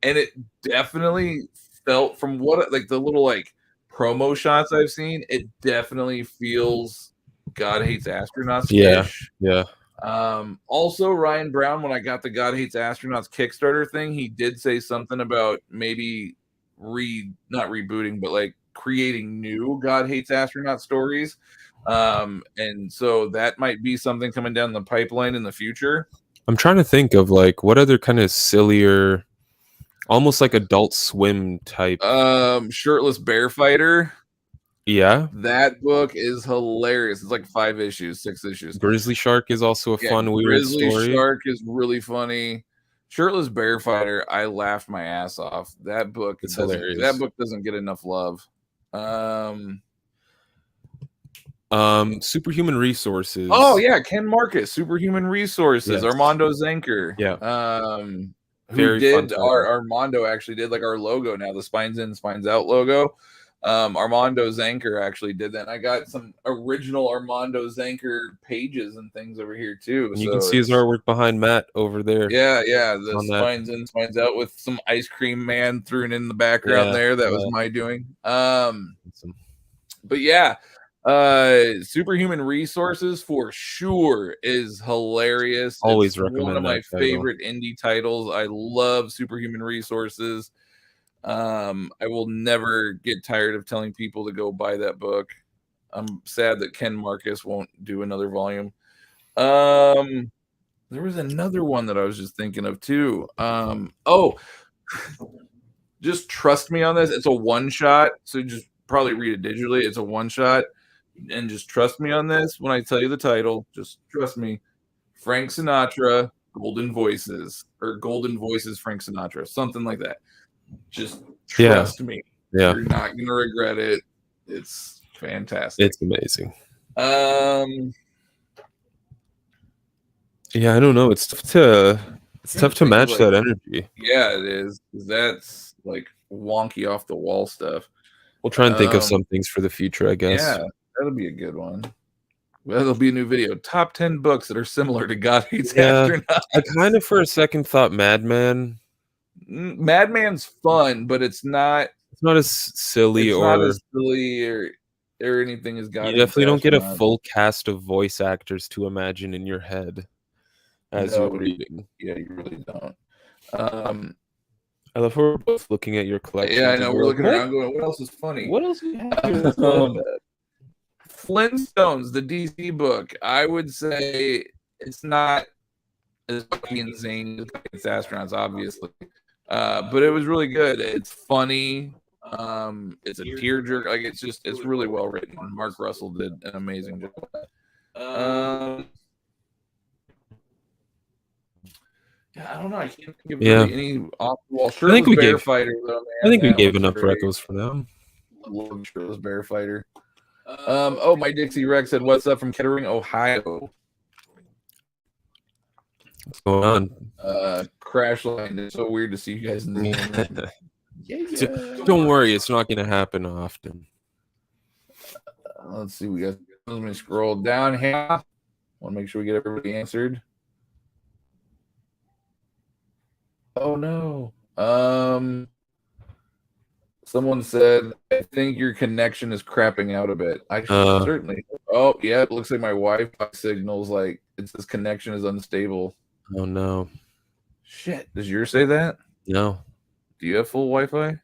And it definitely felt, from what like the little like promo shots I've seen, it definitely feels God Hates Astronauts. Yeah. Also Ryan Brown, when I got the God Hates Astronauts Kickstarter thing, he did say something about maybe not rebooting, but like creating new God Hates Astronaut stories. And so that might be something coming down the pipeline in the future. I'm trying to think of like what other kind of sillier, almost like Adult Swim type. Shirtless Bear Fighter. Yeah, that book is hilarious. It's like 5 issues, 6 issues. Grizzly Shark is also a fun, weird story. Grizzly Shark is really funny. Shirtless Bear Fighter, I laughed my ass off. That book is hilarious. That book doesn't get enough love. Superhuman Resources. Oh yeah, Ken Marcus, Superhuman Resources. Yes. Armando Zenker. Yeah. Who did Armando actually did like our logo now, the Spines In, Spines Out logo. Armando Zenker actually did that. And I got some original Armando Zenker pages and things over here too. And you can see his artwork behind Matt over there. Yeah, the Spines In, Spines Out with some ice cream man thrown in the background there. That was my doing. But yeah, Superhuman Resources for sure is hilarious. Always recommend one of my favorite indie titles. I love Superhuman Resources. I will never get tired of telling people to go buy that book. I'm sad that Ken Marcus won't do another volume. There was another one that I was just thinking of too. Just trust me on this. It's a one shot, so just probably read it digitally. It's a one shot, and just trust me on this. When I tell you the title, just trust me. Frank Sinatra, Golden Voices, or Golden Voices Frank Sinatra, something like that. Just trust me. Yeah. You're not gonna regret it. It's fantastic. It's amazing. Yeah, I don't know. It's tough to match that energy. Yeah, it is. That's like wonky off the wall stuff. We'll try and think of some things for the future, I guess. Yeah, that'll be a good one. Well, there'll be a new video. Top 10 books that are similar to God Hates Astronauts. I kind of for a second thought Madman's fun, but it's not as silly or anything as God. You definitely don't get a full cast of voice actors to imagine in your head as you're reading. Yeah, you really don't. I love how we're both looking at your collection. Yeah, I know. We're looking around going, what else is funny? What else do you have here? Flintstones, the DC book. I would say it's not as fucking insane as Astronauts, obviously. But it was really good. It's funny. It's a tearjerker. Like it's really well written. Mark Russell did an amazing job. Yeah, I don't know. I can't give really any off the wall. I think we gave Fighter, though, man. I think we gave enough recos for them. I love Shirtless Bear Fighter. My Dixie Rex said, "What's up from Kettering, Ohio?" What's going on? Crash Line. It's so weird to see you guys in the yeah. Don't worry, it's not going to happen often. Let's see. Let me scroll down here. Want to make sure we get everybody answered. Oh no. Someone said, I think your connection is crapping out a bit. I certainly. Oh yeah, it looks like my Wi-Fi signal's like it says connection is unstable. Oh no. Shit, does yours say that? No. Do you have full Wi-Fi?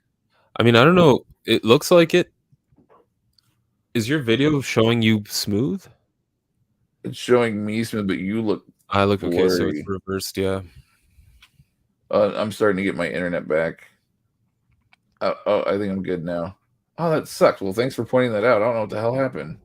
I mean, I don't know. It looks like it. Is your video showing you smooth? It's showing me smooth, but you look I look blurry. okay, so it's reversed, yeah. I'm starting to get my internet back. Oh, I think I'm good now. Oh, that sucks. Well, thanks for pointing that out. I don't know what the hell happened.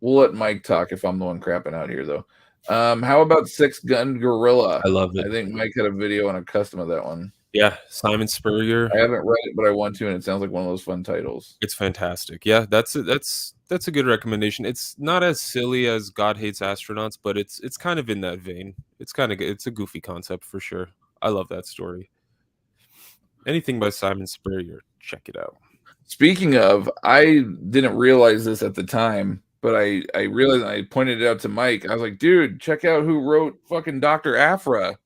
We'll let Mike talk if I'm the one crapping out here, though. How about Six Gun Gorilla? I love it. I think Mike had a video on a custom of that one. Yeah, Simon Spurrier. I haven't read it, but I want to, and it sounds like one of those fun titles. It's fantastic. Yeah, that's a good recommendation. It's not as silly as God Hates Astronauts, but it's kind of in that vein. It's kind of it's a goofy concept for sure. I love that story. Anything by Simon Spurrier, check it out. Speaking of, I didn't realize this at the time, but I realized, I pointed it out to Mike. I was like, dude, check out who wrote fucking Dr. Aphra.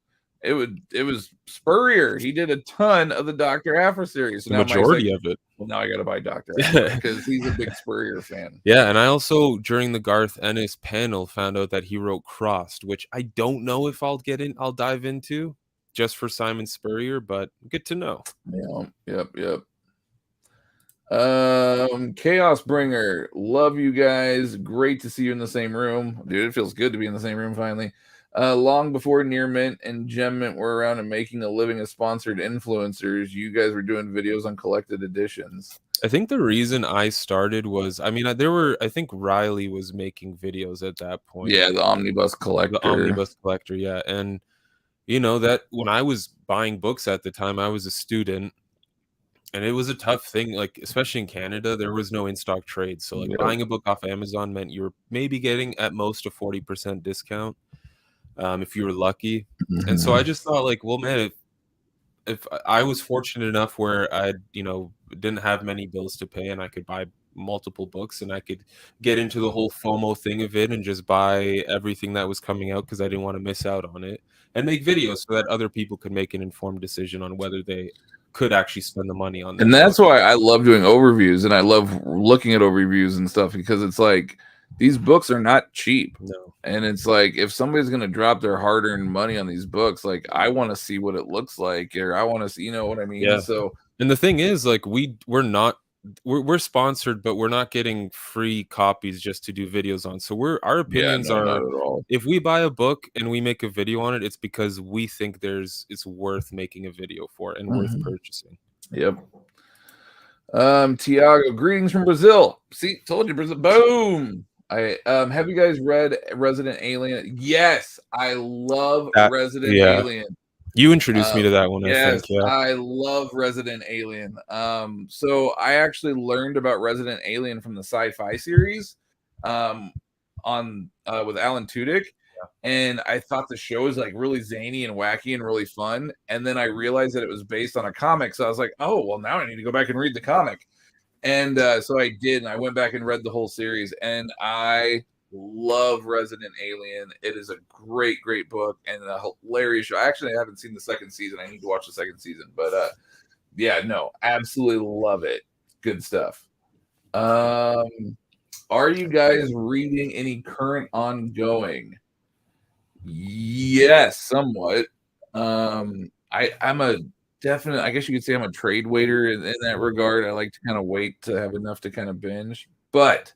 It was Spurrier. He did a ton of the Dr. Aphra series. So the majority of it. Well, now I got to buy Dr. Aphra because he's a big Spurrier fan. Yeah, and I also, during the Garth Ennis panel, found out that he wrote Crossed, which I don't know if I'll dive into just for Simon Spurrier, but good to know. Yeah, yep. Chaos Bringer, love you guys. Great to see you in the same room. Dude, it feels good to be in the same room finally. Long before Near Mint and Gem Mint were around and making a living as sponsored influencers, you guys were doing videos on collected editions. I think the reason I started was, I think Riley was making videos at that point. Yeah, the Omnibus Collector. Yeah. And you know that when I was buying books at the time, I was a student. And it was a tough thing, like especially in Canada, there was no in-stock trade. So like buying a book off Amazon meant you were maybe getting at most a 40% discount if you were lucky. Mm-hmm. And so I just thought like, well, man, if I was fortunate enough where I, didn't have many bills to pay and I could buy multiple books and I could get into the whole FOMO thing of it and just buy everything that was coming out because I didn't want to miss out on it and make videos so that other people could make an informed decision on whether they could actually spend the money on that. And that's why I love doing overviews and I love looking at overviews and stuff, because it's like these books are not cheap. No. And it's like if somebody's going to drop their hard-earned money on these books, like I want to see what it looks like, or I want to see, you know what I mean? Yeah. So, and the thing is, like we're sponsored, but we're not getting free copies just to do videos on. So our opinions are, if we buy a book and we make a video on it, it's because we think it's worth making a video for and worth purchasing. Yep. Tiago, greetings from Brazil. See, told you, Brazil. Boom. Have you guys read Resident Alien? Yes, I love Resident Alien. You introduced me to that one. Yes, I think. Yeah. I love Resident Alien. So I actually learned about Resident Alien from the sci-fi series, with Alan Tudyk, and I thought the show was like really zany and wacky and really fun. And then I realized that it was based on a comic, so I was like, oh well, now I need to go back and read the comic. And so I did, and I went back and read the whole series, and I love Resident Alien. It is a great book and a hilarious show. Actually, I haven't seen the second season. I need to watch the second season, but absolutely love it. Good stuff. Are you guys reading any current ongoing? Yes, somewhat. I'm a definite, I guess you could say I'm a trade waiter in that regard. I like to kind of wait to have enough to kind of binge, but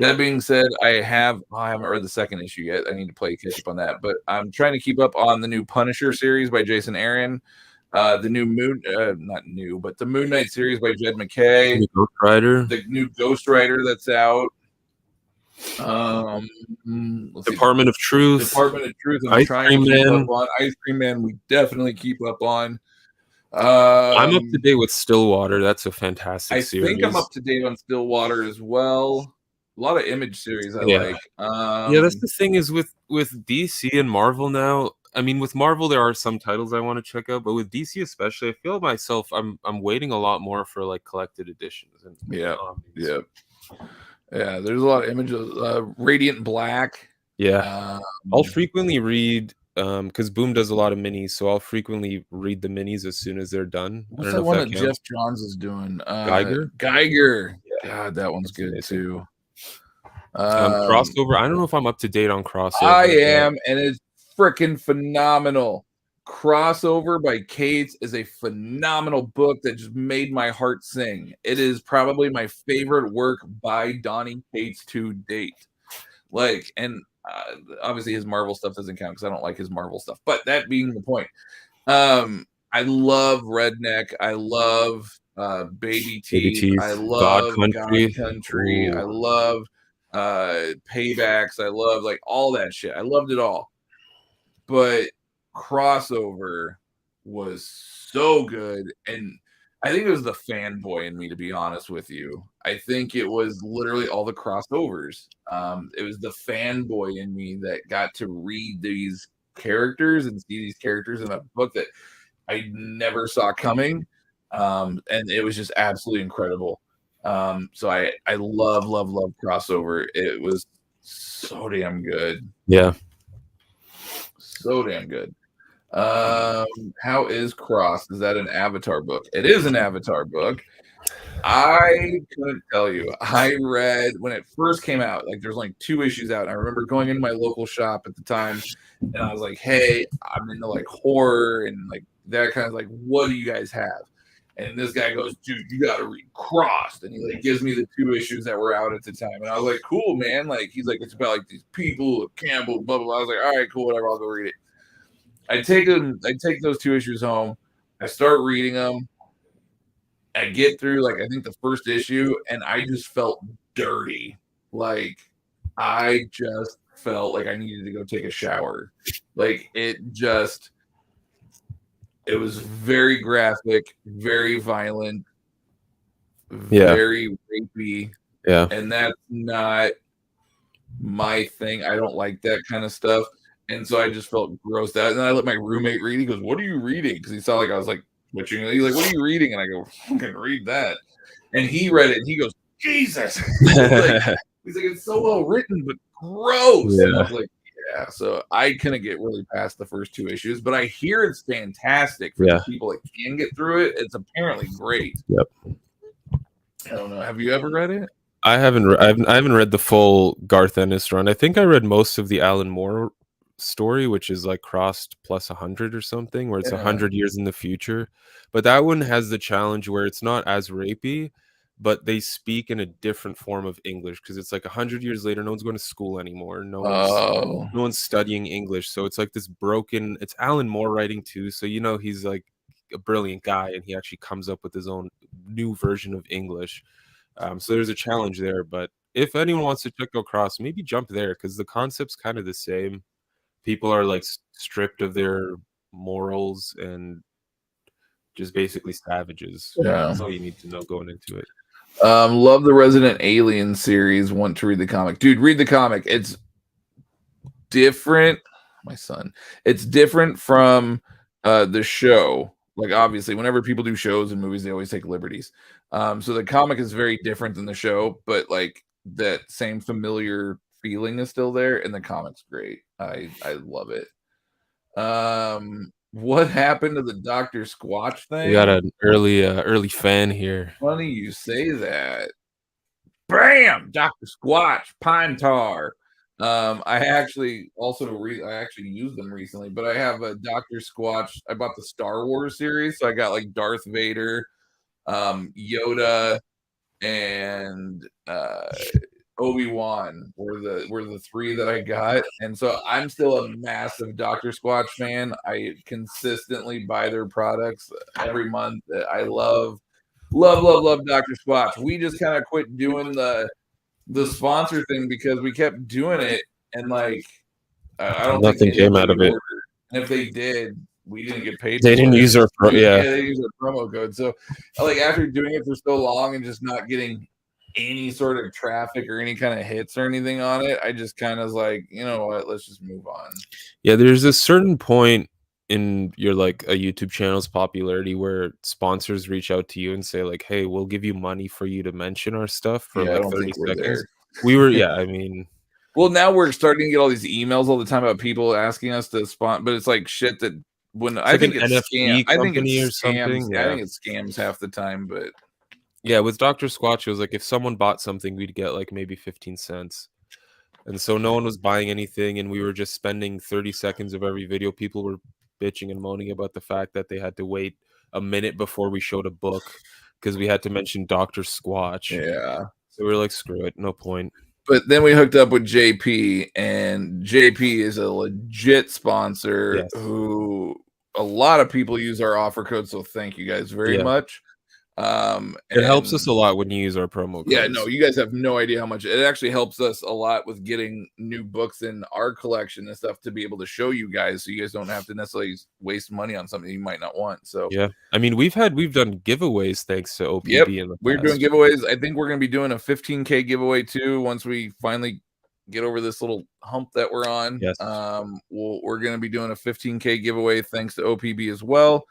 that being said, I haven't read the second issue yet. I need to play catch up on that, but I'm trying to keep up on the new Punisher series by Jason Aaron, the new the Moon Knight series by Jed McKay, the new Ghost Rider that's out. Department of Truth. I'm trying to keep up on Ice Cream Man. We definitely keep up on. I'm up to date with Stillwater. That's a fantastic series. I think I'm up to date on Stillwater as well. A lot of Image series I like. That's the thing is with DC and Marvel now. I mean, with Marvel there are some titles I want to check out, but with DC especially, I feel myself I'm waiting a lot more for like collected editions. And there's a lot of Images. Radiant Black. I'll frequently read because Boom does a lot of minis, so I'll frequently read the minis as soon as they're done. What's that one that Jeff Johns is doing? Geiger. God, that one's good too. Crossover. I don't know if I'm up to date on Crossover. I am, and it's freaking phenomenal. Crossover by Cates is a phenomenal book that just made my heart sing. It is probably my favorite work by Donny Cates to date. Like, and obviously his Marvel stuff doesn't count because I don't like his Marvel stuff. But that being the point, I love Redneck. I love Baby Teeth. I love God Country. I love Paybacks. I love like all that shit. I loved it all. But Crossover was so good, and I think it was the fanboy in me, to be honest with you. I think it was literally all the crossovers. It was the fanboy in me that got to read these characters and see these characters in a book that I never saw coming, and it was just absolutely incredible. So I love Crossover. It was so damn good. Yeah. So damn good. How is Cross? Is that an Avatar book? It is an Avatar book. I couldn't tell you. I read when it first came out, like there's like 2 issues out. And I remember going into my local shop at the time, and I was like, "Hey, I'm into like horror and like that kind of like, what do you guys have?" And this guy goes, "Dude, you got to read Crossed," and he like gives me the 2 issues that were out at the time, and I was like, "Cool, man!" Like he's like, "It's about like these people, Campbell, blah blah blah." I was like, "All right, cool, whatever. I'll go read it." I take those 2 issues home. I start reading them. I get through like I think the first issue, and I just felt dirty. Like I just felt like I needed to go take a shower. Like it was very graphic, very violent, very rapey. Yeah. And that's not my thing. I don't like that kind of stuff. And so I just felt grossed out. And then I let my roommate read. He goes, "What are you reading?" Because he saw like I was like twitching. He's like, "What are you reading?" And I go, "Fucking read that." And he read it and he goes, "Jesus." he's like, "It's so well written, but gross." Yeah. And I was like, yeah. So I couldn't get really past the first 2 issues, but I hear it's fantastic for the people that can get through it. It's apparently great. Yep. I don't know. Have you ever read it? I haven't read the full Garth Ennis run. I think I read most of the Alan Moore story, which is like Crossed plus 100 or something, where it's 100 years in the future. But that one has the challenge where it's not as rapey, but they speak in a different form of English because it's like 100 years later, no one's going to school anymore. No one's studying English. So it's like this broken, it's Alan Moore writing too. So, you know, he's like a brilliant guy and he actually comes up with his own new version of English. So there's a challenge there. But if anyone wants to check out Cross, maybe jump there because the concept's kind of the same. People are like stripped of their morals and just basically savages. Yeah. That's all you need to know going into it. Love the Resident Alien series. Want to read the comic. Dude, read the comic. It's different. My son. It's different from the show. Like obviously, whenever people do shows and movies, they always take liberties. So the comic is very different than the show, but like that same familiar feeling is still there, and the comic's great. I love it. What happened to the Dr. Squatch thing? We got an early fan here. Funny you say that. Bam! Dr. Squatch, Pine Tar. I actually used them recently, but I have a Dr. Squatch. I bought the Star Wars series, so I got like Darth Vader, Yoda, and Obi-Wan were the 3 that I got, and so I'm still a massive Dr. Squatch fan. I consistently buy their products every month. I love Dr. Squatch. We just kind of quit doing the sponsor thing because we kept doing it, and like I don't nothing think came out of it. Ordered. And if they did, we didn't get paid. They didn't use our they used our promo code. So like after doing it for so long and just not getting any sort of traffic or any kind of hits or anything on it, I just kind of was like, you know what, let's just move on. Yeah, there's a certain point in your like a YouTube channel's popularity where sponsors reach out to you and say like, hey, we'll give you money for you to mention our stuff for like 30 seconds. We were I mean, well, now we're starting to get all these emails all the time about people asking us to sponsor, but it's like shit that when I think it's scam. I think it's scams. Yeah. I think it's scams half the time, but yeah, with Dr. Squatch, it was like if someone bought something, we'd get like maybe 15 cents. And so no one was buying anything, and we were just spending 30 seconds of every video. People were bitching and moaning about the fact that they had to wait a minute before we showed a book because we had to mention Dr. Squatch. Yeah. So we were like, screw it, no point. But then we hooked up with JP, and JP is a legit sponsor who a lot of people use our offer code. So thank you guys very much. It helps us a lot when you use our promo codes. Yeah, no, you guys have no idea how much it actually helps us a lot with getting new books in our collection and stuff to be able to show you guys, so you guys don't have to necessarily waste money on something you might not want. So yeah, I mean, we've done giveaways thanks to OPB in the past. We're doing giveaways. I think we're going to be doing a 15K giveaway too once we finally get over this little hump that we're on. Yes. We're going to be doing a 15K giveaway thanks to OPB as well.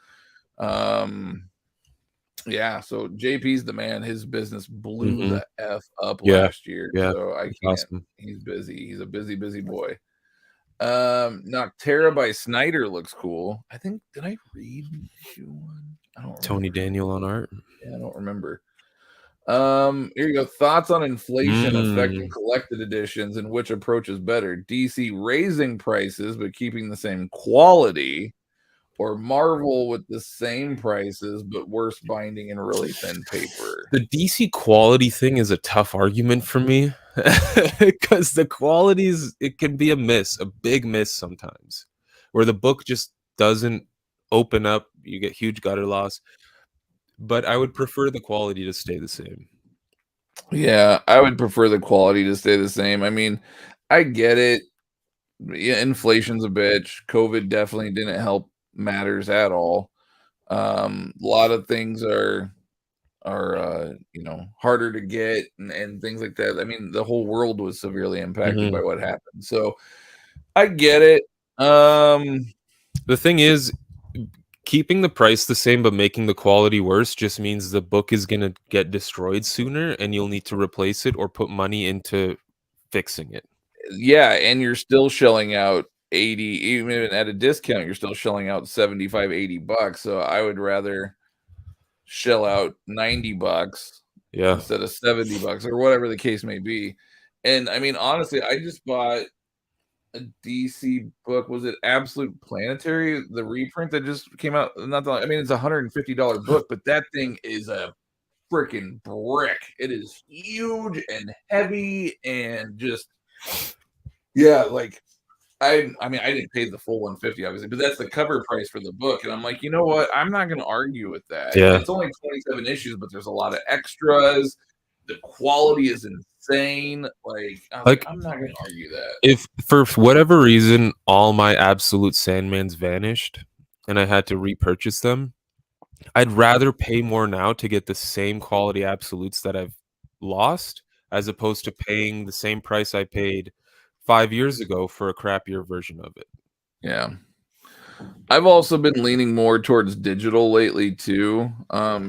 Yeah, so JP's the man. His business blew the F up last year. So I can't. Awesome. He's busy. He's a busy boy. Noctera by Snyder looks cool. I think, did I read issue 1? I don't remember. Tony Daniel on art. Yeah, I don't remember. Here you go. Thoughts on inflation affecting collected editions and which approach is better? DC raising prices but keeping the same quality, or Marvel with the same prices but worse binding and really thin paper? The DC quality thing is a tough argument for me because the qualities, it can be a big miss sometimes, where the book just doesn't open up, you get huge gutter loss. But I would prefer the quality to stay the same. Yeah, I would prefer the quality to stay the same. I mean, I get it. Yeah, inflation's a bitch. COVID definitely didn't help matters at all. A lot of things are harder to get and things like that. I mean, the whole world was severely impacted by what happened. So I get it. The thing is, keeping the price the same but making the quality worse just means the book is going to get destroyed sooner and you'll need to replace it or put money into fixing it. Yeah, and you're still shelling out 80, even at a discount, you're still shelling out 75, $80. So I would rather shell out $90 instead of $70 or whatever the case may be. And I mean, honestly, I just bought a DC book. Was it Absolute Planetary, the reprint that just came out? Not that, I mean, it's a $150 book, but that thing is a freaking brick. It is huge and heavy and just, yeah, like I mean, I didn't pay the full 150 obviously, but that's the cover price for the book. And I'm like, you know what? I'm not going to argue with that. Yeah. It's only 27 issues, but there's a lot of extras. The quality is insane. Like I'm not going to argue that. If for whatever reason all my Absolute Sandmans vanished and I had to repurchase them, I'd rather pay more now to get the same quality Absolutes that I've lost as opposed to paying the same price I paid 5 years ago for a crappier version of it. Yeah. I've also been leaning more towards digital lately too,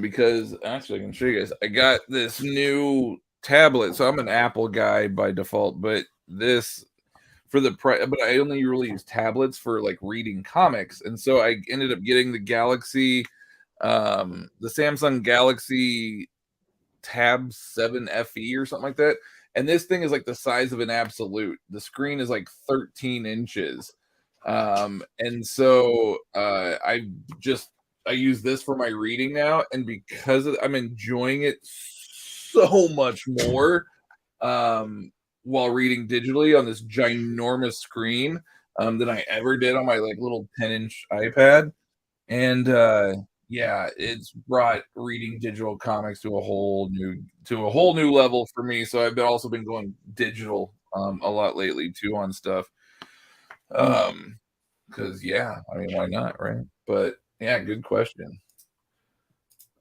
because actually I can show you guys. I got this new tablet, so I'm an Apple guy by default, but this for the price, but I only really use tablets for like reading comics, and so I ended up getting the Samsung Galaxy Tab 7 FE or something like that. And this thing is like the size of an Absolute. The screen is like 13 inches. And so I use this for my reading now. And because I'm enjoying it so much more while reading digitally on this ginormous screen than I ever did on my like little 10-inch iPad. And yeah, it's brought reading digital comics to a whole new level for me. So I've also been going digital a lot lately too on stuff. Because yeah, I mean, why not, right? But yeah, good question.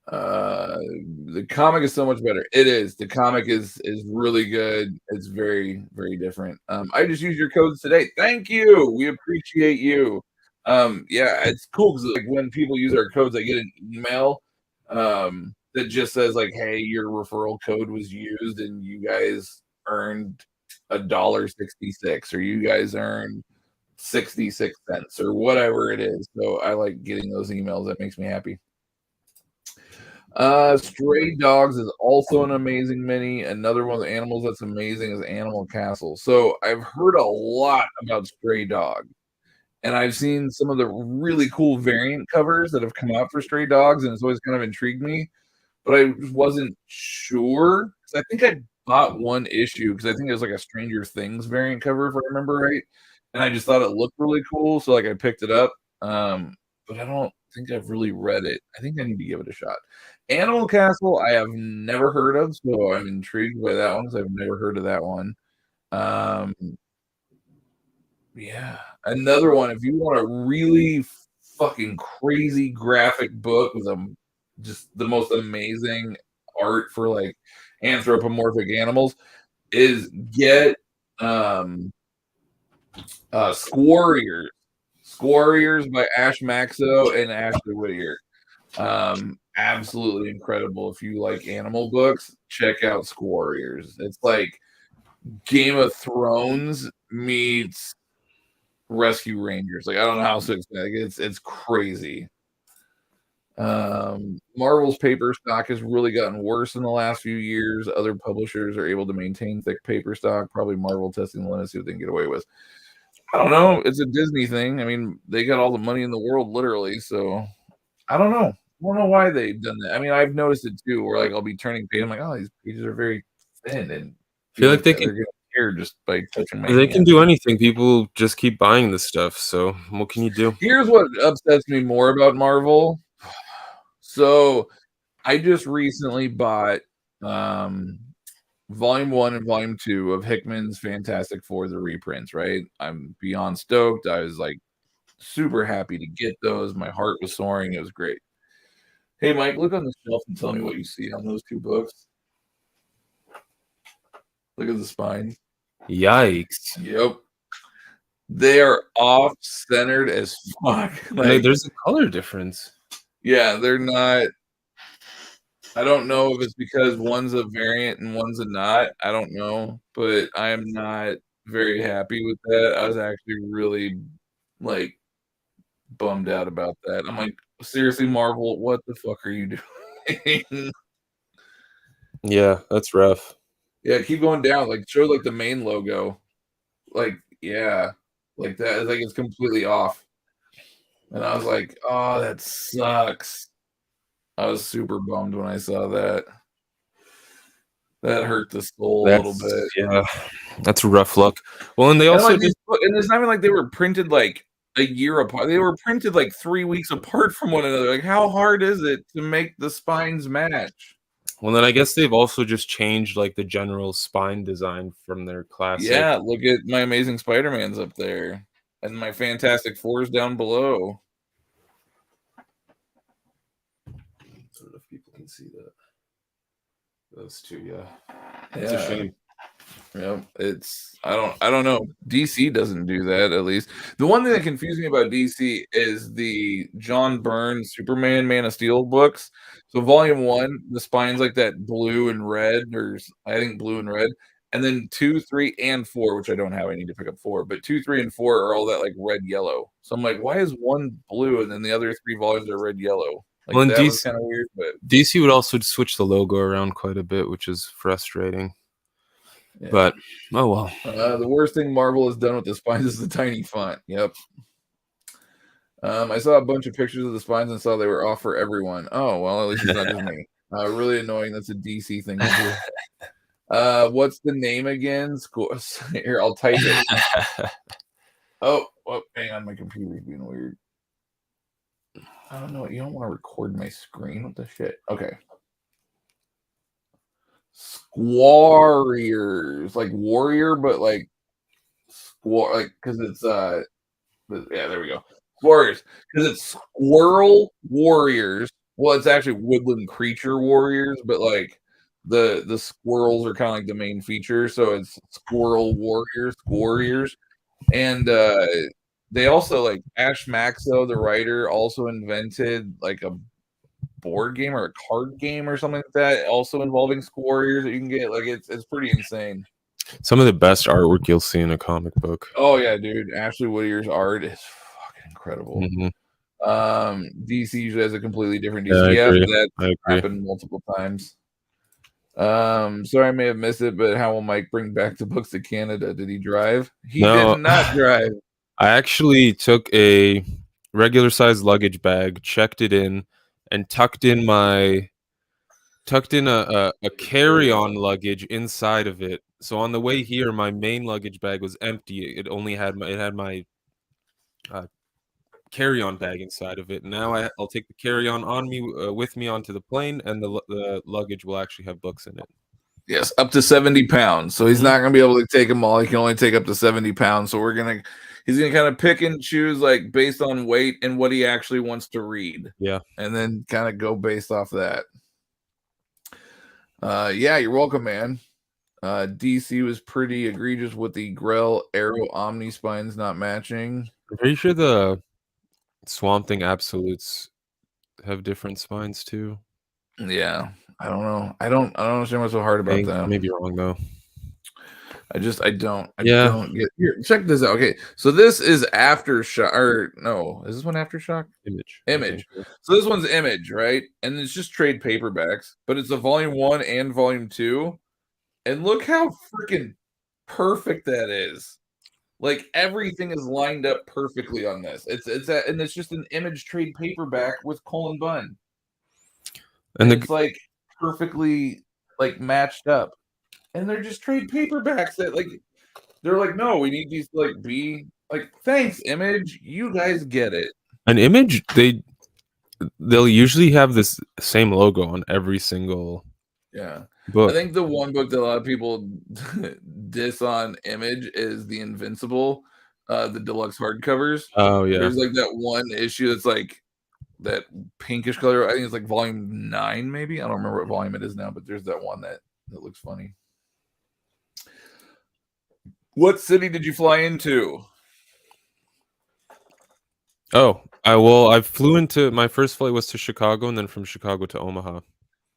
The comic is so much better. It is. The comic is really good. It's very, very different. I just used your codes today. Thank you. We appreciate you. Yeah, it's cool because like when people use our codes, I get an email that just says like, hey, your referral code was used and you guys earned $1.66 or you guys earned 66 cents or whatever it is. So I like getting those emails. That makes me happy. Stray Dogs is also an amazing mini. Another one of the animals that's amazing is Animal Castle. So I've heard a lot about Stray Dog. and I've seen some of the really cool variant covers that have come out for Stray Dogs, and it's always kind of intrigued me. But I just wasn't sure. 'Cause I think I bought one issue because I think it was like a Stranger Things variant cover, if I remember right. And I just thought it looked really cool, so like I picked it up. But I don't think I've really read it. I think I need to give it a shot. Animal Castle, I have never heard of, so I'm intrigued by that one because I've never heard of that one. Um, yeah, another one. If you want a really fucking crazy graphic book with just the most amazing art for like anthropomorphic animals, is get Squarriors. Squarriors by Ash Maxo and Ashley Whittier. Absolutely incredible. If you like animal books, check out Squarriors. It's like Game of Thrones meets Rescue Rangers. Like I don't know how to explain it. It's crazy. Marvel's paper stock has really gotten worse in the last few years. Other publishers are able to maintain thick paper stock. Probably Marvel testing the limits, see what they can get away with. I don't know. It's a Disney thing. I mean, they got all the money in the world, literally. So I don't know. I don't know why they've done that. I mean, I've noticed it too, where like I'll be turning pages. I'm like, oh, these pages are very thin, and I feel like they're getting scared just by touching my. They can do anything. People just keep buying this stuff. So what can you do? Here's what upsets me more about Marvel. So I just recently bought Volume 1 and Volume 2 of Hickman's Fantastic Four, the reprints, right? I'm beyond stoked. I was like super happy to get those. My heart was soaring. It was great. Hey, Mike, look on the shelf and tell me what you see on those two books. Look at the spine. Yikes. Yep. They are off-centered as fuck. Like, there's a color difference. Yeah, they're not. I don't know if it's because one's a variant and one's a not. I don't know, but I am not very happy with that. I was actually really like bummed out about that. I'm like, seriously, Marvel, what the fuck are you doing? Yeah, that's rough. Yeah, keep going down. Like, show like the main logo. Like, yeah, like that. Like, it's completely off. And I was like, oh, that sucks. I was super bummed when I saw that. That hurt the soul a little bit. Yeah, that's rough luck. Well, and they also and it's not even like they were printed like a year apart. They were printed like 3 weeks apart from one another. Like, how hard is it to make the spines match? Well, then I guess they've also just changed like the general spine design from their classic. Yeah, look at my Amazing Spider-Man's up there, and my Fantastic Four's down below. I don't know if people can see that. Those two, yeah. It's a shame. Yep, I don't know. DC doesn't do that, at least. The one thing that confused me about DC is the John Byrne Superman Man of Steel books. So volume 1, the spine's like that blue and red, or I think blue and red. And then 2, 3, and 4, which I don't have, I need to pick up 4, but 2, 3, and 4 are all that like red yellow. So I'm like, why is one blue and then the other 3 volumes are red yellow? Like, well, that was kind of weird, but DC would also switch the logo around quite a bit, which is frustrating. Yeah. But oh well. The worst thing Marvel has done with the spines is the tiny font. Yep. I saw a bunch of pictures of the spines and saw they were off for everyone. Oh well, at least it's not just me. Really annoying. That's a DC thing to do. What's the name again? Here, I'll type it. Oh, hang on, my computer's being weird. I don't know. You don't want to record my screen. What the shit? Okay. Squarriors, like warrior, but like like because it's yeah, there we go. Warriors, because it's squirrel warriors. Well, it's actually woodland creature warriors, but like the squirrels are kind of like the main feature, so it's squirrel warriors, and they also like Ash Maxo, the writer, also invented like a board game or a card game or something like that, also involving Squarriors that you can get. Like, it's pretty insane. Some of the best artwork you'll see in a comic book. Oh yeah, dude. Ashley Whittier's art is fucking incredible. Mm-hmm. DC usually has a completely different DCF. That happened multiple times. Sorry I may have missed it, but how will Mike bring back the books to Canada? Did he drive? He did not drive. I actually took a regular sized luggage bag, checked it in, and tucked in a carry-on luggage inside of it. So on the way here, my main luggage bag was empty. It only had my carry-on bag inside of it. Now I'll take the carry-on on me with me onto the plane, and the luggage will actually have books in it. Yes, up to 70 pounds. So he's Mhm. not going to be able to take them all. He can only take up to 70 pounds. So he's going to kind of pick and choose like based on weight and what he actually wants to read. Yeah. And then kind of go based off that. Yeah, you're welcome, man. DC was pretty egregious with the Grell Arrow Omni spines not matching. I'm pretty sure the Swamp Thing Absolutes have different spines too. Yeah, I don't know. I don't understand what's so hard about that. I may be wrong though. I don't Yeah. get here. Check this out. Okay, so this is Aftershock, or no, is this one Aftershock? Image. So this one's Image, right? And it's just trade paperbacks, but it's a volume 1 and volume 2. And look how freaking perfect that is. Like everything is lined up perfectly on this. And it's just an Image trade paperback with Colin Bunn. And it's like perfectly like matched up. And they're just trade paperbacks that like they're like, no, we need these to like be like, thanks, Image. You guys get it. An Image, they'll usually have this same logo on every single book. I think the one book that a lot of people diss on Image is the Invincible, the deluxe hardcovers. Oh yeah. There's like that one issue that's like that pinkish color. I think it's like volume 9, maybe. I don't remember what volume it is now, but there's that one that looks funny. What city did you fly into? Oh, I flew into my first flight was to Chicago, and then from Chicago to Omaha.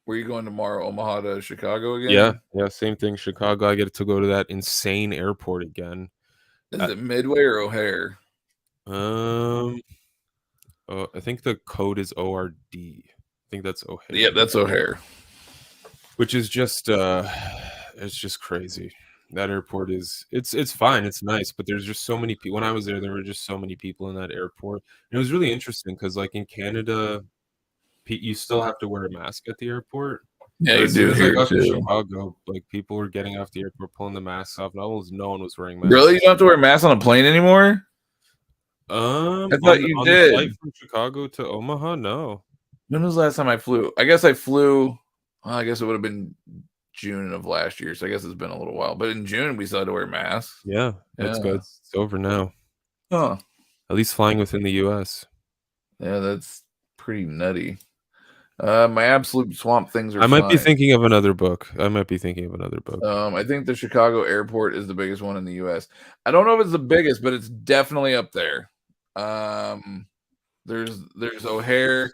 Were you going tomorrow, Omaha to Chicago again? Yeah, same thing. Chicago, I get to go to that insane airport again. Is it Midway or O'Hare? I think the code is ORD. I think that's O'Hare. Yeah, that's O'Hare. Which is just it's just crazy. That airport it's fine, it's nice, but there's just so many people. When I was there were just so many people in that airport. And it was really interesting because like in Canada, you still have to wear a mask at the airport. Yeah, But you as soon do as I here got to too. Chicago, like people were getting off the airport, pulling the masks off, and almost no one was wearing masks. Really? You don't have to wear a mask on a plane anymore? I thought you did. The flight from Chicago to Omaha, no. When was the last time I flew? I guess I flew. Well, I guess it would have been June of last year, so I guess it's been a little while. But in June, we still had to wear masks. Yeah, it's good. It's over now. Huh. At least flying within the U.S. Yeah, that's pretty nutty. My absolute Swamp Things are I might fine. be thinking of another book. I think the Chicago airport is the biggest one in the U.S. I don't know if it's the biggest, but it's definitely up there. There's O'Hare.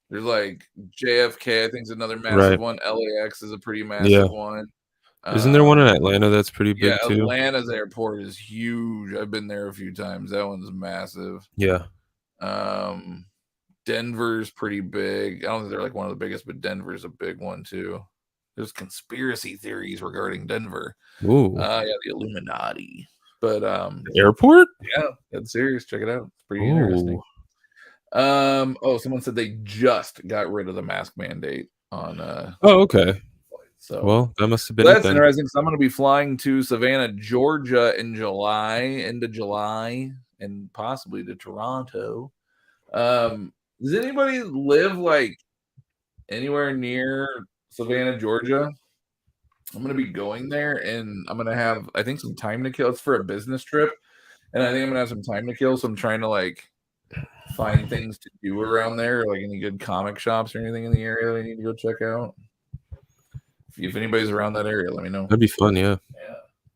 There's like JFK, I think is another massive one. LAX is a pretty massive one. Isn't there one in Atlanta that's pretty big too? Atlanta's airport is huge. I've been there a few times. That one's massive. Yeah. Denver's pretty big. I don't think they're like one of the biggest, but Denver's a big one too. There's conspiracy theories regarding Denver. Ooh. The Illuminati. But the airport? Yeah, that's serious. Check it out. It's pretty interesting. Someone said they just got rid of the mask mandate on okay. So well, that must have been that's interesting. So I'm going to be flying to Savannah, Georgia in into July, and possibly to Toronto. Does anybody live like anywhere near Savannah, Georgia? I'm going to be going there, and I'm going to have, I think, some time to kill. It's for a business trip, and I think I'm going to have some time to kill. So I'm trying to like find things to do around there, like any good comic shops or anything in the area that I need to go check out. If anybody's around that area, let me know. That'd be fun, yeah.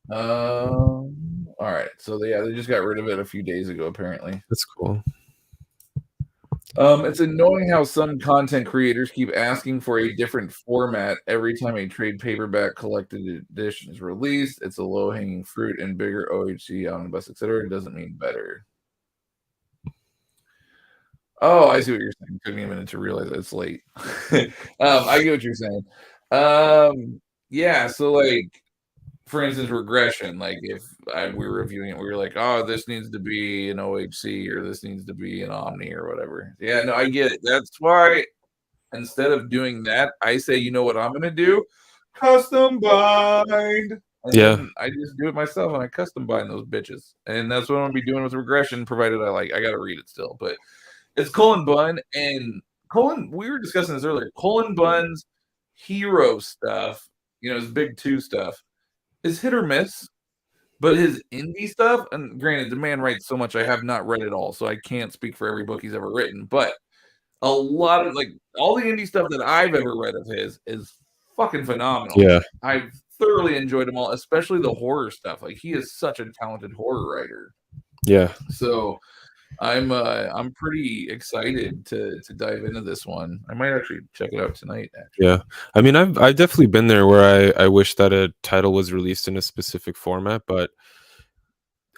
All right. So they just got rid of it a few days ago, apparently. That's cool. It's annoying how some content creators keep asking for a different format every time a trade paperback collected edition is released. It's a low-hanging fruit, and bigger OHC, omnibus, etc. doesn't mean better. Oh, I see what you're saying. Took me a minute to realize it's late. I get what you're saying. Yeah, so like for instance, regression. Like if we were reviewing it, we were like, "Oh, this needs to be an OHC or this needs to be an Omni or whatever." Yeah, no, I get it. That's why instead of doing that, I say, you know what I'm gonna do? Custom bind. And then I just do it myself and I custom bind those bitches. And that's what I'm gonna be doing with regression, provided I gotta read it still. But it's Cullen Bunn and Cullen, we were discussing this earlier. Cullen Bunn's hero stuff, his big two stuff, is hit or miss. But his indie stuff, and granted, the man writes so much, I have not read it all, so I can't speak for every book he's ever written. But a lot of all the indie stuff that I've ever read of his is fucking phenomenal. Yeah, I've thoroughly enjoyed them all, especially the horror stuff. Like he is such a talented horror writer. Yeah. So I'm pretty excited to dive into this one. I might actually check it out tonight. Actually. Yeah, I mean, I've definitely been there where I wish that a title was released in a specific format, but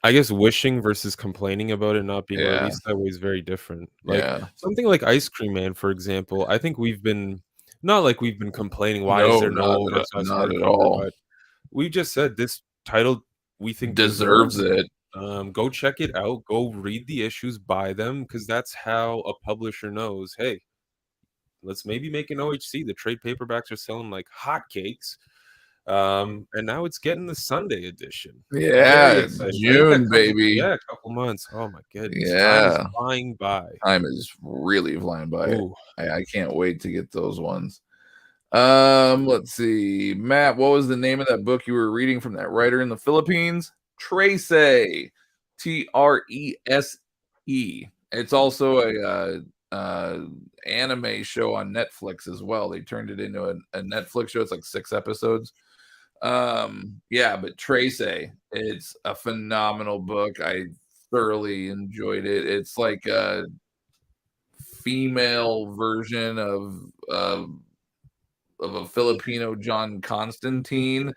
I guess wishing versus complaining about it not being released that way is very different. Like something like Ice Cream Man, for example. I think we've been complaining. Why is there no oversized hardcover? But we just said this title we think deserves it. Go check it out. Go read the issues, buy them, because that's how a publisher knows. Hey, let's maybe make an OHC. The trade paperbacks are selling like hotcakes. And now it's getting the Sunday edition. Yeah, June, baby. Yeah, a couple months. Oh my goodness. Yeah. Time is flying by. Time is really flying by. I can't wait to get those ones. Let's see. Matt, what was the name of that book you were reading from that writer in the Philippines? Trese. Trese. It's also a anime show on Netflix as well. They turned it into a Netflix show. It's like 6 episodes. But Trese, it's a phenomenal book. I thoroughly enjoyed it. It's like a female version of a Filipino John Constantine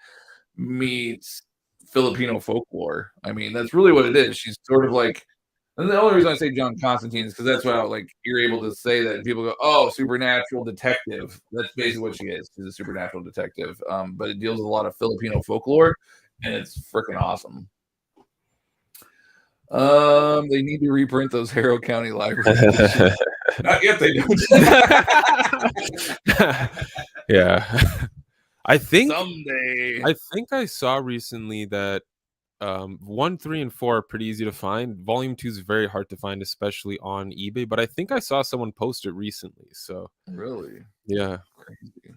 meets Filipino folklore. I mean, that's really what it is. She's sort of like, and the only reason I say John Constantine is because that's why you're able to say that and people go, "Oh, supernatural detective." That's basically what she is. She's a supernatural detective. But it deals with a lot of Filipino folklore, and it's freaking awesome. They need to reprint those Harrow County libraries. Not yet, they don't. Yeah. I think someday. I think I saw recently that 1, 3, and 4 are pretty easy to find. Volume 2 is very hard to find, especially on eBay. But I think I saw someone post it recently. So really, yeah, crazy.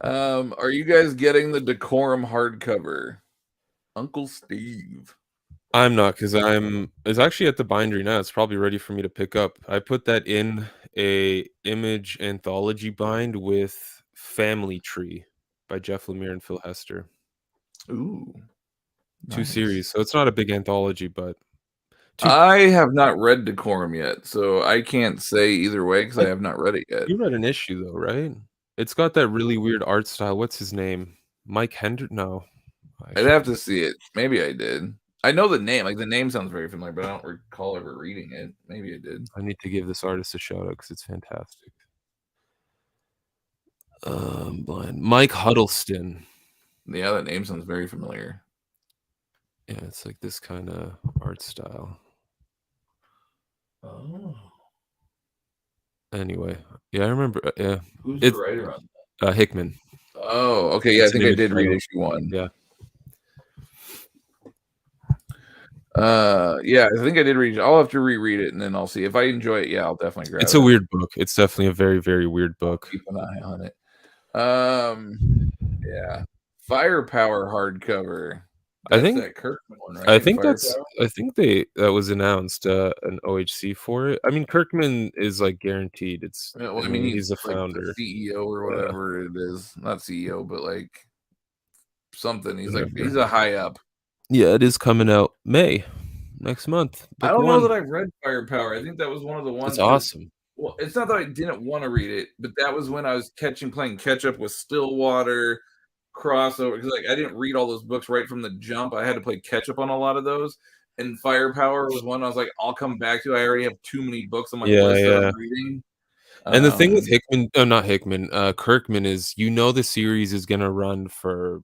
Are you guys getting the Decorum hardcover? Uncle Steve. I'm not, because it's actually at the bindery now. It's probably ready for me to pick up. I put that in a Image anthology bind with Family Tree by Jeff Lemire and Phil Hester. Ooh, 2 series, so it's not a big anthology, but I have not read Decorum yet, so I can't say either way because I have not read it yet. You read an issue though, right? It's got that really weird art style. What's his name? Mike Hendrick? No, I'd have to see it. Maybe I did. I know the name. Like the name sounds very familiar, but I don't recall ever reading it. Maybe I did. I need to give this artist a shout out because it's fantastic. Mike Huddleston. Yeah, that name sounds very familiar. Yeah, it's like this kind of art style. Oh. Anyway, yeah, I remember. Yeah, who's the writer on that? Hickman. Oh, okay. Yeah, I think I did read issue 1. Yeah. Yeah, I think I did read it. I'll have to reread it and then I'll see if I enjoy it. Yeah, I'll definitely grab it. It's a weird book. It's definitely a very, very weird book. Keep an eye on it. Yeah, Firepower hardcover. I think that Kirkman one, right? I think that was announced an OHC for it. I mean, Kirkman is like guaranteed. It's well, I mean he's a founder, like CEO or whatever it is. Not CEO, but like something. He's a high up. Yeah, it is coming out May next month. I don't know that I've read Firepower. I think that was one of the ones. It's awesome. Well, it's not that I didn't want to read it, but that was when I was playing catch up with Stillwater crossover, because I didn't read all those books right from the jump. I had to play catch up on a lot of those, and Firepower was one I was like, I'll come back to. I already have too many books on my list that I'm reading. And the thing with Kirkman is, the series is gonna run for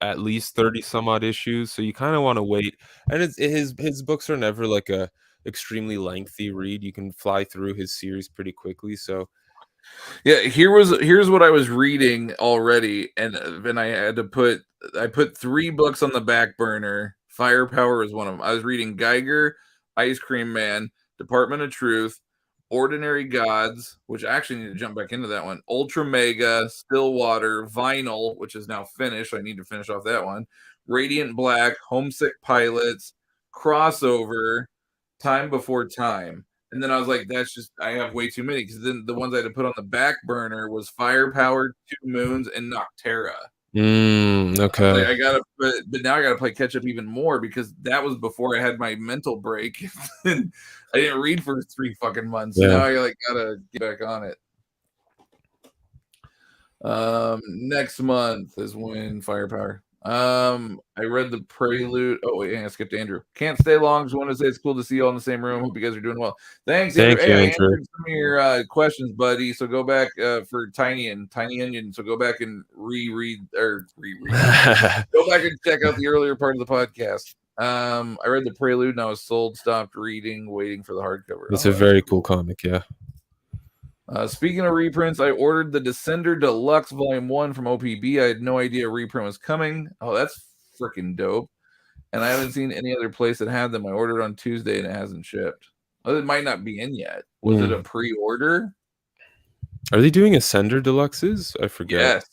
at least 30 some odd issues, so you kind of want to wait. And his books are never like a extremely lengthy read. You can fly through his series pretty quickly. So yeah, here's what I was reading already, and then I put 3 books on the back burner. Firepower is one of them. I was reading Geiger, Ice Cream Man, Department of Truth, Ordinary Gods, which I actually need to jump back into that one. Ultra Mega, Stillwater, Vinyl, which is now finished. I need to finish off that one. Radiant Black, Homesick Pilots, Crossover, Time Before Time. And then I was like, that's just, I have way too many, because then the ones I had to put on the back burner was Firepower, Two Moons, and Noctera. Okay. Like, I gotta, but now I gotta play catch up even more, because that was before I had my mental break. And I didn't read for 3 fucking months. So now I gotta get back on it. Next month is when Firepower. I read the Prelude. Oh wait, I skipped Andrew. Can't stay long. Just want to say it's cool to see you all in the same room. Hope you guys are doing well. Thanks, Andrew. Thank you, I Andrew. answered some of your questions, buddy. So go back for Tiny Onion. So go back and reread. Go back and check out the earlier part of the podcast. I read the Prelude and I was sold. Stopped reading, waiting for the hardcover. It's a very cool comic, yeah. Speaking of reprints, I ordered the Descender Deluxe Volume 1 from OPB. I had no idea a reprint was coming. Oh, that's freaking dope. And I haven't seen any other place that had them. I ordered on Tuesday and it hasn't shipped. Oh, it might not be in yet. Was it a pre-order? Are they doing Ascender Deluxes? I forget. Yes.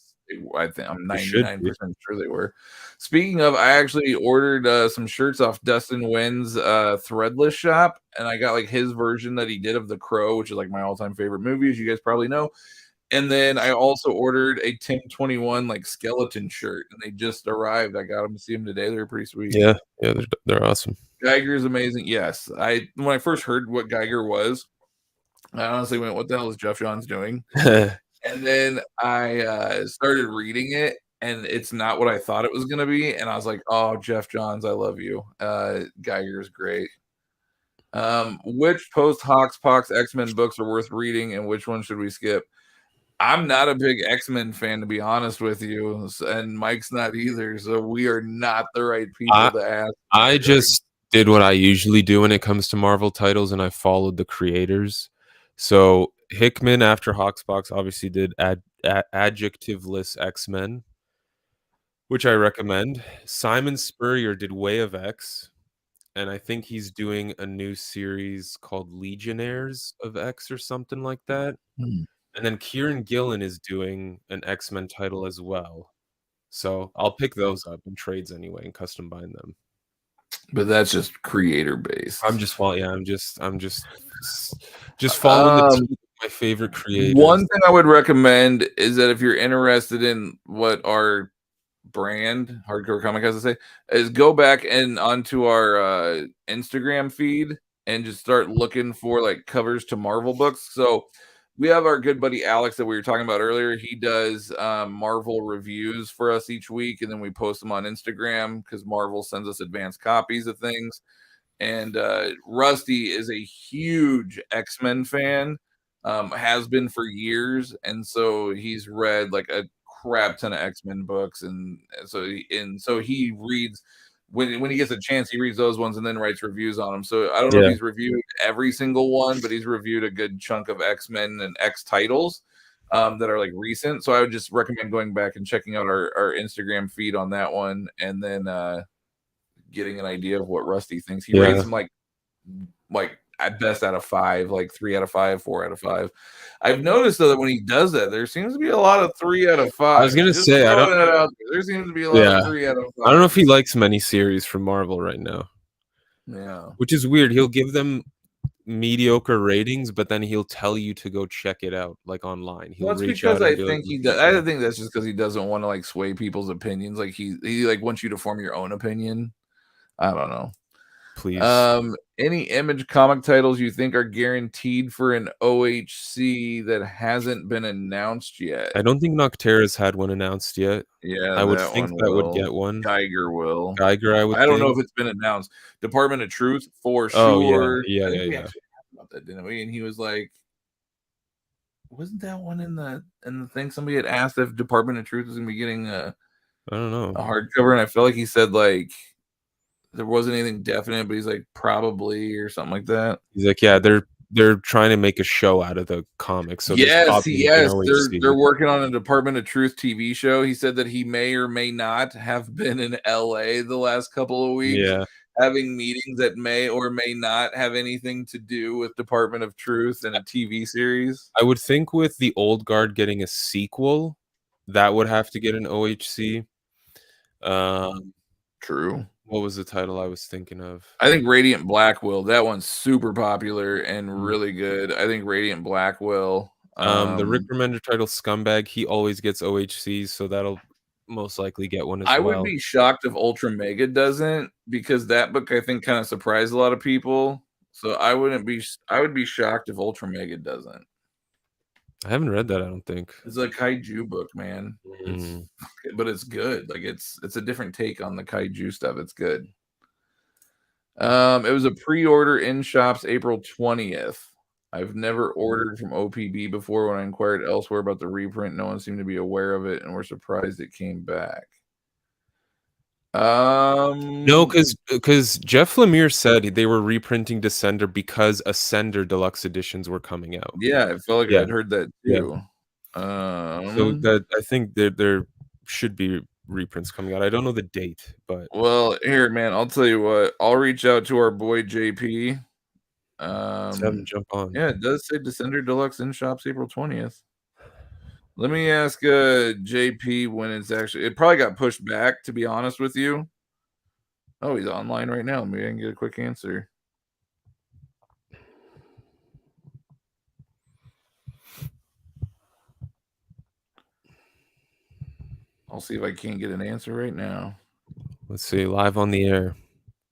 I think I'm 99% sure they were. Speaking of, I actually ordered some shirts off Dustin Wynn's Threadless shop, and I got like his version that he did of The Crow, which is like my all-time favorite movie, as you guys probably know. And then I also ordered a Tim 21 like skeleton shirt, and they just arrived. I got them to see them today. They're pretty sweet. Yeah, they're awesome. Geiger is amazing. Yes, when I first heard what Geiger was, I honestly went, "What the hell is Jeff Johns doing?" And then I started reading it, and it's not what I thought it was going to be. And I was like, oh, Jeff Johns, I love you. Geiger is great. Which post-Hoxpox X-Men books are worth reading, and which one should we skip? I'm not a big X-Men fan, to be honest with you, and Mike's not either. So we are not the right people to ask. I just did what I usually do when it comes to Marvel titles, and I followed the creators. So Hickman, after Hoxpox, obviously did Adjectiveless X-Men, which I recommend. Simon Spurrier did Way of X, and I think he's doing a new series called Legionnaires of X or something like that. And then Kieran Gillen is doing an X-Men title as well. So I'll pick those up in trades anyway and custom bind them. But that's just creator based. I'm just following my favorite creators. One thing I would recommend is that if you're interested in what our brand, Hardcore Comic has to say, is go back and onto our Instagram feed and just start looking for like covers to Marvel books. So we have our good buddy Alex that we were talking about earlier. He does Marvel reviews for us each week, and then we post them on Instagram because Marvel sends us advanced copies of things. And Rusty is a huge X-Men fan, has been for years, and so he's read like a crap ton of X-Men books, and so he reads when he gets a chance, he reads those ones and then writes reviews on them. So I don't know if he's reviewed every single one, but he's reviewed a good chunk of X-Men and X titles that are like recent. So I would just recommend going back and checking out our Instagram feed on that one, and then getting an idea of what Rusty thinks. He rates them like at best out of 5, like 3 out of 5, 4 out of 5. I've noticed though that when he does that, there seems to be a lot of 3 out of 5. I was gonna say, there seems to be a lot of 3 out of 5. I don't know if he likes many series from Marvel right now. Yeah, which is weird. He'll give them mediocre ratings, but then he'll tell you to go check it out, like online. Well, that's because I think he does. I think that's just because he doesn't want to like sway people's opinions. Like he like wants you to form your own opinion. I don't know. Please. Any Image comic titles you think are guaranteed for an OHC that hasn't been announced yet? I don't think Noctera's had one announced yet. Yeah, I would think that would get one. Geiger will. I don't know if it's been announced. Department of Truth for sure. Yeah. About that, didn't we? And he was like, wasn't that one in the thing? Somebody had asked if Department of Truth was gonna be getting I don't know. a hardcover, and I felt like he said like there wasn't anything definite, but he's like probably or something like that. He's like, yeah, they're trying to make a show out of the comics, so there's Yes, probably gonna be an they're OHC. working on a Department of Truth TV show. He said that he may or may not have been in LA the last couple of weeks, Yeah. having meetings that may or may not have anything to do with Department of Truth and a TV series. I would think with the Old Guard getting a sequel, that would have to get an OHC. True. What was the title I was thinking of? I think Radiant Black will. That one's super popular and Mm. really good. I think Radiant Black will. The Rick Remender title Scumbag, he always gets OHCs, so that'll most likely get one as I well. would be shocked if Ultra Mega doesn't, because that book I think kind of surprised a lot of people. So I would be shocked if Ultra Mega doesn't. I haven't read that, I don't think. It's a kaiju book, man. But it's good. Like it's a different take on the kaiju stuff. It's good. It was a pre-order in shops April 20th. I've never ordered from OPB before. When I inquired elsewhere about the reprint, no one seemed to be aware of it and were surprised it came back. No, because Jeff Lemire said they were reprinting Descender because Ascender deluxe editions were coming out. Yeah, I felt like I'd heard that too. So that I think there should be reprints coming out. I don't know the date, but well, here, man, I'll tell you what. I'll reach out to our boy JP. let's have him jump on. Yeah, it does say Descender Deluxe in shops April 20th. Let me ask JP when it's actually. It probably got pushed back, to be honest with you. Oh, he's online right now. Maybe I can get a quick answer. I'll see if I can't get an answer right now. Let's see, live on the air.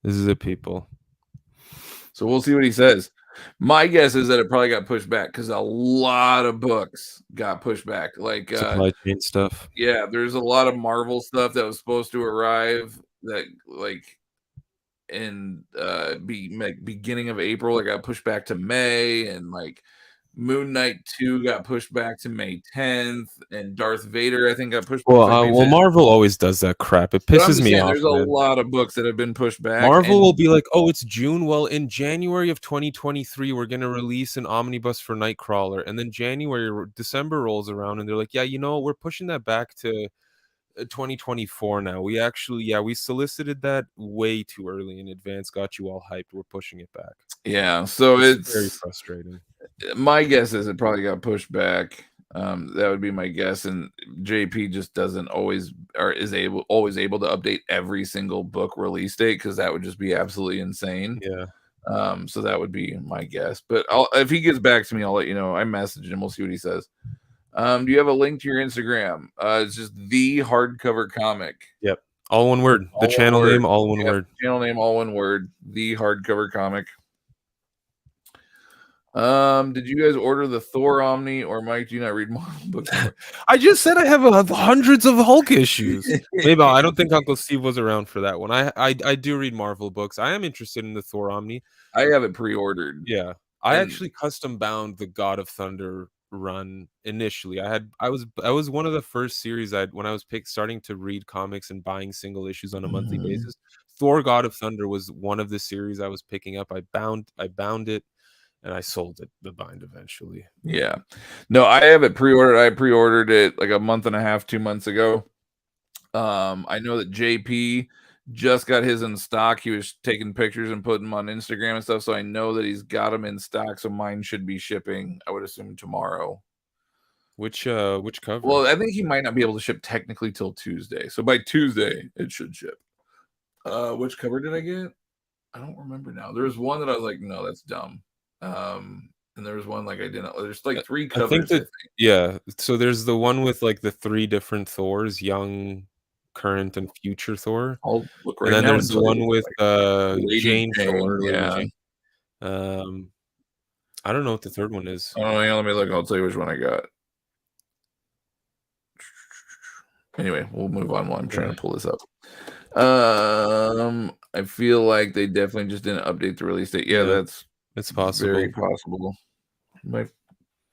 This is it, people. So we'll see what he says. My guess is that it probably got pushed back because a lot of books got pushed back. Like Supply chain stuff. Yeah, there's a lot of Marvel stuff that was supposed to arrive that like in beginning of April. It got pushed back to May, and like Moon Knight 2 got pushed back to May 10th, and Darth Vader I think got pushed back. Well, Marvel always does that crap. It pisses me off. There's a lot of books that have been pushed back. Marvel will be like, "Oh, it's June. Well, in January of 2023, we're gonna release an omnibus for Nightcrawler," and then December rolls around, and they're like, "Yeah, you know, we're pushing that back to 2024 now. We actually, we solicited that way too early in advance, got you all hyped. We're pushing it back." Yeah, so it's very frustrating. My guess is it probably got pushed back. That would be my guess, and JP just doesn't always or is always able to update every single book release date because that would just be absolutely insane. Yeah. So that would be my guess. But if he gets back to me, I'll let you know. I messaged him. We'll see what he says. Do you have a link to your Instagram? It's just the hardcover comic. Yep. All one word. The channel name, all one word. Channel name, all one word. The hardcover comic. Did you guys order the Thor Omni, or Mike? Do you not read Marvel books? I just said I have hundreds of Hulk issues. Maybe I don't think Uncle Steve was around for that one. I do read Marvel books. I am interested in the Thor Omni. I have it pre-ordered. Yeah, I actually custom bound the God of Thunder run initially. I was one of the first series when I was starting to read comics and buying single issues on a monthly basis. Thor God of Thunder was one of the series I was picking up. I bound it. And I sold the bind eventually. Yeah. No, I have it pre-ordered. I pre-ordered it like a month and a half, 2 months ago. I know that JP just got his in stock. He was taking pictures and putting them on Instagram and stuff. So I know that he's got them in stock. So mine should be shipping, I would assume, tomorrow. Which cover? Well, I think he might not be able to ship technically till Tuesday. So by Tuesday, it should ship. Which cover did I get? I don't remember now. There was one that I was like, no, that's dumb. And there was one like I didn't. There's like 3 covers. I think. Yeah. So there's the one with like the 3 different Thors: young, current, and future Thor. I'll look right and then now there's the one with Jane Thor. Yeah. I don't know what the third one is. Oh, yeah, let me look. I'll tell you which one I got. Anyway, we'll move on while I'm trying to pull this up. I feel like they definitely just didn't update the release date. Yeah, that's it's possible. Very possible.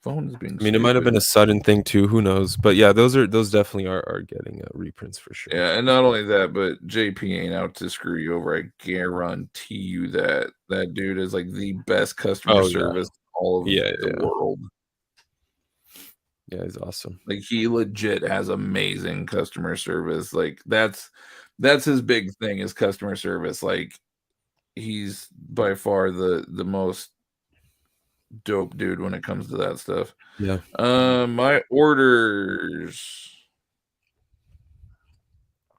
phone is being I mean, it might have been a sudden thing too. Who knows? But yeah, those definitely are getting reprints for sure. Yeah, and not only that, but JP ain't out to screw you over. I guarantee you that that dude is like the best customer service in all of the world. Yeah, he's awesome. Like he legit has amazing customer service. Like that's his big thing is customer service. Like he's by far the most dope dude when it comes to that stuff. Yeah. My orders.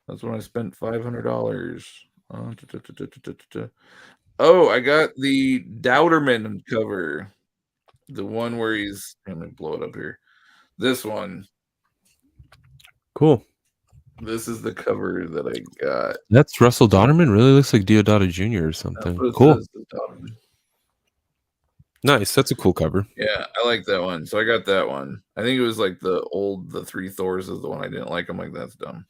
That's when I spent $500. Oh, I got the Douterman cover. The one where he's, let me blow it up here. This one. Cool. This is the cover that I got. That's Russell Dauterman? Really looks like Deodato Jr. or something. Cool. Nice. That's a cool cover. Yeah, I like that one. So I got that one. I think it was like the three Thors is the one I didn't like. I'm like, that's dumb.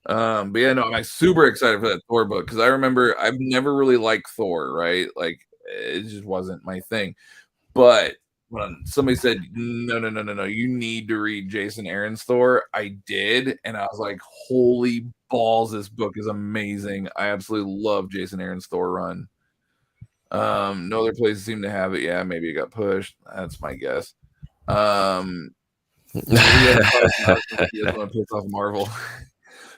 But yeah, no, I'm super excited for that Thor book because I remember I've never really liked Thor, right? Like it just wasn't my thing. But when somebody said, no, you need to read Jason Aaron's Thor, I did, and I was like, holy balls, this book is amazing. I absolutely love Jason Aaron's Thor run. No other places seem to have it. Yeah, maybe it got pushed. That's my guess. He doesn't want to piss off Marvel.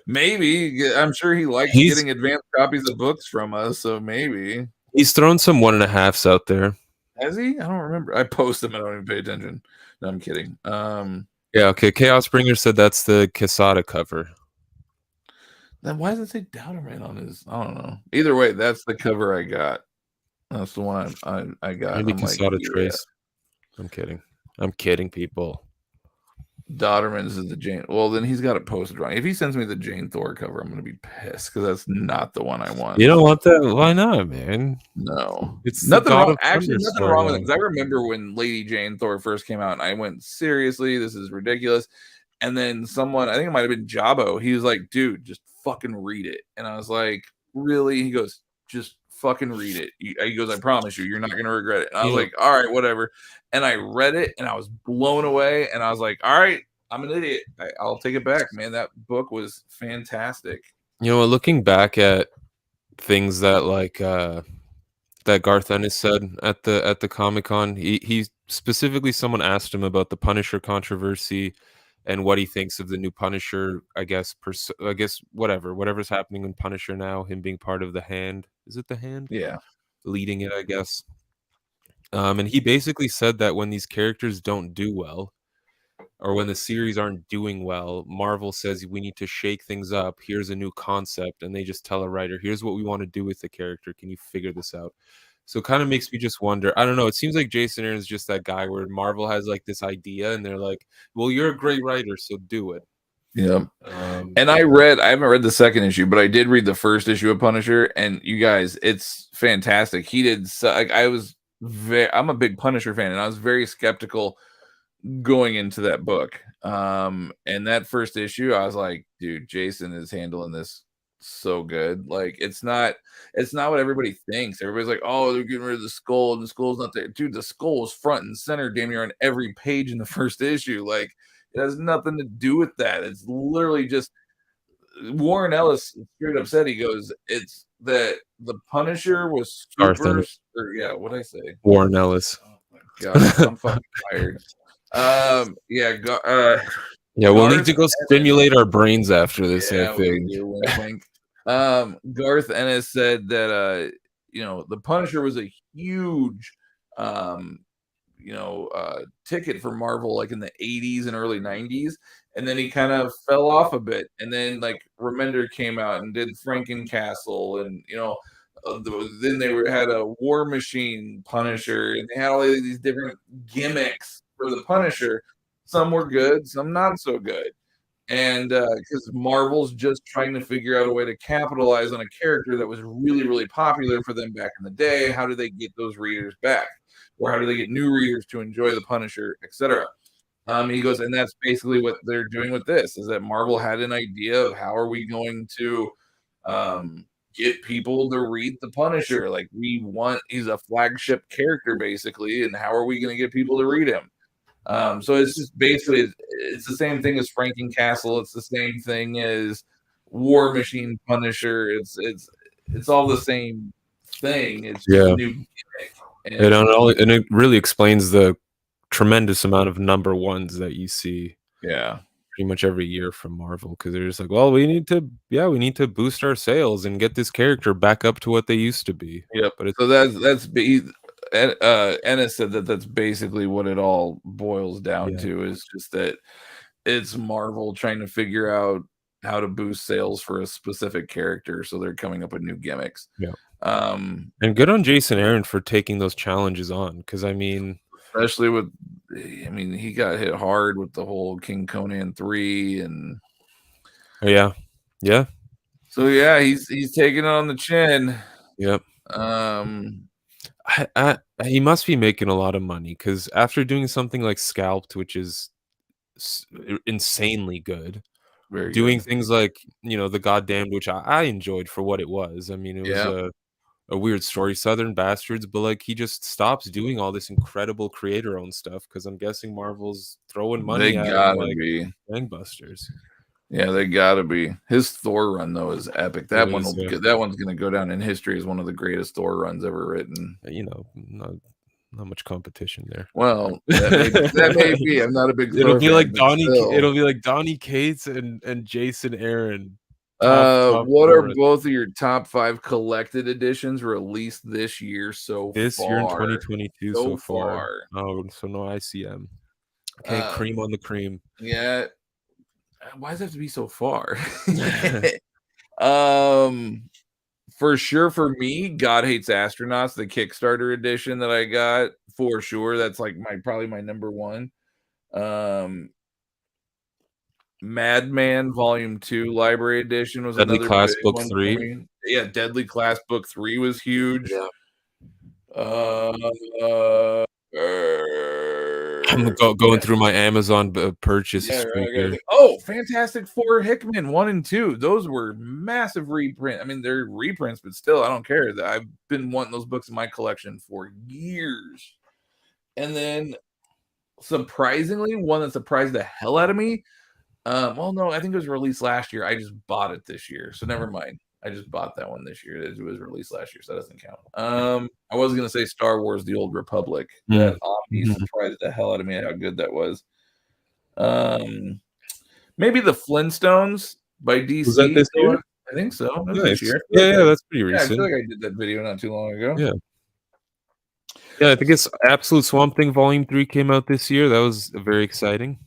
Maybe. I'm sure he likes getting advanced copies of books from us, so maybe. He's thrown some 1.5s out there. Has he? I don't remember. I post them and I don't even pay attention. No, I'm kidding. Yeah, okay. Chaos Bringer said that's the Quesada cover. Then why does it say Douterman on his? I don't know. Either way, that's the cover I got. That's the one I got. Maybe Quesada Trace. I'm kidding. I'm kidding, people. Dauterman's is the Jane. Well, then he's got it posted wrong. If he sends me the Jane Thor cover, I'm gonna be pissed because that's not the one I want. You don't want that? Why not, man? No, it's nothing wrong. Actually, nothing wrong with it. Because I remember when Lady Jane Thor first came out, and I went, seriously, this is ridiculous. And then someone, I think it might have been Jabbo, he was like, dude, just fucking read it. And I was like, really? He goes, just fucking read it. He goes, I promise you, you're not gonna regret it. And I was like, all right, whatever. And I read it and I was blown away. And I was like, all right, I'm an idiot. I'll take it back, man. That book was fantastic. You know, looking back at things that like that Garth Ennis said at the Comic-Con, he specifically, someone asked him about the Punisher controversy and what he thinks of the new Punisher. I guess whatever's happening in Punisher now, him being part of the Hand. Is it the Hand? Yeah, leading it, I guess. And he basically said that when these characters don't do well, or when the series aren't doing well, Marvel says we need to shake things up. Here's a new concept, and they just tell a writer, here's what we want to do with the character. Can you figure this out? So it kind of makes me just wonder. I don't know. It seems like Jason Aaron's just that guy where Marvel has like this idea, and they're like, well, you're a great writer, so do it. Yeah. And I haven't read the second issue, but I did read the first issue of Punisher, and you guys, it's fantastic. He did I'm a big Punisher fan, and I was very skeptical going into that book. And that first issue, I was like, dude, Jason is handling this so good. Like it's not what everybody thinks. Everybody's like, oh, they're getting rid of the skull, and the skull's not there. Dude, the skull is front and center damn near on every page in the first issue. Like it has nothing to do with that. It's literally just Warren Ellis straight up said, he goes, it's that the Punisher was super, what'd I say? Warren Ellis. Oh my god, I'm fucking tired. We'll need to go stimulate our brains after this. I think. Wink. Garth Ennis said that the Punisher was a huge ticket for Marvel like in the 80s and early 90s, and then he kind of fell off a bit, and then like Remender came out and did Frankencastle, and then they had a War Machine Punisher, and they had all these different gimmicks for the Punisher. Some were good, some not so good. And because Marvel's just trying to figure out a way to capitalize on a character that was really, really popular for them back in the day. How do they get those readers back? Or how do they get new readers to enjoy the Punisher, etc.? He goes, and that's basically what they're doing with this, is that Marvel had an idea of how are we going to get people to read the Punisher. Like he's a flagship character, basically, and how are we going to get people to read him? So it's just basically it's the same thing as Frankencastle. It's the same thing as War Machine Punisher. It's all the same thing. It's just a Yeah. new gimmick. And it really explains the tremendous amount of number ones that you see Yeah. pretty much every year from Marvel, because they're just like, well, we need to boost our sales and get this character back up to what they used to be. Yep. But it's So Ennis said that that's basically what it all boils down Yeah. to, is just that it's Marvel trying to figure out how to boost sales for a specific character, so they're coming up with new gimmicks. Yeah. Um, And good on Jason Aaron for taking those challenges on, because I mean, especially with, I mean, he got hit hard with the whole King Conan 3, and yeah. so yeah, he's taking it on the chin. Yep. Um, He must be making a lot of money, because after doing something like Scalped, which is insanely good, very doing good. things like, The Goddamned, which I enjoyed for what it was. I mean, it was Yeah, a weird story, Southern Bastards, but like he just stops doing all this incredible creator-owned stuff, because I'm guessing Marvel's throwing they money at him gotta like be. gangbusters. Yeah, they gotta be. His Thor run though is epic. It is, That one's gonna go down in history as one of the greatest Thor runs ever written. Not much competition there. Well, that may be. I'm not a big It'll Thor be fan, like but still. Donny Cates and Jason Aaron. Top What are four both of your top 5 collected editions released this year so this year in far? 2022 so So far. far. Oh, so no ICM. Okay, Um, cream on the cream. yeah. Why does it have to be so far? Um, for sure, for me, God Hates Astronauts, the Kickstarter edition that I got, for sure. That's like probably my number one. Um, Madman Volume 2 Library Edition was Deadly another Class big Book one for 3. me. Yeah, Deadly Class Book 3 was huge. Yeah. Uh, I'm going through my Amazon purchase yeah, streak I gotta here. think. Oh, Fantastic Four Hickman 1 and 2. Those were massive reprint. I mean, they're reprints, but still, I don't care. I've been wanting those books in my collection for years. And then, surprisingly, one that surprised the hell out of me. Well, no, I think it was released last year. I just bought it this year, so never mind. I just bought that one this year. It was released last year, so that doesn't count. I was gonna say Star Wars: The Old Republic. That Omni surprised the hell out of me how good that was. Maybe the Flintstones by DC. Was that this year? I think so. That was Nice. this year. Yeah, that's pretty Yeah, I recent. feel like I did that video not too long ago. Yeah. Yeah, I think it's Absolute Swamp Thing Volume 3 came out this year. That was very exciting.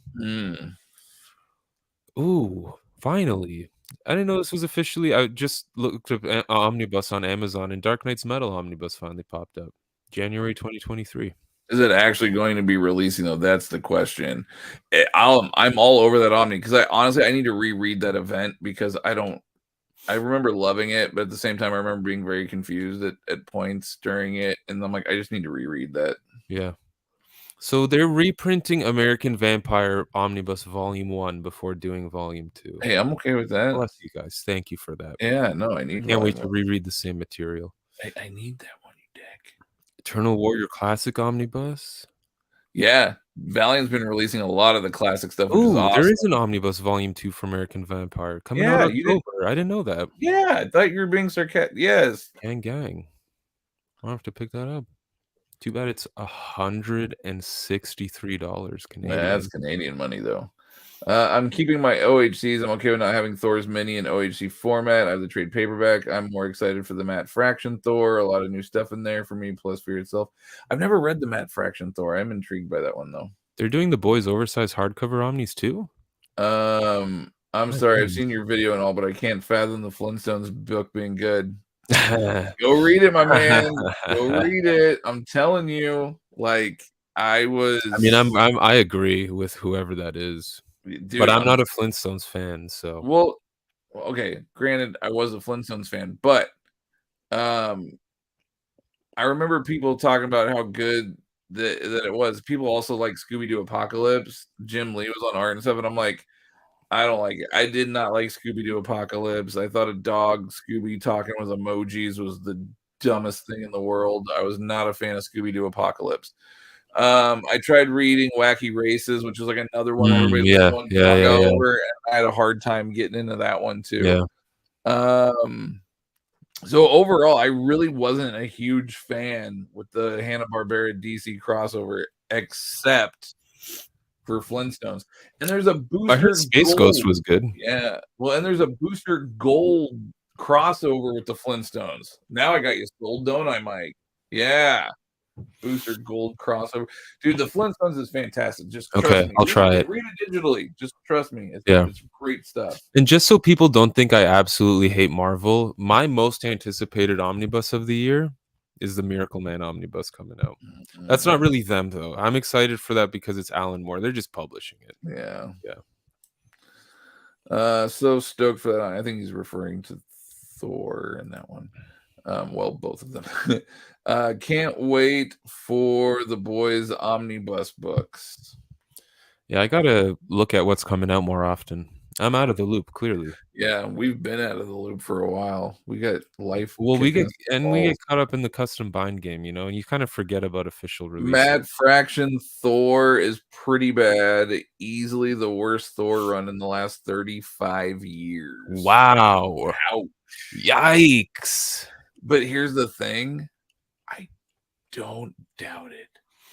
Ooh, finally. I didn't know this was officially. I just looked up Omnibus on Amazon, and Dark Knight's Metal Omnibus finally popped up. January 2023. Is it actually going to be releasing though? That's the question. I'm all over that Omni because I need to reread that event because I remember loving it, but at the same time I remember being very confused at points during it, and I'm like, I just need to reread that. Yeah. So they're reprinting American Vampire Omnibus Volume 1 before doing Volume 2. Hey, I'm okay with that. Bless you guys. Thank you for that. Yeah, no, I need. Can't wait to reread the same material. I need that one, you dick. Eternal Warrior Classic Omnibus. Yeah, Valiant's been releasing a lot of the classic stuff, which is Ooh, awesome. there is an Omnibus Volume 2 for American Vampire coming out October. I didn't know that. Yeah, I thought you were being sarcastic. Yes. Gang. I'll have to pick that up. Too bad it's $163 Canadian. That's Canadian money, though. I'm keeping my OHCs. I'm okay with not having Thor's mini in OHC format. I have the trade paperback. I'm more excited for the Matt Fraction Thor. A lot of new stuff in there for me, plus Fear itself. I've never read the Matt Fraction Thor. I'm intrigued by that one, though. They're doing the boys' oversized hardcover Omnis, too? I'm sorry. I've seen your video and all, but I can't fathom the Flintstones book being good. Go read it, my man. Go read it. I'm telling you, like I mean, I agree with whoever that is, dude, but I'm not a Flintstones fan. So well, okay. Granted, I was a Flintstones fan, but I remember people talking about how good that it was. People also like Scooby Doo Apocalypse. Jim Lee was on art and stuff, and I'm like, I don't like it. I did not like Scooby Doo Apocalypse. I thought a dog Scooby talking with emojis was the dumbest thing in the world. I was not a fan of Scooby Doo Apocalypse. I tried reading Wacky Races, which was like another one everybody's like Yeah, going yeah, gaga yeah, yeah. over, and I had a hard time getting into that one too. Yeah. So overall, I really wasn't a huge fan with the Hanna-Barbera DC crossover, except for Flintstones. And there's a I heard Booster Space Ghost Gold. was good. Yeah. Well, and there's a Booster Gold crossover with the Flintstones. Now I got you sold, don't I, Mike? Yeah. Booster Gold crossover. Dude, the Flintstones is fantastic. Just trust Okay, me. I'll try it. Read it digitally. Just trust me. Yeah. It's great stuff. And just so people don't think I absolutely hate Marvel, my most anticipated omnibus of the year is the Miracle Man omnibus coming out. That's not really them though. I'm excited for that because it's Alan Moore. They're just publishing it. Yeah. Yeah. So stoked for that. I think he's referring to Thor in that one. Well, both of them. Can't wait for the boys' omnibus books. Yeah, I gotta look at what's coming out more often. I'm out of the loop, clearly. Yeah, we've been out of the loop for a while. We got life. Well, we kicking get us in the we get balls. caught up in the custom bind game, you know, and you kind of forget about official releases. Mad Fraction Thor is pretty bad. Easily the worst Thor run in the last 35 years. Wow. Ouch. Yikes. But here's the thing. I don't doubt it.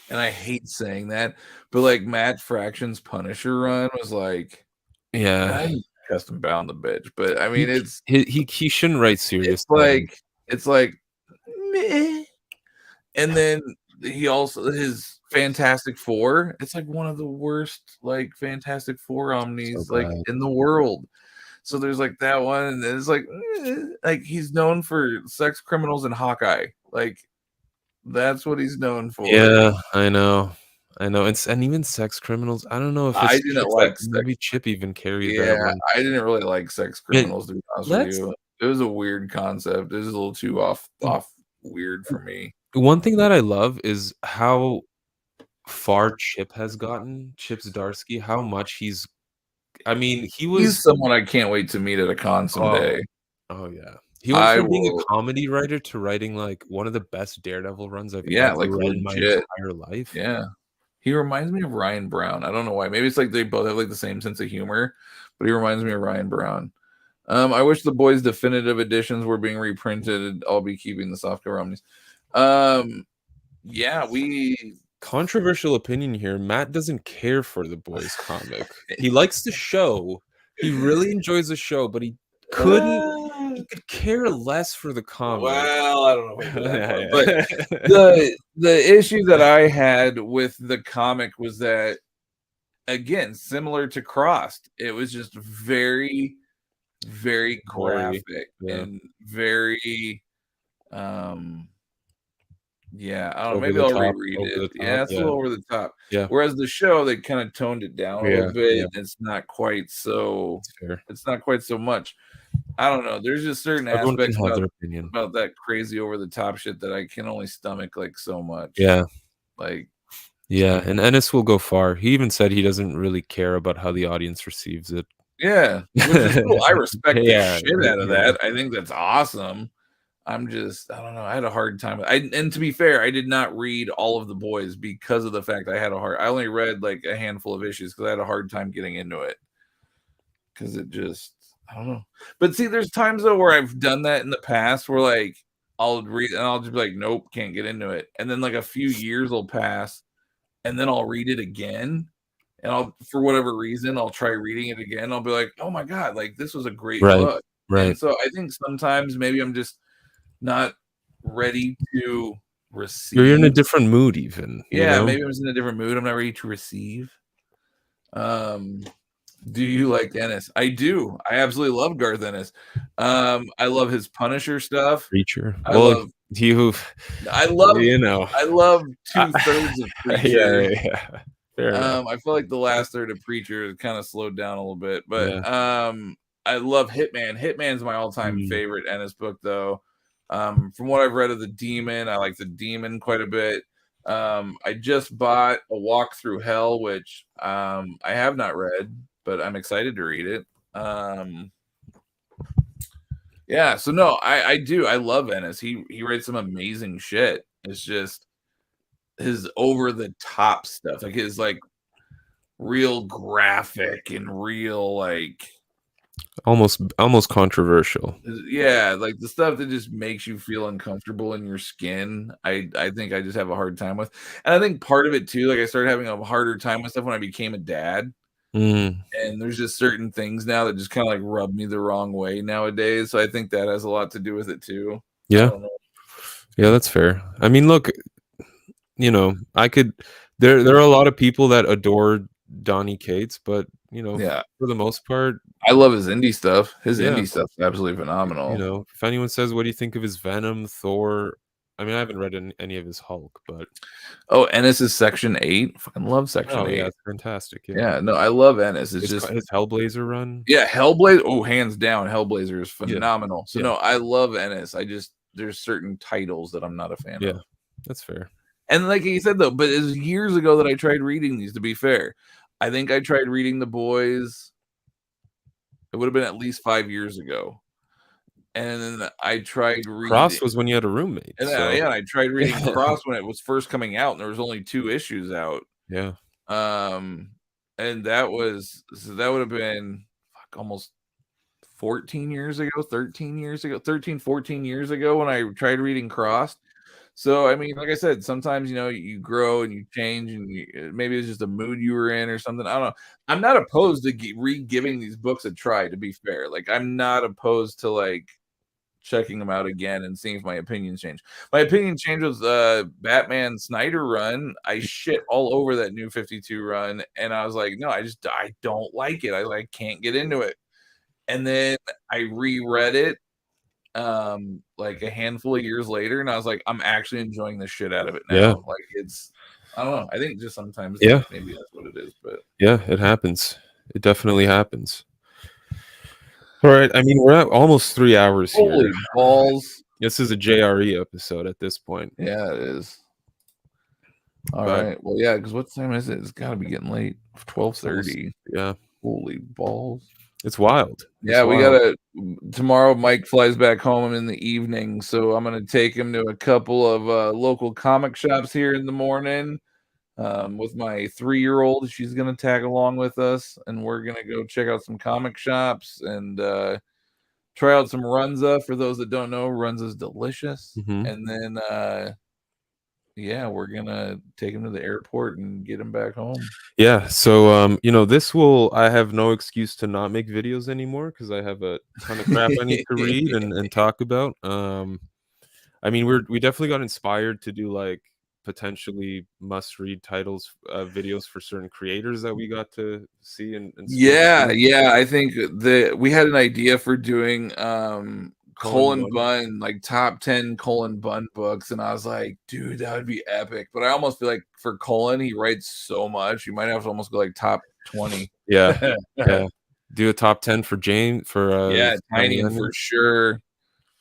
And I hate saying that, but like Matt Fraction's Punisher run was like, Yeah. Custom bound the bitch. But I mean, he shouldn't write serious. It's like meh. And then he also his Fantastic Four. It's like one of the worst like Fantastic Four omnis like in the world. So there's like that one, and it's like he's known for sex criminals and Hawkeye. Like that's what he's known for. Yeah, I know. And even sex criminals. I don't know if I didn't like maybe Chip even carried that Yeah, one. I didn't really like sex criminals to be honest with you. It was a weird concept. It was a little too off weird for me. One thing that I love is how far Chip has gotten. Chip Zdarsky, how much he's He's someone I can't wait to meet at a con someday. Oh yeah. He went from being a comedy writer to writing like one of the best Daredevil runs I've ever read in my entire life. Yeah. He reminds me of Ryan Brown. I don't know why. Maybe it's like they both have like the same sense of humor, but he reminds me of Ryan Brown. I wish the boys' definitive editions were being reprinted. I'll be keeping the softcover omnis. Yeah, controversial opinion here. Matt doesn't care for the boys comic. He likes the show. He really enjoys the show, but he could care less for the comic. Well, I don't know that but the issue that I had with the comic was that, again, similar to Crossed, it was just very, very graphic and very yeah, I don't know. Maybe I'll reread it. Yeah, it's a little over the top. Yeah. Whereas the show, they kind of toned it down a little bit. It's not quite so. It's not quite so much. I don't know. There's just certain aspects about that crazy over the top shit that I can only stomach like so much. Yeah. Like. Yeah, and Ennis will go far. He even said he doesn't really care about how the audience receives it. Yeah, which is cool. I respect the shit out of that. I think that's awesome. I don't know. I had a hard time. And to be fair, I did not read all of the boys because of the fact I only read like a handful of issues because I had a hard time getting into it. Because it just, I don't know. But see, there's times though where I've done that in the past where like I'll read and I'll just be like, nope, can't get into it. And then like a few years will pass and then I'll read it again. And for whatever reason, I'll try reading it again. I'll be like, oh my God, like this was a great book. Right. And so I think sometimes maybe I'm just not ready to receive. You're in a different mood even. Yeah, maybe I was in a different mood. I'm not ready to receive. Do you like Ennis? I do. I absolutely love Garth Ennis. I love his Punisher stuff. Preacher. I love 2/3 of Preacher. Yeah. I feel like the last third of Preacher kind of slowed down a little bit, but I love Hitman. Hitman's my all-time favorite Ennis book, though. From what I've read of the Demon, I like the Demon quite a bit. I just bought A Walk Through Hell, which I have not read, but I'm excited to read it. Yeah, so no, I do. I love Ennis. He writes some amazing shit. It's just his over the top stuff, like his like real graphic and real like almost controversial. yeah, like the stuff that just makes you feel uncomfortable in your skin. I think I just have a hard time with, and I think part of it too. Like I started having a harder time with stuff when I became a dad. Mm, And there's just certain things now that just kinda, like, rub me the wrong way nowadays, so I think that has a lot to do with it too. I yeah, don't know. yeah, that's fair. I mean, look, I could there are a lot of people that adore Donny Cates, but, Yeah. for the most part, I love his indie stuff. His yeah, indie stuff's absolutely phenomenal. if anyone says, "What do you think of his Venom, Thor?" I mean, I haven't read any of his Hulk, but Oh, Ennis is Section 8? Fucking love Section oh, yeah, 8. it's fantastic, yeah. Yeah, no, I love Ennis. It's His just his Hellblazer run? yeah, Hellblazer oh, hands down, Hellblazer is Yeah, phenomenal. So, yeah, no, I love Ennis. I just there's certain titles that I'm not a fan yeah, of. that's fair. And like you said, though, but it was years ago that I tried reading these, to be fair. I think I tried reading The Boys it would've been at least 5 years ago. And then I tried reading Cross was when you had a roommate, and so yeah, I tried reading Cross when it was first coming out, and there was only 2 issues out. yeah, Um, and that was so that would have been, fuck, almost 14 years ago, 13 years ago, 13, 14 years ago when I tried reading Cross. So, I mean, like I said, sometimes, you grow and you change and maybe it's just a mood you were in or something. I don't know. I'm not opposed to re-giving these books a try, to be fair. Like, I'm not opposed to, like, checking them out again and seeing if my opinions change. My opinion changed with Batman Snyder run. I shit all over that New 52 run, and I was like, no, I don't like it. I like can't get into it. And then I reread it like a handful of years later, and I was like, I'm actually enjoying the shit out of it yeah, now. Like it's I don't know. I think just sometimes yeah, maybe that's what it is, but yeah, it happens. It definitely happens. Alright, I mean, we're at almost 3 hours here. holy balls. This is a JRE episode at this point, Yeah, it is. All but right. Well, yeah, because what time is it? It's got to be getting late. it's almost 12:30. yeah, Holy balls. it's wild. It's Yeah, we wild. gotta tomorrow. Mike flies back home in the evening, so I'm gonna take him to a couple of local comic shops here in the morning. With my 3-year-old, she's gonna tag along with us, and we're gonna go check out some comic shops and try out some Runza. For those that don't know, Runza's delicious. Mhm. And then yeah, we're gonna take him to the airport and get him back home. Yeah, so, I have no excuse to not make videos anymore because I have a ton of crap I need to read and talk about. I mean, we definitely got inspired to do, like, potentially must-read titles, videos for certain creators that we got to see and speak Yeah, to. yeah, I think that we had an idea for doing Colin Colin Bunn. Bunn, like top 10 Colin Bunn books, and I was like, dude, that would be epic. But I almost feel like for Colin, he writes so much, you might have to almost go like top 20. Yeah, yeah. Do a top 10 for Jane for, Yeah, Tynion Tynion. for sure.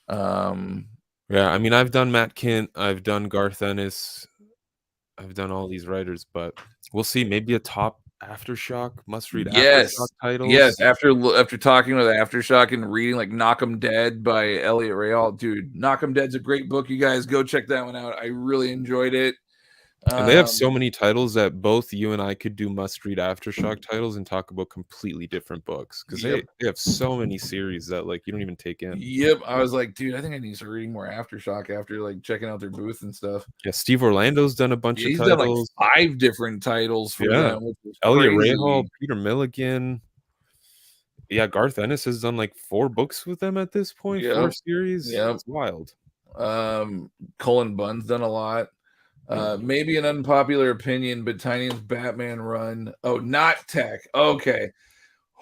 Um, Yeah, I mean, I've done Matt Kint, I've done Garth Ennis, I've done all these writers, but we'll see. Maybe a top Aftershock, must-read Aftershock yes, titles. yes. After talking with Aftershock and reading like Knock 'em Dead by Elliot Rayall, dude, Knock 'em Dead's a great book. You guys go check that one out. I really enjoyed it. And they have Um, so many titles that both you and I could do must-read Aftershock titles and talk about completely different books because yep. they have so many series that, like, you don't even take in. Yep, I was like, dude, I think I need to start reading more Aftershock after like checking out their booth and stuff. Yeah, Steve Orlando's done a bunch Yeah, of he's done like titles. 5 different titles for Yeah. them, which is Elliot Rahal, crazy. Peter Milligan. Yeah, Garth Ennis has done, like, 4 books with them at this point, 4 Yep, series. yep. It's wild. Cullen Bunn's done a lot. Maybe an unpopular opinion, but Tinion's Batman run. Oh, not Tech. Okay.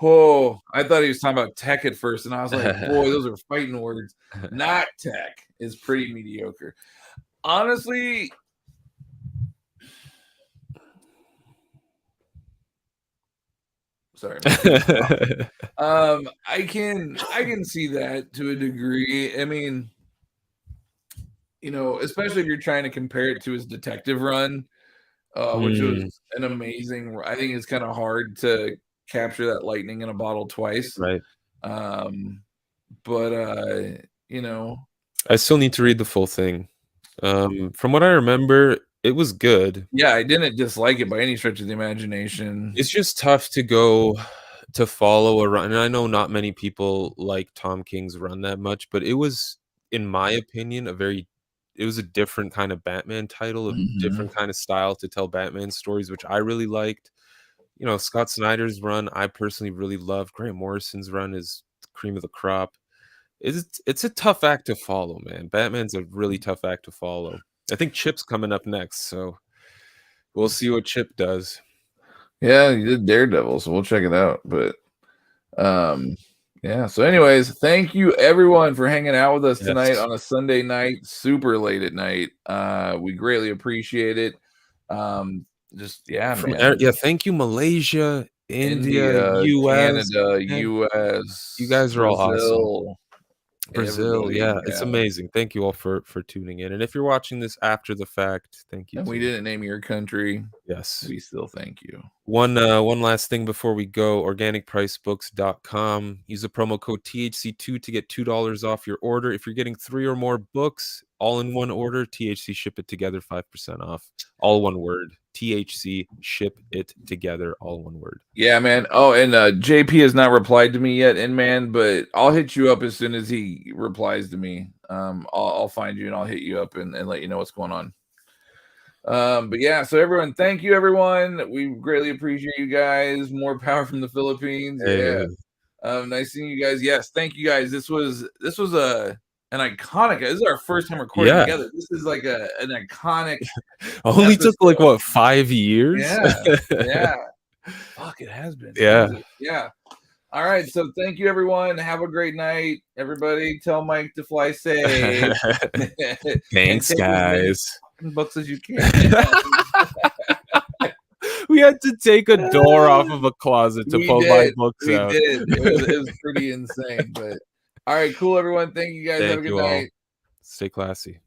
Oh, I thought he was talking about Tech at first, and I was like, boy, those are fighting words. Not Tech is pretty mediocre. Honestly, sorry. I can see that to a degree. I mean, especially if you're trying to compare it to his detective run, which Mm, was an amazing. I think it's kind of hard to capture that lightning in a bottle twice. right. Um, but you know, I still need to read the full thing. From what I remember, It was good. Yeah, I didn't dislike it by any stretch of the imagination. It's just tough to go to follow a run, and I know not many people like Tom King's run that much, but it was, in my opinion, it was a different kind of Batman title, a Mhm. different kind of style to tell Batman stories, which I really liked. You know, Scott Snyder's run, I personally really loved. Grant Morrison's run is cream of the crop. It's a tough act to follow, man. Batman's a really tough act to follow. I think Chip's coming up next, so we'll see what Chip does. Yeah, you did Daredevil, so we'll check it out. But yeah. So, anyways, thank you everyone for hanging out with us tonight Yes. on a Sunday night, super late at night. We greatly appreciate it. Just yeah, man. Yeah, thank you, Malaysia, India, India, US, Canada, and you US, guys are all awesome. Brazil, Brazil, everybody. yeah, it's Yeah. amazing. Thank you all for tuning in, and if you're watching this after the fact, thank you And we too. didn't name your country. Yes. We still thank you. One last thing before we go, organicpricebooks.com. Use the promo code THC2 to get $2 off your order. If you're getting 3 or more books all in one order, THC ship it together 5% off. All one word. THC ship it together, all one word. Yeah, man. Oh, and JP has not replied to me yet, Inman, but I'll hit you up as soon as he replies to me. I'll find you and I'll hit you up and let you know what's going on. But yeah, so everyone, thank you, everyone. We greatly appreciate you guys. More power from the Philippines. Yeah. Nice seeing you guys. Yes, thank you guys. This was an iconic. This is our first time recording together. This is like an iconic. Only took like what, 5 years? Yeah. Fuck, it has been. Yeah. Yeah. All right. So thank you, everyone. Have a great night. Everybody tell Mike to fly safe. Thanks, guys. Books as you can. We had to take a door off of a closet to pull my books out. We did. It was pretty insane. But all right, cool, everyone. Thank you guys. Have a good night. Stay classy.